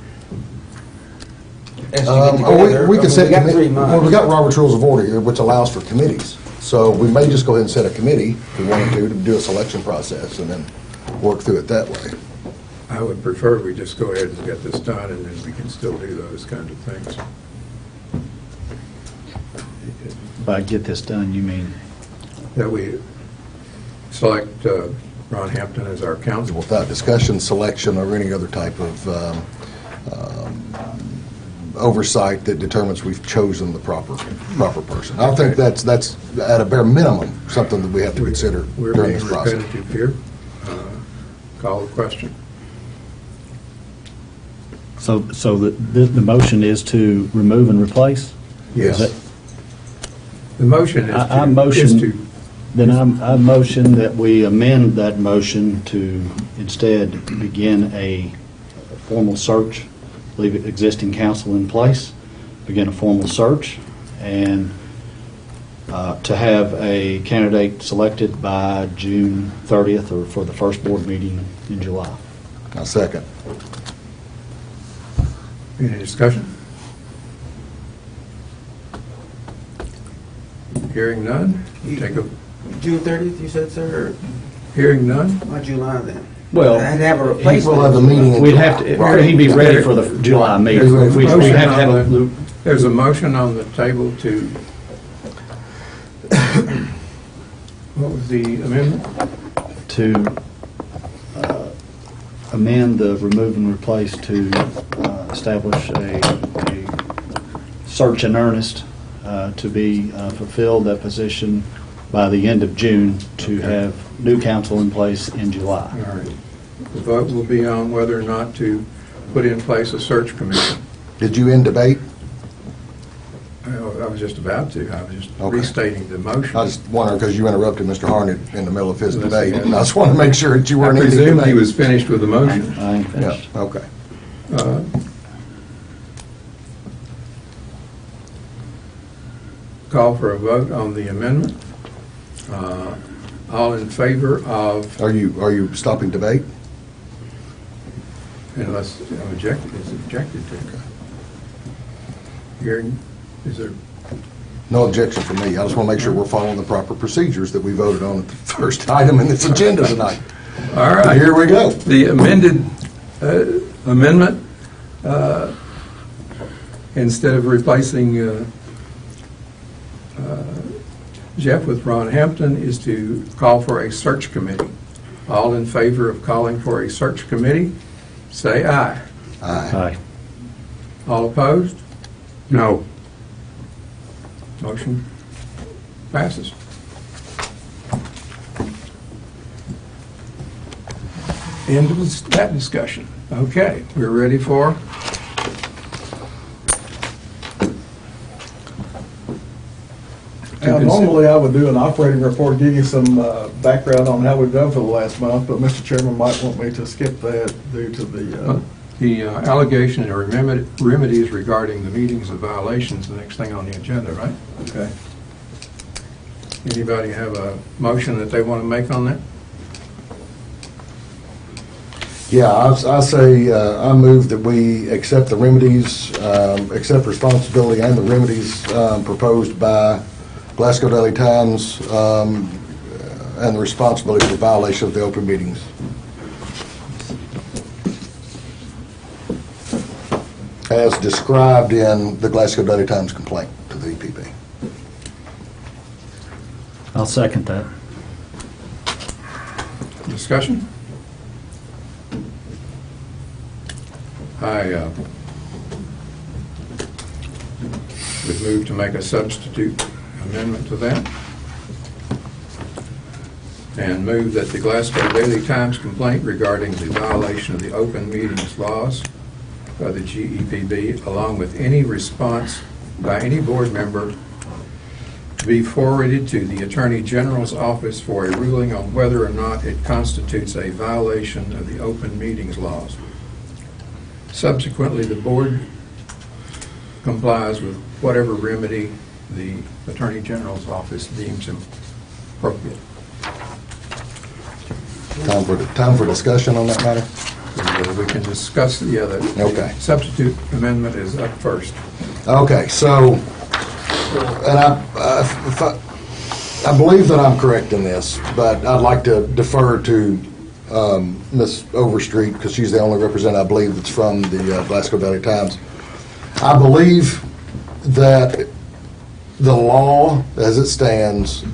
[SPEAKER 5] We could set,
[SPEAKER 1] We got 3 months.
[SPEAKER 5] well, we got Robert's Rules of Order here, which allows for committees. So we may just go ahead and set a committee, if we wanted to do a selection process, and then work through it that way.
[SPEAKER 6] I would prefer we just go ahead and get this done, and then we can still do those kinds of things.
[SPEAKER 4] By get this done, you mean?
[SPEAKER 6] That we select Ron Hampton as our counsel.
[SPEAKER 5] Without discussion, selection, or any other type of oversight that determines we've chosen the proper person. I think that's at a bare minimum, something that we have to consider
[SPEAKER 6] We're
[SPEAKER 5] during
[SPEAKER 6] being
[SPEAKER 5] this process.
[SPEAKER 6] repetitive here. Call the question.
[SPEAKER 4] So the motion is to remove and replace?
[SPEAKER 6] Yes.
[SPEAKER 4] Is that-
[SPEAKER 6] The motion is
[SPEAKER 4] I
[SPEAKER 6] to...
[SPEAKER 4] motion-
[SPEAKER 6] is to-
[SPEAKER 4] Then I motion that we amend that motion to instead begin a formal search, leave existing council in place, begin a formal search, and to have a candidate selected by June 30th or for the first board meeting in July.
[SPEAKER 5] Now, second.
[SPEAKER 6] Any discussion? Hearing none, take a...
[SPEAKER 1] June 30th, you said, sir?
[SPEAKER 6] Hearing none?
[SPEAKER 1] Why July then?
[SPEAKER 4] Well,
[SPEAKER 1] I'd have a replacement.
[SPEAKER 5] We'll have a meeting in
[SPEAKER 4] We'd have to, he'd be ready for the July meeting. We'd have to have a...
[SPEAKER 6] There's a motion on the table to... What was the amendment?
[SPEAKER 4] To amend the remove and replace to establish a search in earnest to be fulfilled that position by the end of June, to have new council in place in July.
[SPEAKER 6] All right. The vote will be on whether or not to put in place a search commission.
[SPEAKER 5] Did you end debate?
[SPEAKER 6] I was just about to. I was just
[SPEAKER 5] Okay.
[SPEAKER 6] restating the motion.
[SPEAKER 5] I just wondered, because you interrupted Mr. Harnett in the middle of his
[SPEAKER 6] Let's
[SPEAKER 5] debate,
[SPEAKER 6] see.
[SPEAKER 5] and I just wanted to make sure that you
[SPEAKER 6] I
[SPEAKER 5] weren't ending
[SPEAKER 6] presume he
[SPEAKER 5] debate.
[SPEAKER 6] was finished with the motion.
[SPEAKER 4] I ain't
[SPEAKER 5] Yeah,
[SPEAKER 4] finished.
[SPEAKER 5] okay.
[SPEAKER 6] Call for a vote on the amendment. All in favor of,
[SPEAKER 5] Are you stopping debate?
[SPEAKER 6] unless objected, is objected to. Hearing, is there,
[SPEAKER 5] No objection from me. I just want to make sure we're following the proper procedures that we voted on at the first item in this agenda tonight.
[SPEAKER 9] All right.
[SPEAKER 5] Here we go.
[SPEAKER 9] The amendment, instead of replacing Jeff with Ron Hampton, is to call for a search committee. All in favor of calling for a search committee, say aye.
[SPEAKER 5] Aye.
[SPEAKER 9] All opposed?
[SPEAKER 12] No.
[SPEAKER 9] Motion passes. End of that discussion. Okay, we're ready for
[SPEAKER 10] Now, normally I would do an operating report, give you some background on how we've done for the last month, but Mr. Chairman might want me to skip that due to the
[SPEAKER 9] allegation or remedies regarding the meetings of violations, the next thing on the agenda, right? Okay. Anybody have a motion that they want to make on that?
[SPEAKER 5] Yeah, I say, I move that we accept the remedies, accept responsibility and the remedies proposed by Glasgow Daily Times and the responsibility for violation of the open meetings. As described in the Glasgow Daily Times complaint to the EPB.
[SPEAKER 4] I'll second that.
[SPEAKER 9] Discussion? I would move to make a substitute amendment to that and move that the Glasgow Daily Times complaint regarding the violation of the open meetings laws by the GEPB, along with any response by any board member, be forwarded to the Attorney General's office for a ruling on whether or not it constitutes a violation of the open meetings laws. Subsequently, the board complies with whatever remedy the Attorney General's office deems appropriate.
[SPEAKER 5] Time for discussion on that matter?
[SPEAKER 9] We can discuss the other.
[SPEAKER 5] Okay.
[SPEAKER 9] The substitute amendment is up first.
[SPEAKER 5] Okay, so, and I believe that I'm correct in this, but I'd like to defer to Ms. Overstreet, because she's the only representative, I believe, that's from the Glasgow Daily Times. I believe that the law, as it stands,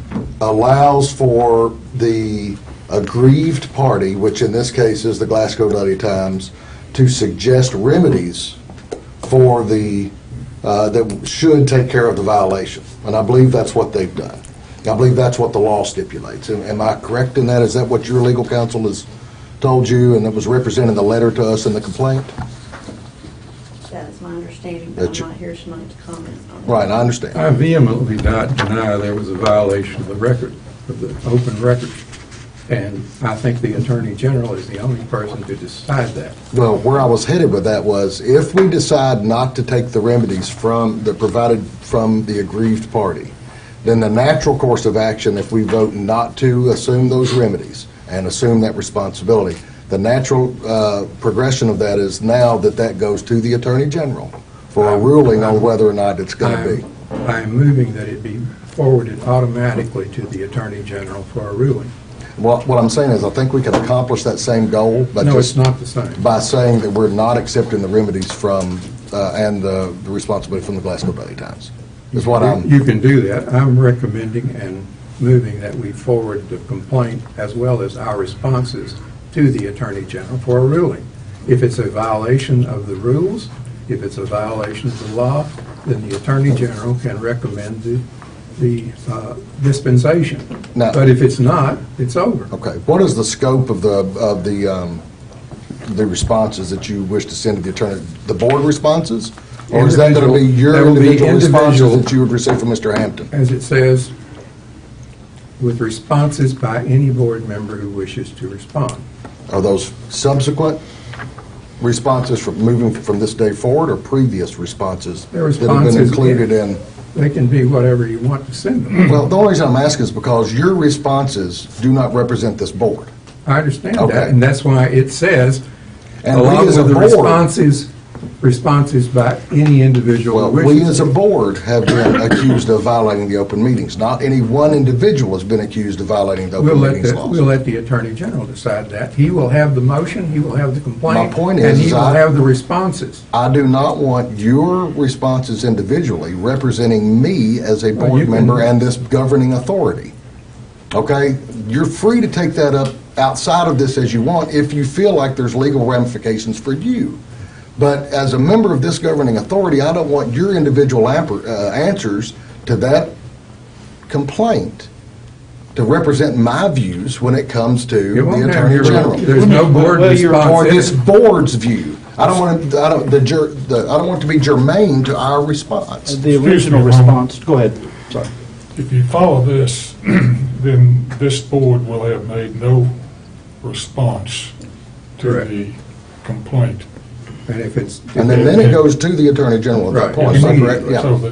[SPEAKER 5] allows for the aggrieved party, which in this case is the Glasgow Daily Times, to suggest remedies for the that should take care of the violation. And I believe that's what they've done. I believe that's what the law stipulates. Am I correct in that? Is that what your legal counsel has told you and that was represented in the letter to us in the complaint?
[SPEAKER 8] That is my understanding, but I'm not here tonight to comment on it.
[SPEAKER 5] Right, I understand.
[SPEAKER 9] I vehemently deny there was a violation of the record, of the open record. And I think the Attorney General is the only person to decide that.
[SPEAKER 5] Well, where I was headed with that was, if we decide not to take the remedies that provided from the aggrieved party, then the natural course of action, if we vote not to assume those remedies and assume that responsibility, the natural progression of that is now that goes to the Attorney General for a ruling on whether or not it's going to be.
[SPEAKER 9] I am moving that it be forwarded automatically to the Attorney General for a ruling.
[SPEAKER 5] What I'm saying is, I think we can accomplish that same goal, but
[SPEAKER 9] No,
[SPEAKER 5] just
[SPEAKER 9] it's not the same.
[SPEAKER 5] by saying that we're not accepting the remedies from and the responsibility from the Glasgow Daily Times. Is what
[SPEAKER 9] You can do that. I'm recommending and moving that we forward the complaint as well as our responses to the Attorney General for a ruling. If it's a violation of the rules, if it's a violation of the law, then the Attorney General can recommend the dispensation.
[SPEAKER 5] Now-
[SPEAKER 9] But if it's not, it's over.
[SPEAKER 5] Okay. What is the scope of the responses that you wish to send to the attorney? The board responses, or is that going to be your
[SPEAKER 9] There will be
[SPEAKER 5] individual responses
[SPEAKER 9] individual-
[SPEAKER 5] that you would receive from Mr. Hampton?
[SPEAKER 9] As it says, with responses by any board member who wishes to respond.
[SPEAKER 5] Are those subsequent responses from moving from this day forward, or previous responses
[SPEAKER 9] They're
[SPEAKER 5] that have been
[SPEAKER 9] responses,
[SPEAKER 5] included in?
[SPEAKER 9] They can be whatever you want to send them.
[SPEAKER 5] Well, the only reason I'm asking is because your responses do not represent this board.
[SPEAKER 9] I understand
[SPEAKER 5] Okay.
[SPEAKER 9] that, and that's why it says,
[SPEAKER 5] And we
[SPEAKER 9] along
[SPEAKER 5] as
[SPEAKER 9] with
[SPEAKER 5] a
[SPEAKER 9] the
[SPEAKER 5] board-
[SPEAKER 9] responses
[SPEAKER 6] responses by any individual
[SPEAKER 5] Well,
[SPEAKER 6] who
[SPEAKER 5] we
[SPEAKER 6] wishes.
[SPEAKER 5] as a board have been accused of violating the open meetings. Not any one individual has been accused of violating the
[SPEAKER 6] We'll
[SPEAKER 5] open
[SPEAKER 6] let
[SPEAKER 5] meetings
[SPEAKER 6] the,
[SPEAKER 5] laws.
[SPEAKER 6] we'll let the Attorney General decide that. He will have the motion, he will have the complaint.
[SPEAKER 5] My point
[SPEAKER 6] And
[SPEAKER 5] is,
[SPEAKER 6] he will
[SPEAKER 5] I-
[SPEAKER 6] have the responses.
[SPEAKER 5] I do not want your responses individually representing me as a
[SPEAKER 6] Well, you
[SPEAKER 5] board
[SPEAKER 6] can-
[SPEAKER 5] member and this governing authority. Okay? You're free to take that up outside of this as you want if you feel like there's legal ramifications for you. But as a member of this governing authority, I don't want your individual answers to that complaint to represent my views when it comes to
[SPEAKER 6] It won't
[SPEAKER 5] the
[SPEAKER 6] have
[SPEAKER 5] Attorney
[SPEAKER 6] your-
[SPEAKER 5] General.
[SPEAKER 6] There's no board
[SPEAKER 4] Well, you're-
[SPEAKER 5] Or
[SPEAKER 6] response.
[SPEAKER 5] this board's view. I don't want it, I don't want it to be germane to our response.
[SPEAKER 4] The original
[SPEAKER 7] Excuse me,
[SPEAKER 4] response, go ahead, sorry.
[SPEAKER 7] If you follow this, then this board will have made no response to
[SPEAKER 6] Correct.
[SPEAKER 7] the complaint.
[SPEAKER 6] And if it's.
[SPEAKER 5] And then it goes to the Attorney General at that
[SPEAKER 6] Right.
[SPEAKER 5] point. Is that correct?
[SPEAKER 6] Immediately.
[SPEAKER 7] So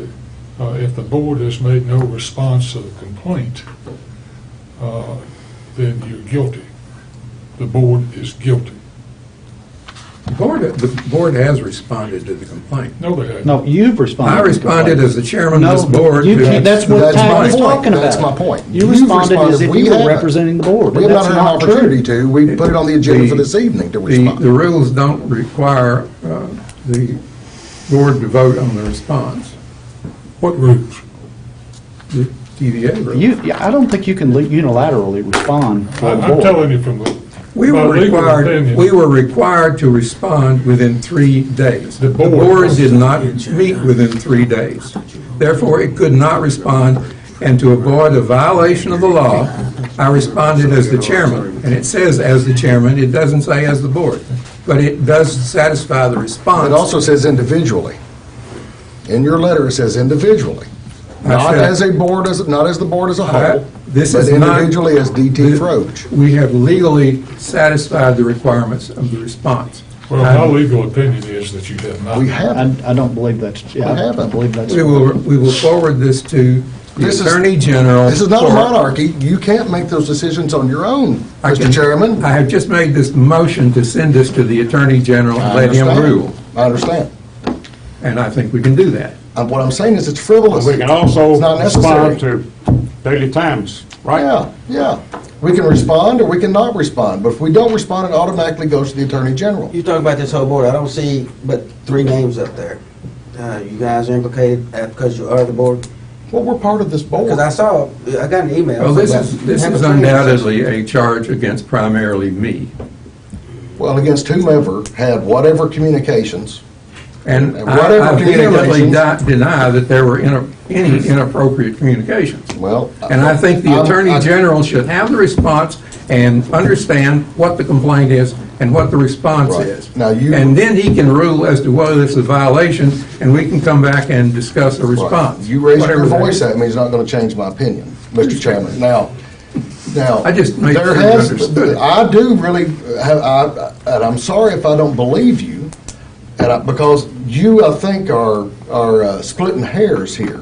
[SPEAKER 5] Yeah.
[SPEAKER 7] that, if the board has made no response to the complaint, then you're guilty. The board is guilty.
[SPEAKER 6] The board has responded to the complaint.
[SPEAKER 7] No, they haven't.
[SPEAKER 4] No, you've responded.
[SPEAKER 6] I
[SPEAKER 4] to the
[SPEAKER 6] responded
[SPEAKER 4] complaint.
[SPEAKER 6] as the chairman of
[SPEAKER 4] No,
[SPEAKER 6] this board.
[SPEAKER 4] you
[SPEAKER 6] to-
[SPEAKER 4] can't, that's what
[SPEAKER 5] That's
[SPEAKER 4] Tad
[SPEAKER 5] my
[SPEAKER 4] was
[SPEAKER 5] point.
[SPEAKER 4] talking about.
[SPEAKER 5] That's my point.
[SPEAKER 4] You
[SPEAKER 5] You've
[SPEAKER 4] responded as if
[SPEAKER 5] we
[SPEAKER 4] you were
[SPEAKER 5] haven't.
[SPEAKER 4] representing the board,
[SPEAKER 5] We
[SPEAKER 4] but
[SPEAKER 5] have
[SPEAKER 4] that's
[SPEAKER 5] not had an
[SPEAKER 4] not
[SPEAKER 5] opportunity
[SPEAKER 4] true.
[SPEAKER 5] to. We put it on the agenda for this evening to respond.
[SPEAKER 6] The rules don't require the board to vote on the response.
[SPEAKER 7] What rules?
[SPEAKER 6] The TVA rules.
[SPEAKER 4] Yeah, I don't think you can unilaterally respond to the
[SPEAKER 7] I'm
[SPEAKER 4] board.
[SPEAKER 7] telling you from the,
[SPEAKER 6] We
[SPEAKER 7] my
[SPEAKER 6] were
[SPEAKER 7] legal
[SPEAKER 6] required,
[SPEAKER 7] opinion.
[SPEAKER 6] we were required to respond within 3 days.
[SPEAKER 7] The
[SPEAKER 6] The
[SPEAKER 7] board-
[SPEAKER 6] board did not meet within 3 days. Therefore, it could not respond, and to avoid a violation of the law, I responded as the chairman. And it says as the chairman, it doesn't say as the board. But it does satisfy the response.
[SPEAKER 5] It also says individually. In your letter, it says individually.
[SPEAKER 6] I
[SPEAKER 5] Not
[SPEAKER 6] should-
[SPEAKER 5] as a board, not as the board as a whole,
[SPEAKER 6] This
[SPEAKER 5] but
[SPEAKER 6] is not-
[SPEAKER 5] individually as DT Froge.
[SPEAKER 6] We have legally satisfied the requirements of the response.
[SPEAKER 7] Well, my legal opinion is that you have not.
[SPEAKER 5] We haven't.
[SPEAKER 4] I don't believe that's, yeah, I
[SPEAKER 5] haven't.
[SPEAKER 4] don't believe that's.
[SPEAKER 6] We will forward this to the
[SPEAKER 5] This is-
[SPEAKER 6] Attorney General.
[SPEAKER 5] This is not a
[SPEAKER 6] for-
[SPEAKER 5] monarchy. You can't make those decisions on your own,
[SPEAKER 6] I
[SPEAKER 5] Mr.
[SPEAKER 6] can-
[SPEAKER 5] Chairman.
[SPEAKER 6] I have just made this motion to send this to the Attorney General and
[SPEAKER 5] I
[SPEAKER 6] let him
[SPEAKER 5] understand.
[SPEAKER 6] rule.
[SPEAKER 5] I understand.
[SPEAKER 6] And I think we can do that.
[SPEAKER 5] What I'm saying is it's frivolous.
[SPEAKER 12] We can also
[SPEAKER 5] It's not necessary.
[SPEAKER 12] respond to Daily Times, right?
[SPEAKER 5] Yeah. We can respond or we can not respond, but if we don't respond, it automatically goes to the Attorney General.
[SPEAKER 1] You talk about this whole board, I don't see but 3 names up there. You guys are implicated because you are the board?
[SPEAKER 5] Well, we're part of this board.
[SPEAKER 1] Because I got an email.
[SPEAKER 6] Well, this
[SPEAKER 1] from
[SPEAKER 6] is
[SPEAKER 1] that.
[SPEAKER 6] this
[SPEAKER 1] Have
[SPEAKER 6] is
[SPEAKER 1] a training
[SPEAKER 6] undoubtedly a charge against primarily me.
[SPEAKER 5] Well, against whomever had whatever communications.
[SPEAKER 6] And
[SPEAKER 5] Whatever
[SPEAKER 6] I vehemently
[SPEAKER 5] communications-
[SPEAKER 6] deny that there were any inappropriate communications.
[SPEAKER 5] Well.
[SPEAKER 6] And I think the Attorney General should have the response and understand what the complaint is and what the response
[SPEAKER 5] Right.
[SPEAKER 6] is.
[SPEAKER 5] Now, you-
[SPEAKER 6] And then he can rule as to whether it's a violation, and we can come back and discuss a
[SPEAKER 5] Right.
[SPEAKER 6] response.
[SPEAKER 5] You raising your
[SPEAKER 6] whatever that
[SPEAKER 5] voice
[SPEAKER 6] is.
[SPEAKER 5] at me is not going to change my opinion, Mr. Chairman. Now,
[SPEAKER 6] I just made
[SPEAKER 5] there
[SPEAKER 6] sure you
[SPEAKER 5] has,
[SPEAKER 6] understood it.
[SPEAKER 5] I do really have, and I'm sorry if I don't believe you, because you, I think, are splitting hairs here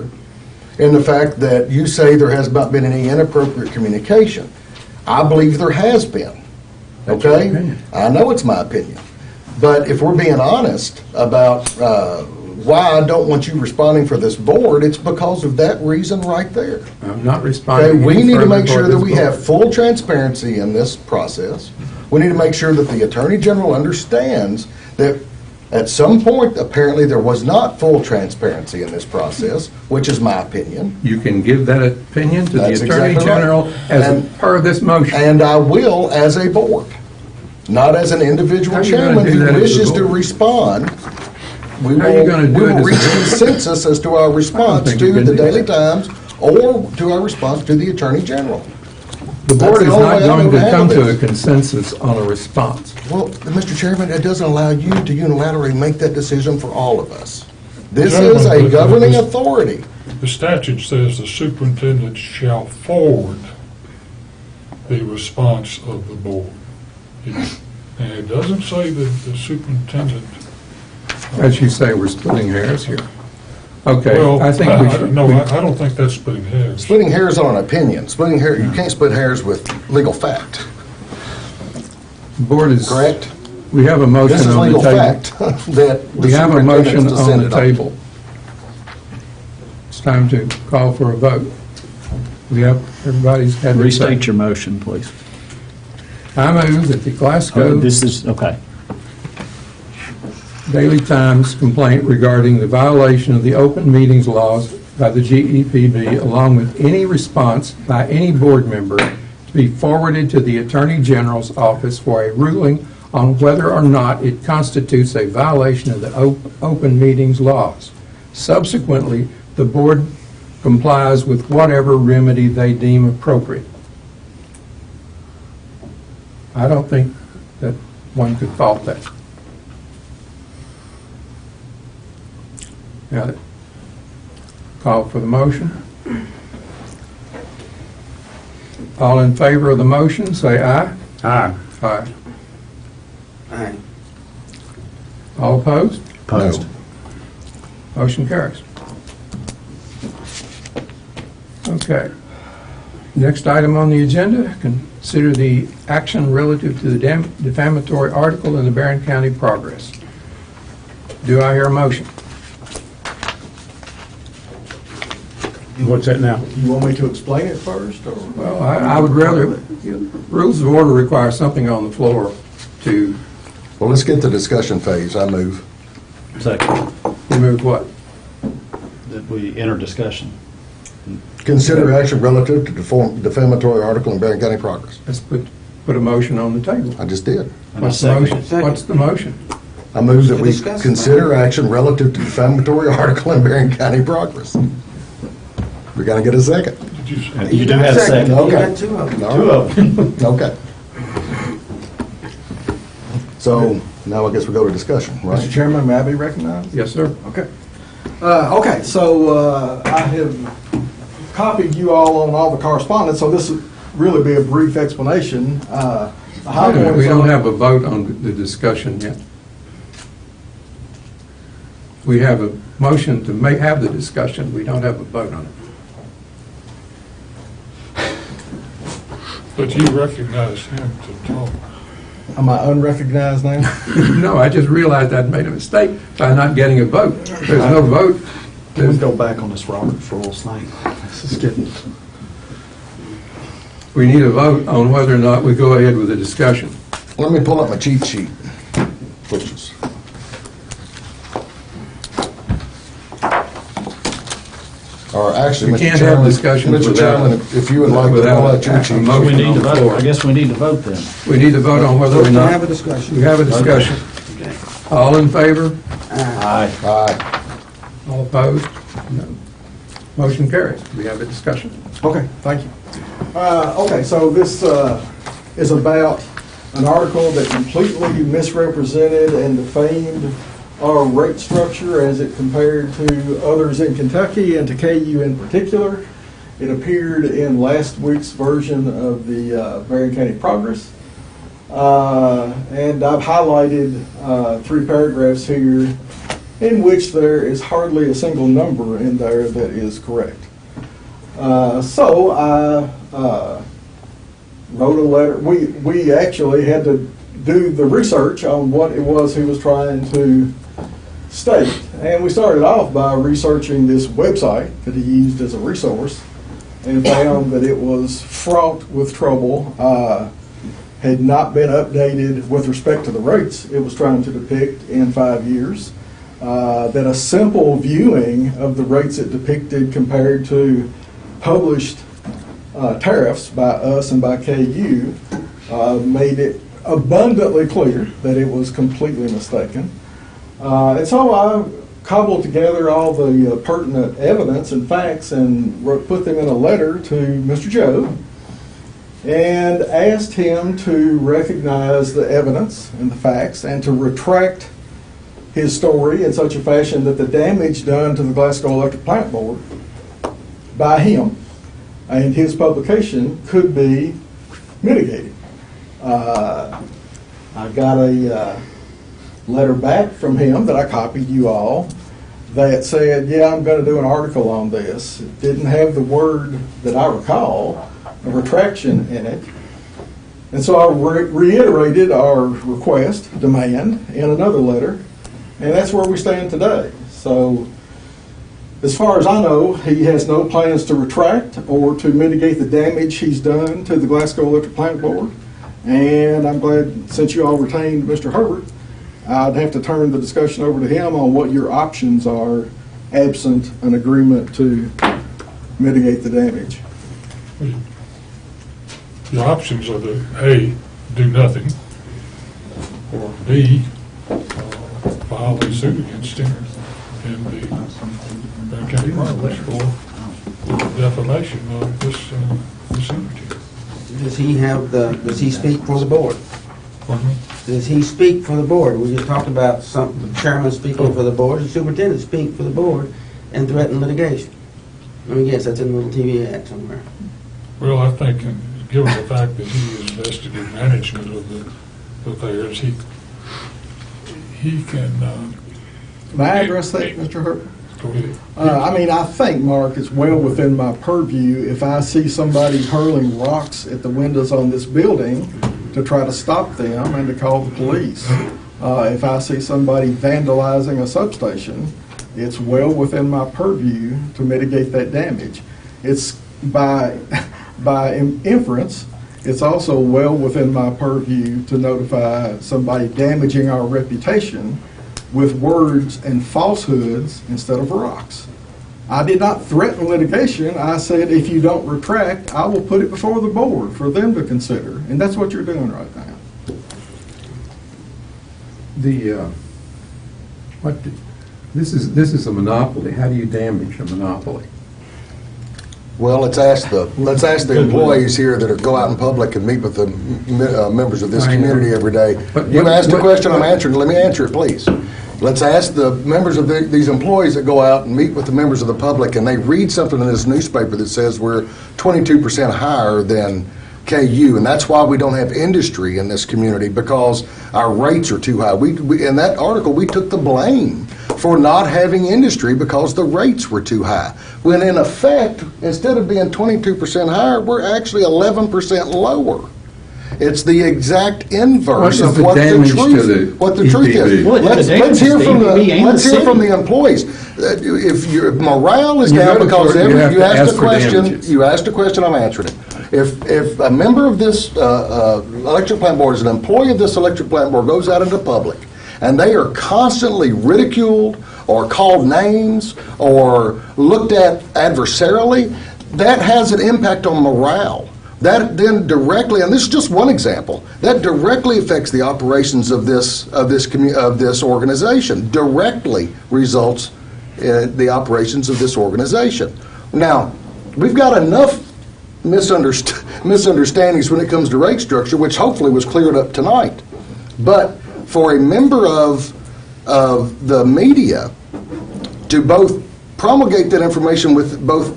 [SPEAKER 5] in the fact that you say there has not been any inappropriate communication. I believe there has been, okay?
[SPEAKER 6] opinion.
[SPEAKER 5] I know it's my opinion. But if we're being honest about why I don't want you responding for this board, it's because of that reason right there.
[SPEAKER 6] I'm not
[SPEAKER 5] Okay,
[SPEAKER 6] responding.
[SPEAKER 5] we
[SPEAKER 6] any
[SPEAKER 5] need to
[SPEAKER 6] further
[SPEAKER 5] make
[SPEAKER 6] for
[SPEAKER 5] sure that
[SPEAKER 6] this
[SPEAKER 5] we
[SPEAKER 6] board.
[SPEAKER 5] have full transparency in this process. We need to make sure that the Attorney General understands that at some point, apparently, there was not full transparency in this process, which is my opinion.
[SPEAKER 6] You can give that opinion to the
[SPEAKER 5] That's
[SPEAKER 6] Attorney
[SPEAKER 5] exactly right.
[SPEAKER 6] General as a
[SPEAKER 5] And-
[SPEAKER 6] part of this motion.
[SPEAKER 5] And I will as a board, not as an individual
[SPEAKER 6] How are you gonna
[SPEAKER 5] chairman
[SPEAKER 6] do
[SPEAKER 5] who
[SPEAKER 6] that as a
[SPEAKER 5] wishes to
[SPEAKER 6] board?
[SPEAKER 5] respond. We
[SPEAKER 6] How are you gonna do
[SPEAKER 5] will
[SPEAKER 6] it as a
[SPEAKER 5] reach
[SPEAKER 6] board?
[SPEAKER 5] consensus as to our response
[SPEAKER 6] think you
[SPEAKER 5] to
[SPEAKER 6] can
[SPEAKER 5] the
[SPEAKER 6] do
[SPEAKER 5] Daily
[SPEAKER 6] that.
[SPEAKER 5] Times or to our response to the Attorney General.
[SPEAKER 6] The board
[SPEAKER 5] That's
[SPEAKER 6] is
[SPEAKER 5] the only
[SPEAKER 6] not
[SPEAKER 5] way I'm
[SPEAKER 6] going
[SPEAKER 5] gonna
[SPEAKER 6] to come
[SPEAKER 5] handle
[SPEAKER 6] to a
[SPEAKER 5] this.
[SPEAKER 6] consensus on a response.
[SPEAKER 5] Well, Mr. Chairman, it doesn't allow you to unilaterally make that decision for all of us. This
[SPEAKER 7] Gentlemen,
[SPEAKER 5] is a
[SPEAKER 7] but-
[SPEAKER 5] governing
[SPEAKER 7] but-
[SPEAKER 5] authority.
[SPEAKER 7] The statute says the superintendent shall forward the response of the board. And it doesn't say that the superintendent.
[SPEAKER 6] As you say, we're splitting hairs here. Okay,
[SPEAKER 7] Well,
[SPEAKER 6] I think we should.
[SPEAKER 7] No, I don't think that's splitting hairs.
[SPEAKER 5] Splitting hairs on an opinion. Splitting hair, you can't split hairs with legal fact,
[SPEAKER 6] The board is.
[SPEAKER 5] correct?
[SPEAKER 9] We have a motion
[SPEAKER 5] This is
[SPEAKER 9] on the
[SPEAKER 5] legal
[SPEAKER 9] table.
[SPEAKER 5] fact that the
[SPEAKER 9] We have a
[SPEAKER 5] superintendent's
[SPEAKER 9] motion on
[SPEAKER 5] descended
[SPEAKER 9] the table. It's time to call for a vote. We have, everybody's had their say.
[SPEAKER 11] Restate your motion, please.
[SPEAKER 9] I move that the Glasgow
[SPEAKER 11] This is, okay.
[SPEAKER 9] Daily Times complaint regarding the violation of the open meetings laws by the GEPB, along with any response by any board member, to be forwarded to the Attorney General's office for a ruling on whether or not it constitutes a violation of the open meetings laws. Subsequently, the board complies with whatever remedy they deem appropriate. I don't think that one could fault that. Got it. Call for the motion. All in favor of the motion, say aye.
[SPEAKER 12] Aye.
[SPEAKER 9] Aye.
[SPEAKER 1] Aye.
[SPEAKER 9] All opposed?
[SPEAKER 5] No.
[SPEAKER 9] Motion carries. Okay. Next item on the agenda, consider the action relative to the defamatory article in the Barron County Progress. Do I hear a motion?
[SPEAKER 12] What's that now?
[SPEAKER 10] You want me to explain it first, or?
[SPEAKER 9] Well, I would rather, rules of order require something on the floor to
[SPEAKER 5] Well, let's get the discussion phase. I move.
[SPEAKER 4] Second,
[SPEAKER 9] remove what?
[SPEAKER 4] that we enter discussion.
[SPEAKER 5] Consider action relative to defamatory article in Barron County Progress.
[SPEAKER 9] Let's put a motion on the table.
[SPEAKER 5] I just did.
[SPEAKER 4] And I
[SPEAKER 9] What's the
[SPEAKER 4] second
[SPEAKER 9] motion?
[SPEAKER 4] it.
[SPEAKER 1] Second.
[SPEAKER 9] What's the motion?
[SPEAKER 5] I move that we
[SPEAKER 1] Discuss.
[SPEAKER 5] consider action relative to defamatory article in Barron County Progress. We gotta get a second.
[SPEAKER 4] You do have a second.
[SPEAKER 1] You
[SPEAKER 5] Okay.
[SPEAKER 1] got two of them.
[SPEAKER 4] Two of them.
[SPEAKER 5] Okay. So now I guess we go to discussion,
[SPEAKER 10] Mr.
[SPEAKER 5] right?
[SPEAKER 10] Chairman, may I be recognized?
[SPEAKER 9] Yes, sir.
[SPEAKER 10] Okay. Okay, so I have copied you all on all the correspondence, so this would really be a brief explanation. The high
[SPEAKER 9] Wait a minute,
[SPEAKER 10] points
[SPEAKER 9] we don't
[SPEAKER 10] on-
[SPEAKER 9] have a vote on the discussion yet. We have a motion to have the discussion, we don't have a vote on it.
[SPEAKER 7] But you recognize him to talk.
[SPEAKER 10] Am I unrecognized now?
[SPEAKER 9] No, I just realized I'd made a mistake by not getting a vote. There's no vote.
[SPEAKER 11] Let's go back on this Robert's Rules thing. This is getting...
[SPEAKER 9] We need a vote on whether or not we go ahead with the discussion.
[SPEAKER 5] Let me pull up my cheat sheet, which is, or actually,
[SPEAKER 9] We
[SPEAKER 5] Mr.
[SPEAKER 9] can't have
[SPEAKER 5] Chairman,
[SPEAKER 9] discussions
[SPEAKER 5] Mr.
[SPEAKER 9] without-
[SPEAKER 5] Chairman, if you would like to
[SPEAKER 9] without
[SPEAKER 5] pull out your
[SPEAKER 9] a
[SPEAKER 5] cheat
[SPEAKER 9] motion.
[SPEAKER 11] We
[SPEAKER 5] sheet.
[SPEAKER 11] need to
[SPEAKER 9] on the
[SPEAKER 11] vote.
[SPEAKER 9] floor.
[SPEAKER 11] I guess we need to vote then.
[SPEAKER 9] We need to vote on whether or
[SPEAKER 1] We
[SPEAKER 9] not
[SPEAKER 1] have a discussion.
[SPEAKER 9] we have a discussion.
[SPEAKER 1] Okay.
[SPEAKER 9] All in favor?
[SPEAKER 11] Aye.
[SPEAKER 5] Aye.
[SPEAKER 9] All opposed? No. Motion carries. We have a discussion.
[SPEAKER 10] Okay, thank you. Okay, so this is about an article that completely misrepresented and defamed our rate structure as it compared to others in Kentucky and to KU in particular. It appeared in last week's version of the Barron County Progress. And I've highlighted 3 paragraphs here in which there is hardly a single number in there that is correct. So I wrote a letter. We actually had to do the research on what it was he was trying to state. And we started off by researching this website that he used as a resource and found that it was fraught with trouble, had not been updated with respect to the rates it was trying to depict in 5 years. That a simple viewing of the rates it depicted compared to published tariffs by us and by KU made it abundantly clear that it was completely mistaken. And so I cobbled together all the pertinent evidence and facts and put them in a letter to Mr. Joe and asked him to recognize the evidence and the facts and to retract his story in such a fashion that the damage done to the Glasgow Electric Plant Board by him and his publication could be mitigated. I got a letter back from him that I copied you all that said, yeah, I'm going to do an article on this. It didn't have the word that I recall, a retraction in it. And so I reiterated our request, demand, in another letter, and that's where we stand today. So, as far as I know, he has no plans to retract or to mitigate the damage he's done to the Glasgow Electric Plant Board. And I'm glad, since you all retained Mr. Herbert, I'd have to turn the discussion over to him on what your options are absent an agreement to mitigate the damage.
[SPEAKER 7] The options are to, A, do nothing, or B, file a suit against him in the Benton County Roberts for defamation of this entity.
[SPEAKER 1] Does he speak for the board? Does he speak for the board? We just talked about the chairman speaking for the board, the superintendent speak for the board, and threaten litigation. Let me guess, that's in the little TV act somewhere.
[SPEAKER 7] Well, I think, given the fact that he is vested in management of the affairs, he can.
[SPEAKER 10] May I address that, Mr. Herbert?
[SPEAKER 7] Go ahead.
[SPEAKER 10] I think, Mark, it's well within my purview if I see somebody hurling rocks at the windows on this building to try to stop them and to call the police. If I see somebody vandalizing a substation, it's well within my purview to mitigate that damage. It's by inference, it's also well within my purview to notify somebody damaging our reputation with words and falsehoods instead of rocks. I did not threaten litigation. I said, if you don't retract, I will put it before the board for them to consider. And that's what you're doing right now.
[SPEAKER 9] This is a monopoly. How do you damage a monopoly?
[SPEAKER 5] Well, let's ask the employees here that go out in public and meet with the members of this community every day. You asked a question, I'm answering. Let me answer it, please. Let's ask the members of these employees that go out and meet with the members of the public, and they read something in this newspaper that says we're 22% higher than KU, and that's why we don't have industry in this community, because our rates are too high. In that article, we took the blame for not having industry because the rates were too high. When in effect, instead of being 22% higher, we're actually 11% lower. It's the exact inverse of what the truth is.
[SPEAKER 11] Well,
[SPEAKER 5] Let's hear from the employees. If your morale is down because you asked a question, I'm answering it. If a member of this electric plant board is an employee of this electric plant board goes out into public and they are constantly ridiculed or called names or looked at adversarially, that has an impact on morale. That then directly, and this is just one example, that directly affects the operations of this organization. Directly results in the operations of this organization. Now, we've got enough misunderstandings when it comes to rate structure, which hopefully was cleared up tonight. But for a member of the media to both promulgate that information within both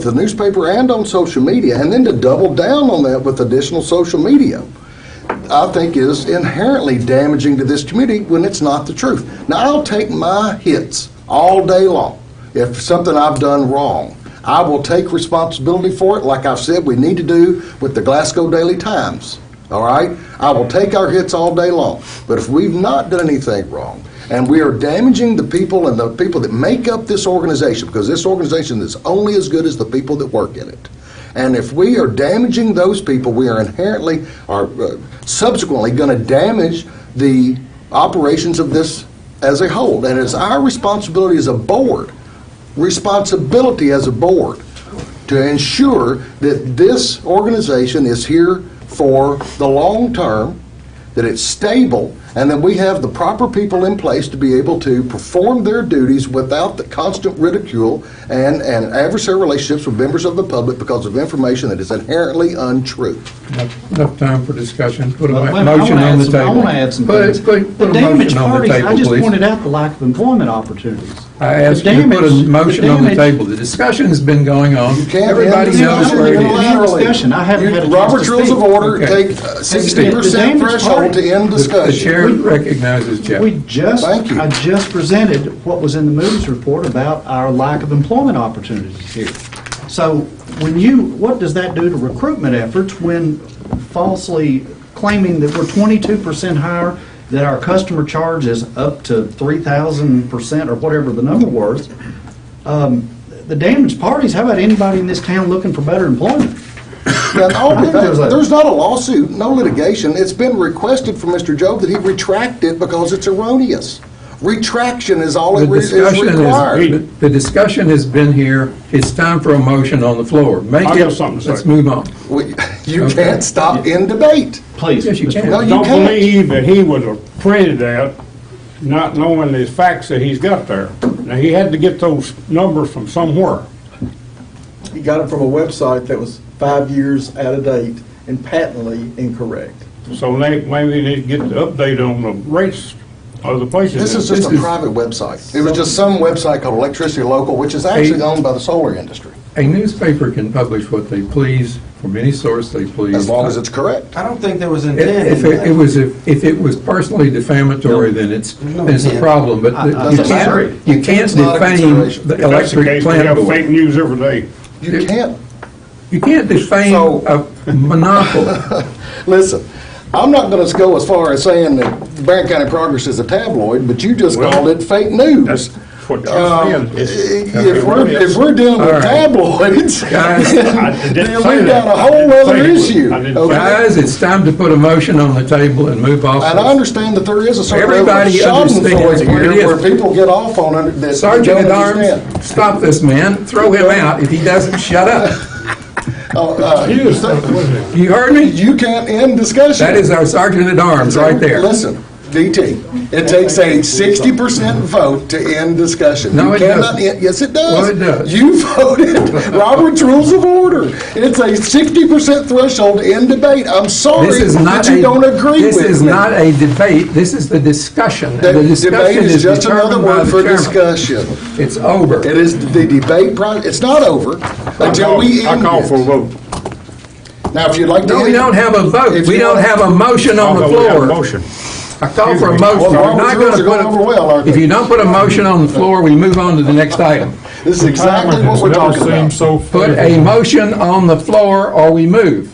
[SPEAKER 5] the newspaper and on social media, and then to double down on that with additional social media, I think is inherently damaging to this community when it's not the truth. Now, I'll take my hits all day long. If something I've done wrong, I will take responsibility for it, like I've said we need to do with the Glasgow Daily Times. All right? I will take our hits all day long. But if we've not done anything wrong, and we are damaging the people and the people that make up this organization, because this organization is only as good as the people that work in it. And if we are damaging those people, we are inherently, subsequently going to damage the operations of this as a whole. And it's our responsibility as a board, to ensure that this organization is here for the long term, that it's stable, and that we have the proper people in place to be able to perform their duties without the constant ridicule and adversarial relationships with members of the public because of information that is inherently untrue.
[SPEAKER 9] Enough time for discussion. Put a motion on the table.
[SPEAKER 11] I want to add some things. The damaged parties, I just pointed out the lack of employment opportunities.
[SPEAKER 9] I asked you to put a motion on the table. The discussion has been going on. Everybody knows where it is.
[SPEAKER 11] Discussion. I haven't had a chance
[SPEAKER 5] Robert's
[SPEAKER 11] to
[SPEAKER 5] Rules
[SPEAKER 11] speak.
[SPEAKER 5] of Order take 60% threshold to end discussion.
[SPEAKER 9] The chair recognizes Jeff.
[SPEAKER 5] Thank you.
[SPEAKER 11] I just presented what was in the Moody's report about our lack of employment opportunities here. So what does that do to recruitment efforts when falsely claiming that we're 22% higher, that our customer charge is up to 3,000% or whatever the number was. The damaged parties, how about anybody in this town looking for better employment?
[SPEAKER 5] There's not a lawsuit, no litigation. It's been requested from Mr. Job that he retract it because it's erroneous. Retraction is all it is required.
[SPEAKER 9] The discussion has been here. It's time for a motion on the floor. Make
[SPEAKER 12] I
[SPEAKER 9] it.
[SPEAKER 12] got something to say.
[SPEAKER 9] Let's move on.
[SPEAKER 5] You can't stop in debate.
[SPEAKER 11] Please.
[SPEAKER 9] Yes, you can.
[SPEAKER 5] No, you
[SPEAKER 12] Don't
[SPEAKER 5] can't.
[SPEAKER 12] believe that he was afraid of that, not knowing the facts that he's got there. Now, he had to get those numbers from somewhere.
[SPEAKER 10] He got it from a website that was 5 years out of date and patently incorrect.
[SPEAKER 12] So maybe they need to get the update on the rates of the places.
[SPEAKER 5] This is just a private website. It was just some website called Electricity Local, which is actually owned by the solar industry,
[SPEAKER 9] A newspaper can publish what they please from any source they please.
[SPEAKER 5] as long as it's correct.
[SPEAKER 1] I don't think there was intent
[SPEAKER 9] If
[SPEAKER 1] in that.
[SPEAKER 9] if it was personally defamatory, then it's
[SPEAKER 1] No
[SPEAKER 9] a
[SPEAKER 1] intent.
[SPEAKER 9] problem, but
[SPEAKER 5] Doesn't matter.
[SPEAKER 9] you can't
[SPEAKER 5] It's not a
[SPEAKER 9] defame
[SPEAKER 5] consideration.
[SPEAKER 9] the
[SPEAKER 12] If that's the
[SPEAKER 9] electric
[SPEAKER 12] case, we
[SPEAKER 9] plant
[SPEAKER 12] have
[SPEAKER 9] board.
[SPEAKER 12] fake news every day.
[SPEAKER 5] You can't.
[SPEAKER 9] You can't defame
[SPEAKER 5] So-
[SPEAKER 9] a monopoly.
[SPEAKER 5] Listen, I'm not going to go as far as saying that the Barron County Progress is a tabloid, but you just called it fake news.
[SPEAKER 12] That's what you're saying.
[SPEAKER 5] If we're dealing
[SPEAKER 9] All
[SPEAKER 5] with
[SPEAKER 9] right.
[SPEAKER 5] tabloids,
[SPEAKER 9] Guys,
[SPEAKER 5] then we've got a whole other issue. Okay?
[SPEAKER 9] Guys, it's time to put a motion on the table and move off.
[SPEAKER 5] And I understand that there is a certain level of
[SPEAKER 9] Everybody understands
[SPEAKER 5] schadenfreude
[SPEAKER 9] what it
[SPEAKER 5] here
[SPEAKER 9] is.
[SPEAKER 5] where people get off on it that
[SPEAKER 9] Sergeant
[SPEAKER 5] don't
[SPEAKER 9] at Arms,
[SPEAKER 5] understand.
[SPEAKER 9] stop this man, throw him out if he doesn't shut up. You heard me?
[SPEAKER 5] You can't end discussion.
[SPEAKER 9] That is our Sergeant at Arms right there.
[SPEAKER 5] Listen, DT, it takes a 60% vote to end discussion.
[SPEAKER 9] No,
[SPEAKER 5] You
[SPEAKER 9] it
[SPEAKER 5] cannot
[SPEAKER 9] doesn't.
[SPEAKER 5] Yes, it does.
[SPEAKER 9] Well, it does.
[SPEAKER 5] You voted Robert's Rules of Order. It's a 60% threshold to end debate. I'm sorry
[SPEAKER 9] This is not
[SPEAKER 5] that you
[SPEAKER 9] a,
[SPEAKER 5] don't agree with me.
[SPEAKER 9] this is not a debate, this is the discussion.
[SPEAKER 5] The
[SPEAKER 9] The
[SPEAKER 5] debate
[SPEAKER 9] discussion
[SPEAKER 5] is just another
[SPEAKER 9] determined by
[SPEAKER 5] word
[SPEAKER 9] the
[SPEAKER 5] for
[SPEAKER 9] chairman.
[SPEAKER 5] discussion.
[SPEAKER 9] It's over.
[SPEAKER 5] It is the debate, it's not over until we
[SPEAKER 12] I
[SPEAKER 5] end
[SPEAKER 12] call for a
[SPEAKER 5] it.
[SPEAKER 12] vote.
[SPEAKER 5] Now, if you'd like to
[SPEAKER 9] No, we
[SPEAKER 5] end it-
[SPEAKER 9] don't have a vote.
[SPEAKER 5] If
[SPEAKER 9] We
[SPEAKER 5] you
[SPEAKER 9] don't
[SPEAKER 5] want-
[SPEAKER 9] have a motion on the
[SPEAKER 12] Although we have a
[SPEAKER 9] floor.
[SPEAKER 12] motion.
[SPEAKER 9] I call for a
[SPEAKER 12] Excuse me.
[SPEAKER 9] motion.
[SPEAKER 5] Well,
[SPEAKER 9] We're
[SPEAKER 5] Robert's
[SPEAKER 9] not
[SPEAKER 5] rules
[SPEAKER 9] going
[SPEAKER 5] are
[SPEAKER 9] to
[SPEAKER 5] going over well, aren't
[SPEAKER 9] if
[SPEAKER 5] they?
[SPEAKER 9] you don't put a motion on the floor, we move on to the next item.
[SPEAKER 5] This is exactly what we're talking
[SPEAKER 7] Never
[SPEAKER 5] about.
[SPEAKER 7] seemed so
[SPEAKER 9] Put
[SPEAKER 7] fair.
[SPEAKER 9] a motion on the floor or we move.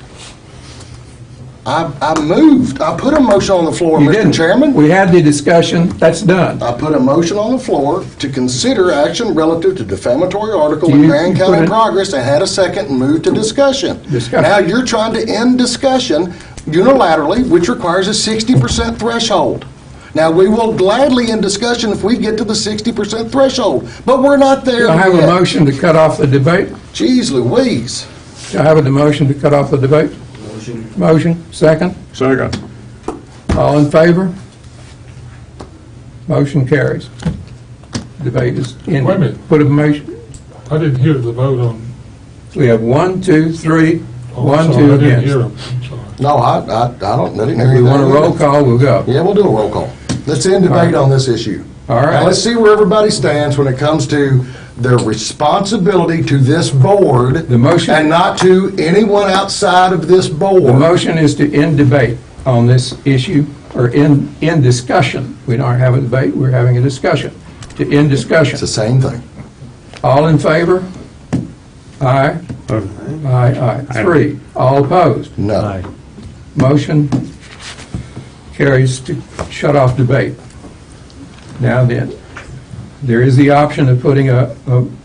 [SPEAKER 5] I moved. I put a motion on the floor,
[SPEAKER 9] You
[SPEAKER 5] Mr.
[SPEAKER 9] didn't.
[SPEAKER 5] Chairman.
[SPEAKER 9] We had the discussion, that's done.
[SPEAKER 5] I put a motion on the floor to consider action relative to defamatory article in
[SPEAKER 9] You
[SPEAKER 5] Marion
[SPEAKER 9] put
[SPEAKER 5] County
[SPEAKER 9] it-
[SPEAKER 5] Progress and had a second and moved to discussion.
[SPEAKER 9] Discussion.
[SPEAKER 5] Now you're trying to end discussion unilaterally, which requires a 60% threshold. Now, we will gladly end discussion if we get to the 60% threshold, but we're not there
[SPEAKER 9] Do I have a
[SPEAKER 5] yet.
[SPEAKER 9] motion to cut off the debate?
[SPEAKER 5] Jeez Louise.
[SPEAKER 9] Do I have a motion to cut off the debate? Motion, second.
[SPEAKER 12] Second.
[SPEAKER 9] All in favor? Motion carries. Debate is ended.
[SPEAKER 7] Wait a minute.
[SPEAKER 9] Put a motion,
[SPEAKER 7] I didn't hear the vote on.
[SPEAKER 9] we have 1, 2, 3,
[SPEAKER 7] Oh,
[SPEAKER 9] 1,
[SPEAKER 7] sorry,
[SPEAKER 9] 2
[SPEAKER 7] I didn't hear
[SPEAKER 9] against.
[SPEAKER 7] them. I'm sorry.
[SPEAKER 5] No, I didn't hear
[SPEAKER 9] If we
[SPEAKER 5] you.
[SPEAKER 9] want a roll call, we'll go.
[SPEAKER 5] Yeah, we'll do a roll call. Let's end debate on this issue.
[SPEAKER 9] All right.
[SPEAKER 5] Now, let's see where everybody stands when it comes to their responsibility to this board.
[SPEAKER 9] The motion-
[SPEAKER 5] And not to anyone outside of this
[SPEAKER 9] The
[SPEAKER 5] board.
[SPEAKER 9] motion is to end debate on this issue, or end discussion. We don't have a debate, we're having a discussion. To end
[SPEAKER 5] It's the
[SPEAKER 9] discussion.
[SPEAKER 5] same thing.
[SPEAKER 9] All in favor? Aye. Aye, aye. 3. All opposed?
[SPEAKER 5] No.
[SPEAKER 9] Motion carries to shut off debate. Now then, there is the option of putting a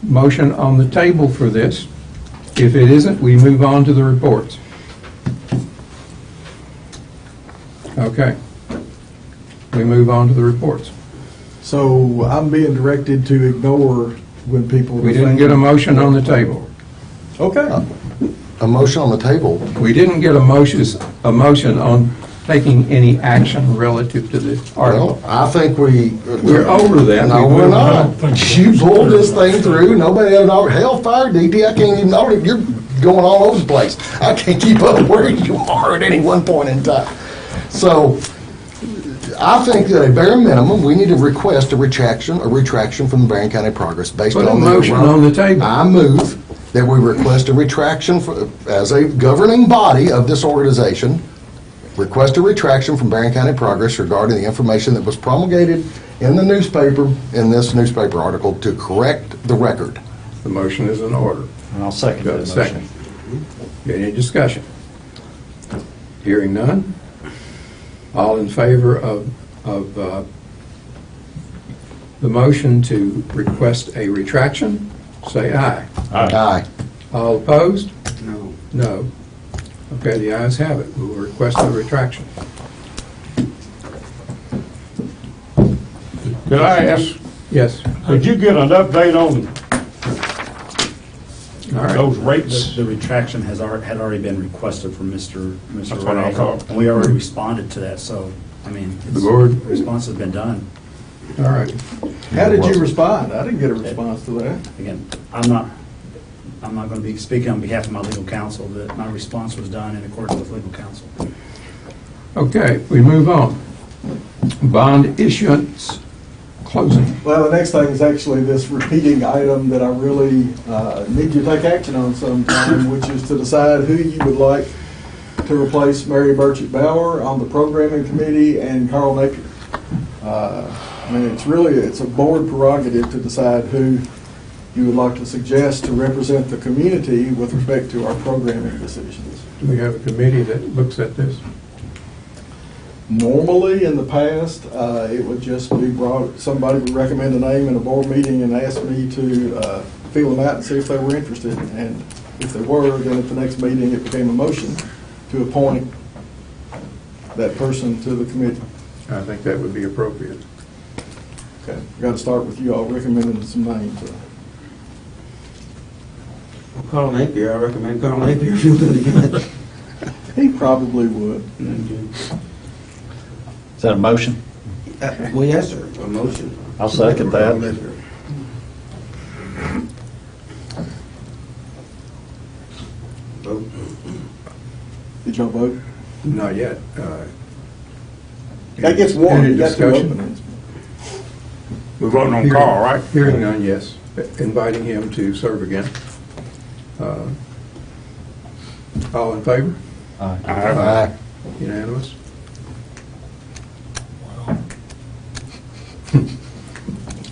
[SPEAKER 9] motion on the table for this. If it isn't, we move on to the reports. Okay. We move on to the reports.
[SPEAKER 10] So I'm being directed to ignore when people.
[SPEAKER 9] We didn't get a motion on the table.
[SPEAKER 10] Okay.
[SPEAKER 5] A motion on the table.
[SPEAKER 9] We didn't get a motion on taking any action relative to the article.
[SPEAKER 5] Well, I think
[SPEAKER 9] We're over that.
[SPEAKER 5] No,
[SPEAKER 9] We
[SPEAKER 5] we're
[SPEAKER 9] moved on.
[SPEAKER 5] not. You pulled this thing through, nobody had an hellfire, DT, I can't even, you're going all over the place. I can't keep up where you are at any one point in time. So, I think that at bare minimum, we need to request a retraction from the Barron County Progress based on
[SPEAKER 9] Put
[SPEAKER 5] the...
[SPEAKER 9] a motion on the table.
[SPEAKER 5] I move that we request a retraction as a governing body of this organization, request a retraction from Barron County Progress regarding the information that was promulgated in the newspaper, in this newspaper article, to correct the record.
[SPEAKER 9] The motion is in order.
[SPEAKER 11] And I'll second
[SPEAKER 9] Got a
[SPEAKER 11] that
[SPEAKER 9] second.
[SPEAKER 11] motion.
[SPEAKER 9] Any discussion?
[SPEAKER 6] Hearing none. All in favor of the motion to request a retraction, say aye.
[SPEAKER 5] Aye.
[SPEAKER 6] All opposed?
[SPEAKER 1] No.
[SPEAKER 6] No. Okay, the ayes have it. We will request a retraction.
[SPEAKER 12] Could I ask,
[SPEAKER 6] Yes.
[SPEAKER 12] could you get an update on
[SPEAKER 6] All right.
[SPEAKER 12] those rates?
[SPEAKER 3] The retraction had already been requested from Mr.
[SPEAKER 12] That's what I
[SPEAKER 3] Ray,
[SPEAKER 12] thought.
[SPEAKER 3] and we already responded to that, so, I mean,
[SPEAKER 6] The board,
[SPEAKER 3] the response has been done.
[SPEAKER 6] all right.
[SPEAKER 10] How did you respond? I didn't get a response to that.
[SPEAKER 3] Again, I'm not going to be speaking on behalf of my legal counsel, that my response was done in accordance with legal counsel.
[SPEAKER 6] Okay, we move on. Bond issuance closing.
[SPEAKER 10] Well, the next thing is actually this repeating item that I really need you to take action on sometime, which is to decide who you would like to replace Mary Burchett Bauer on the programming committee and Carl Napier. I mean, it's a board prerogative to decide who you would like to suggest to represent the community with respect to our programming decisions.
[SPEAKER 6] Do we have a committee that looks at this?
[SPEAKER 10] Normally, in the past, it would just be brought, somebody would recommend a name in a board meeting and ask me to feel them out and see if they were interested. And if they were, then at the next meeting, it became a motion to appoint that person to the committee.
[SPEAKER 6] I think that would be appropriate.
[SPEAKER 10] Okay, we got to start with you all recommending some names.
[SPEAKER 1] Carl Napier, I recommend Carl Napier if you'll do it again.
[SPEAKER 10] He probably would.
[SPEAKER 4] Is that a motion?
[SPEAKER 1] Well, yes, sir, a motion.
[SPEAKER 4] I'll second that.
[SPEAKER 1] Vote.
[SPEAKER 10] Did y'all vote?
[SPEAKER 6] Not yet.
[SPEAKER 10] That gets one.
[SPEAKER 6] Any
[SPEAKER 10] You got two
[SPEAKER 6] discussion?
[SPEAKER 10] openings.
[SPEAKER 12] We're voting on Carl, right?
[SPEAKER 6] Hearing none, yes. Inviting him to serve again. All in favor?
[SPEAKER 5] Aye.
[SPEAKER 6] Unanimous?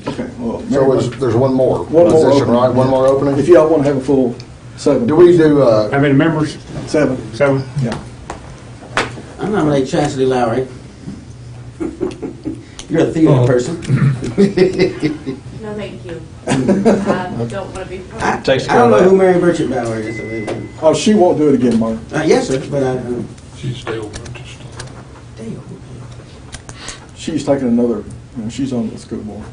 [SPEAKER 10] Okay, well,
[SPEAKER 5] So there's one more
[SPEAKER 10] One more
[SPEAKER 5] position,
[SPEAKER 10] opening.
[SPEAKER 5] right? One more
[SPEAKER 10] if
[SPEAKER 5] opening?
[SPEAKER 10] y'all want to have a full 7.
[SPEAKER 5] Do we do,
[SPEAKER 12] How many members?
[SPEAKER 10] 7?
[SPEAKER 12] 7?
[SPEAKER 10] Yeah.
[SPEAKER 1] I nominate Chastity Lowry. You're a theater person.
[SPEAKER 8] No, thank you. I don't want to be.
[SPEAKER 1] I
[SPEAKER 4] Takes care
[SPEAKER 1] don't
[SPEAKER 4] of
[SPEAKER 1] know
[SPEAKER 4] that.
[SPEAKER 1] who Mary Burchett Bauer is.
[SPEAKER 10] Oh, she won't do it again, Mark.
[SPEAKER 1] Yes, sir, but
[SPEAKER 7] She's Dale Burgess.
[SPEAKER 10] She's taking another, she's on the school board.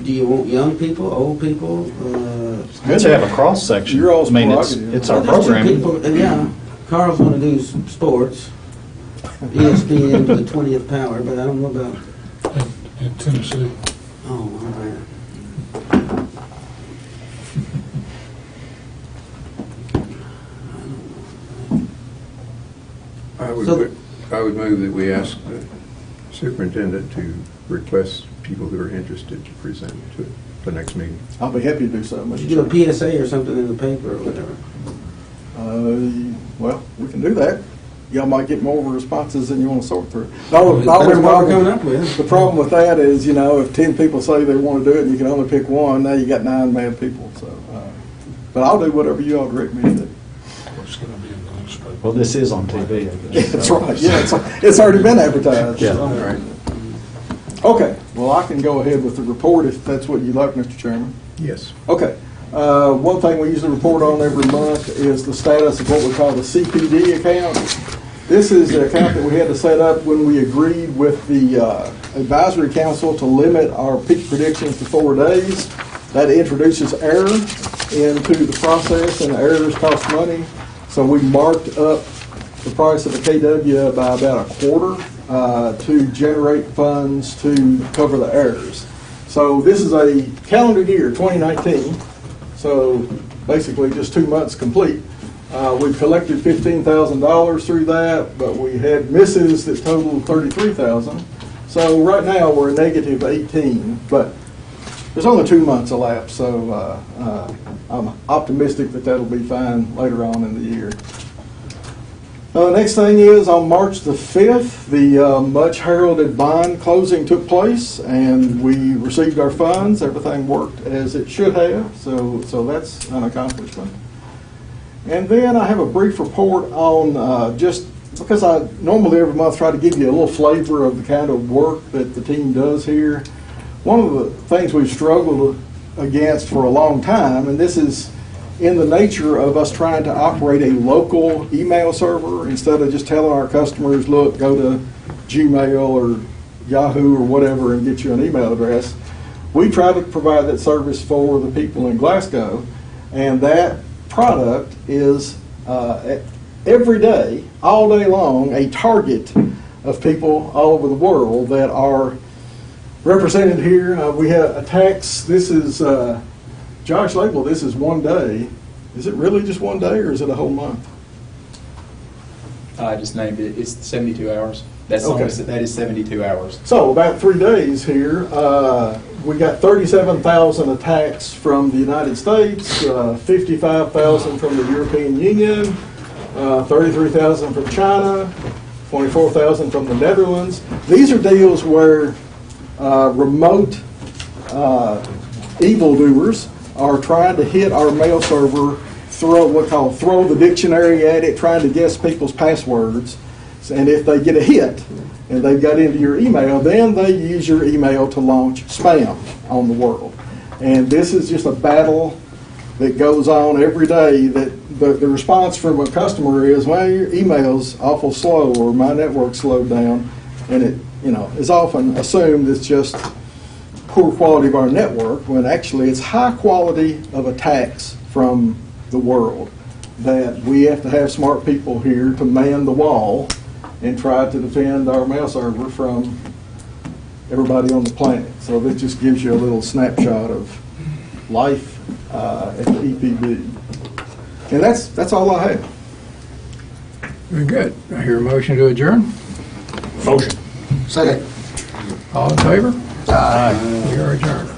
[SPEAKER 1] do you want young people, old people?
[SPEAKER 4] Let's have a cross-section.
[SPEAKER 10] You're all's
[SPEAKER 4] I mean,
[SPEAKER 10] prerogative.
[SPEAKER 4] it's our
[SPEAKER 1] There's two
[SPEAKER 4] programming.
[SPEAKER 1] people, yeah, Carl's going to do sports, ESPN to the 20th power, but I don't know about,
[SPEAKER 7] In Tennessee.
[SPEAKER 1] oh, all right.
[SPEAKER 6] I
[SPEAKER 1] So-
[SPEAKER 6] would move that we ask the superintendent to request people who are interested to present to the next meeting.
[SPEAKER 10] I'll be happy to do so.
[SPEAKER 1] You do a PSA or something in the paper or whatever.
[SPEAKER 10] Well, we can do that. Y'all might get more responses than you want to sort through.
[SPEAKER 1] Better what we're coming up with.
[SPEAKER 10] The problem with that is, if 10 people say they want to do it and you can only pick one, now you got 9 mad people. So, but I'll do whatever you all direct me to do.
[SPEAKER 7] It's going to be in the newspaper.
[SPEAKER 4] Well, this is on TV, I guess.
[SPEAKER 10] That's right. Yeah, it's already been advertised.
[SPEAKER 4] Yeah.
[SPEAKER 10] All right. Okay. Well, I can go ahead with the report if that's what you'd like, Mr. Chairman.
[SPEAKER 6] Yes.
[SPEAKER 10] Okay. One thing we usually report on every month is the status of what we call the CPD account. This is the account that we had to set up when we agreed with the advisory council to limit our peak predictions to 4 days. That introduces error into the process, and errors cost money. So we marked up the price of the KW by about a quarter to generate funds to cover the errors. So this is a calendar year, 2019. So basically just 2 months complete. We've collected $15,000 through that, but we had misses that totaled $33,000. So right now we're a negative 18, but there's only 2 months elapsed, so I'm optimistic that that'll be fine later on in the year. Next thing is, on March the 5th, the much heralded bond closing took place, and we received our funds. Everything worked as it should have, so that's an accomplishment. And then I have a brief report on just because I normally every month try to give you a little flavor of the kind of work that the team does here. One of the things we've struggled against for a long time, and this is in the nature of us trying to operate a local email server instead of just telling our customers, look, go to Gmail or Yahoo or whatever and get you an email address. We try to provide that service for the people in Glasgow, and that product is every day, all day long, a target of people all over the world that are represented here. We have attacks. This is, Josh Label, this is one day. Is it really just one day or is it a whole month?
[SPEAKER 13] I just named it. It's 72 hours. That is 72 hours.
[SPEAKER 10] So about 3 days here, we got 37,000 attacks from the United States, 55,000 from the European Union, 33,000 from China, 24,000 from the Netherlands. These are deals where remote evildoers are trying to hit our mail server, throw the dictionary at it, trying to guess people's passwords. And if they get a hit and they've got into your email, then they use your email to launch spam on the world. And this is just a battle that goes on every day. That the response from a customer is, well, your email's awful slow, or my network's slowed down, and it is often assumed it's just poor quality of our network, when actually it's high quality of attacks from the world. That we have to have smart people here to man the wall and try to defend our mail server from everybody on the planet. So that just gives you a little snapshot of life at the EPB. And that's all I have.
[SPEAKER 6] Very good. I hear a motion to adjourn.
[SPEAKER 12] Motion.
[SPEAKER 5] Second.
[SPEAKER 6] All in favor? Aye. We are adjourned.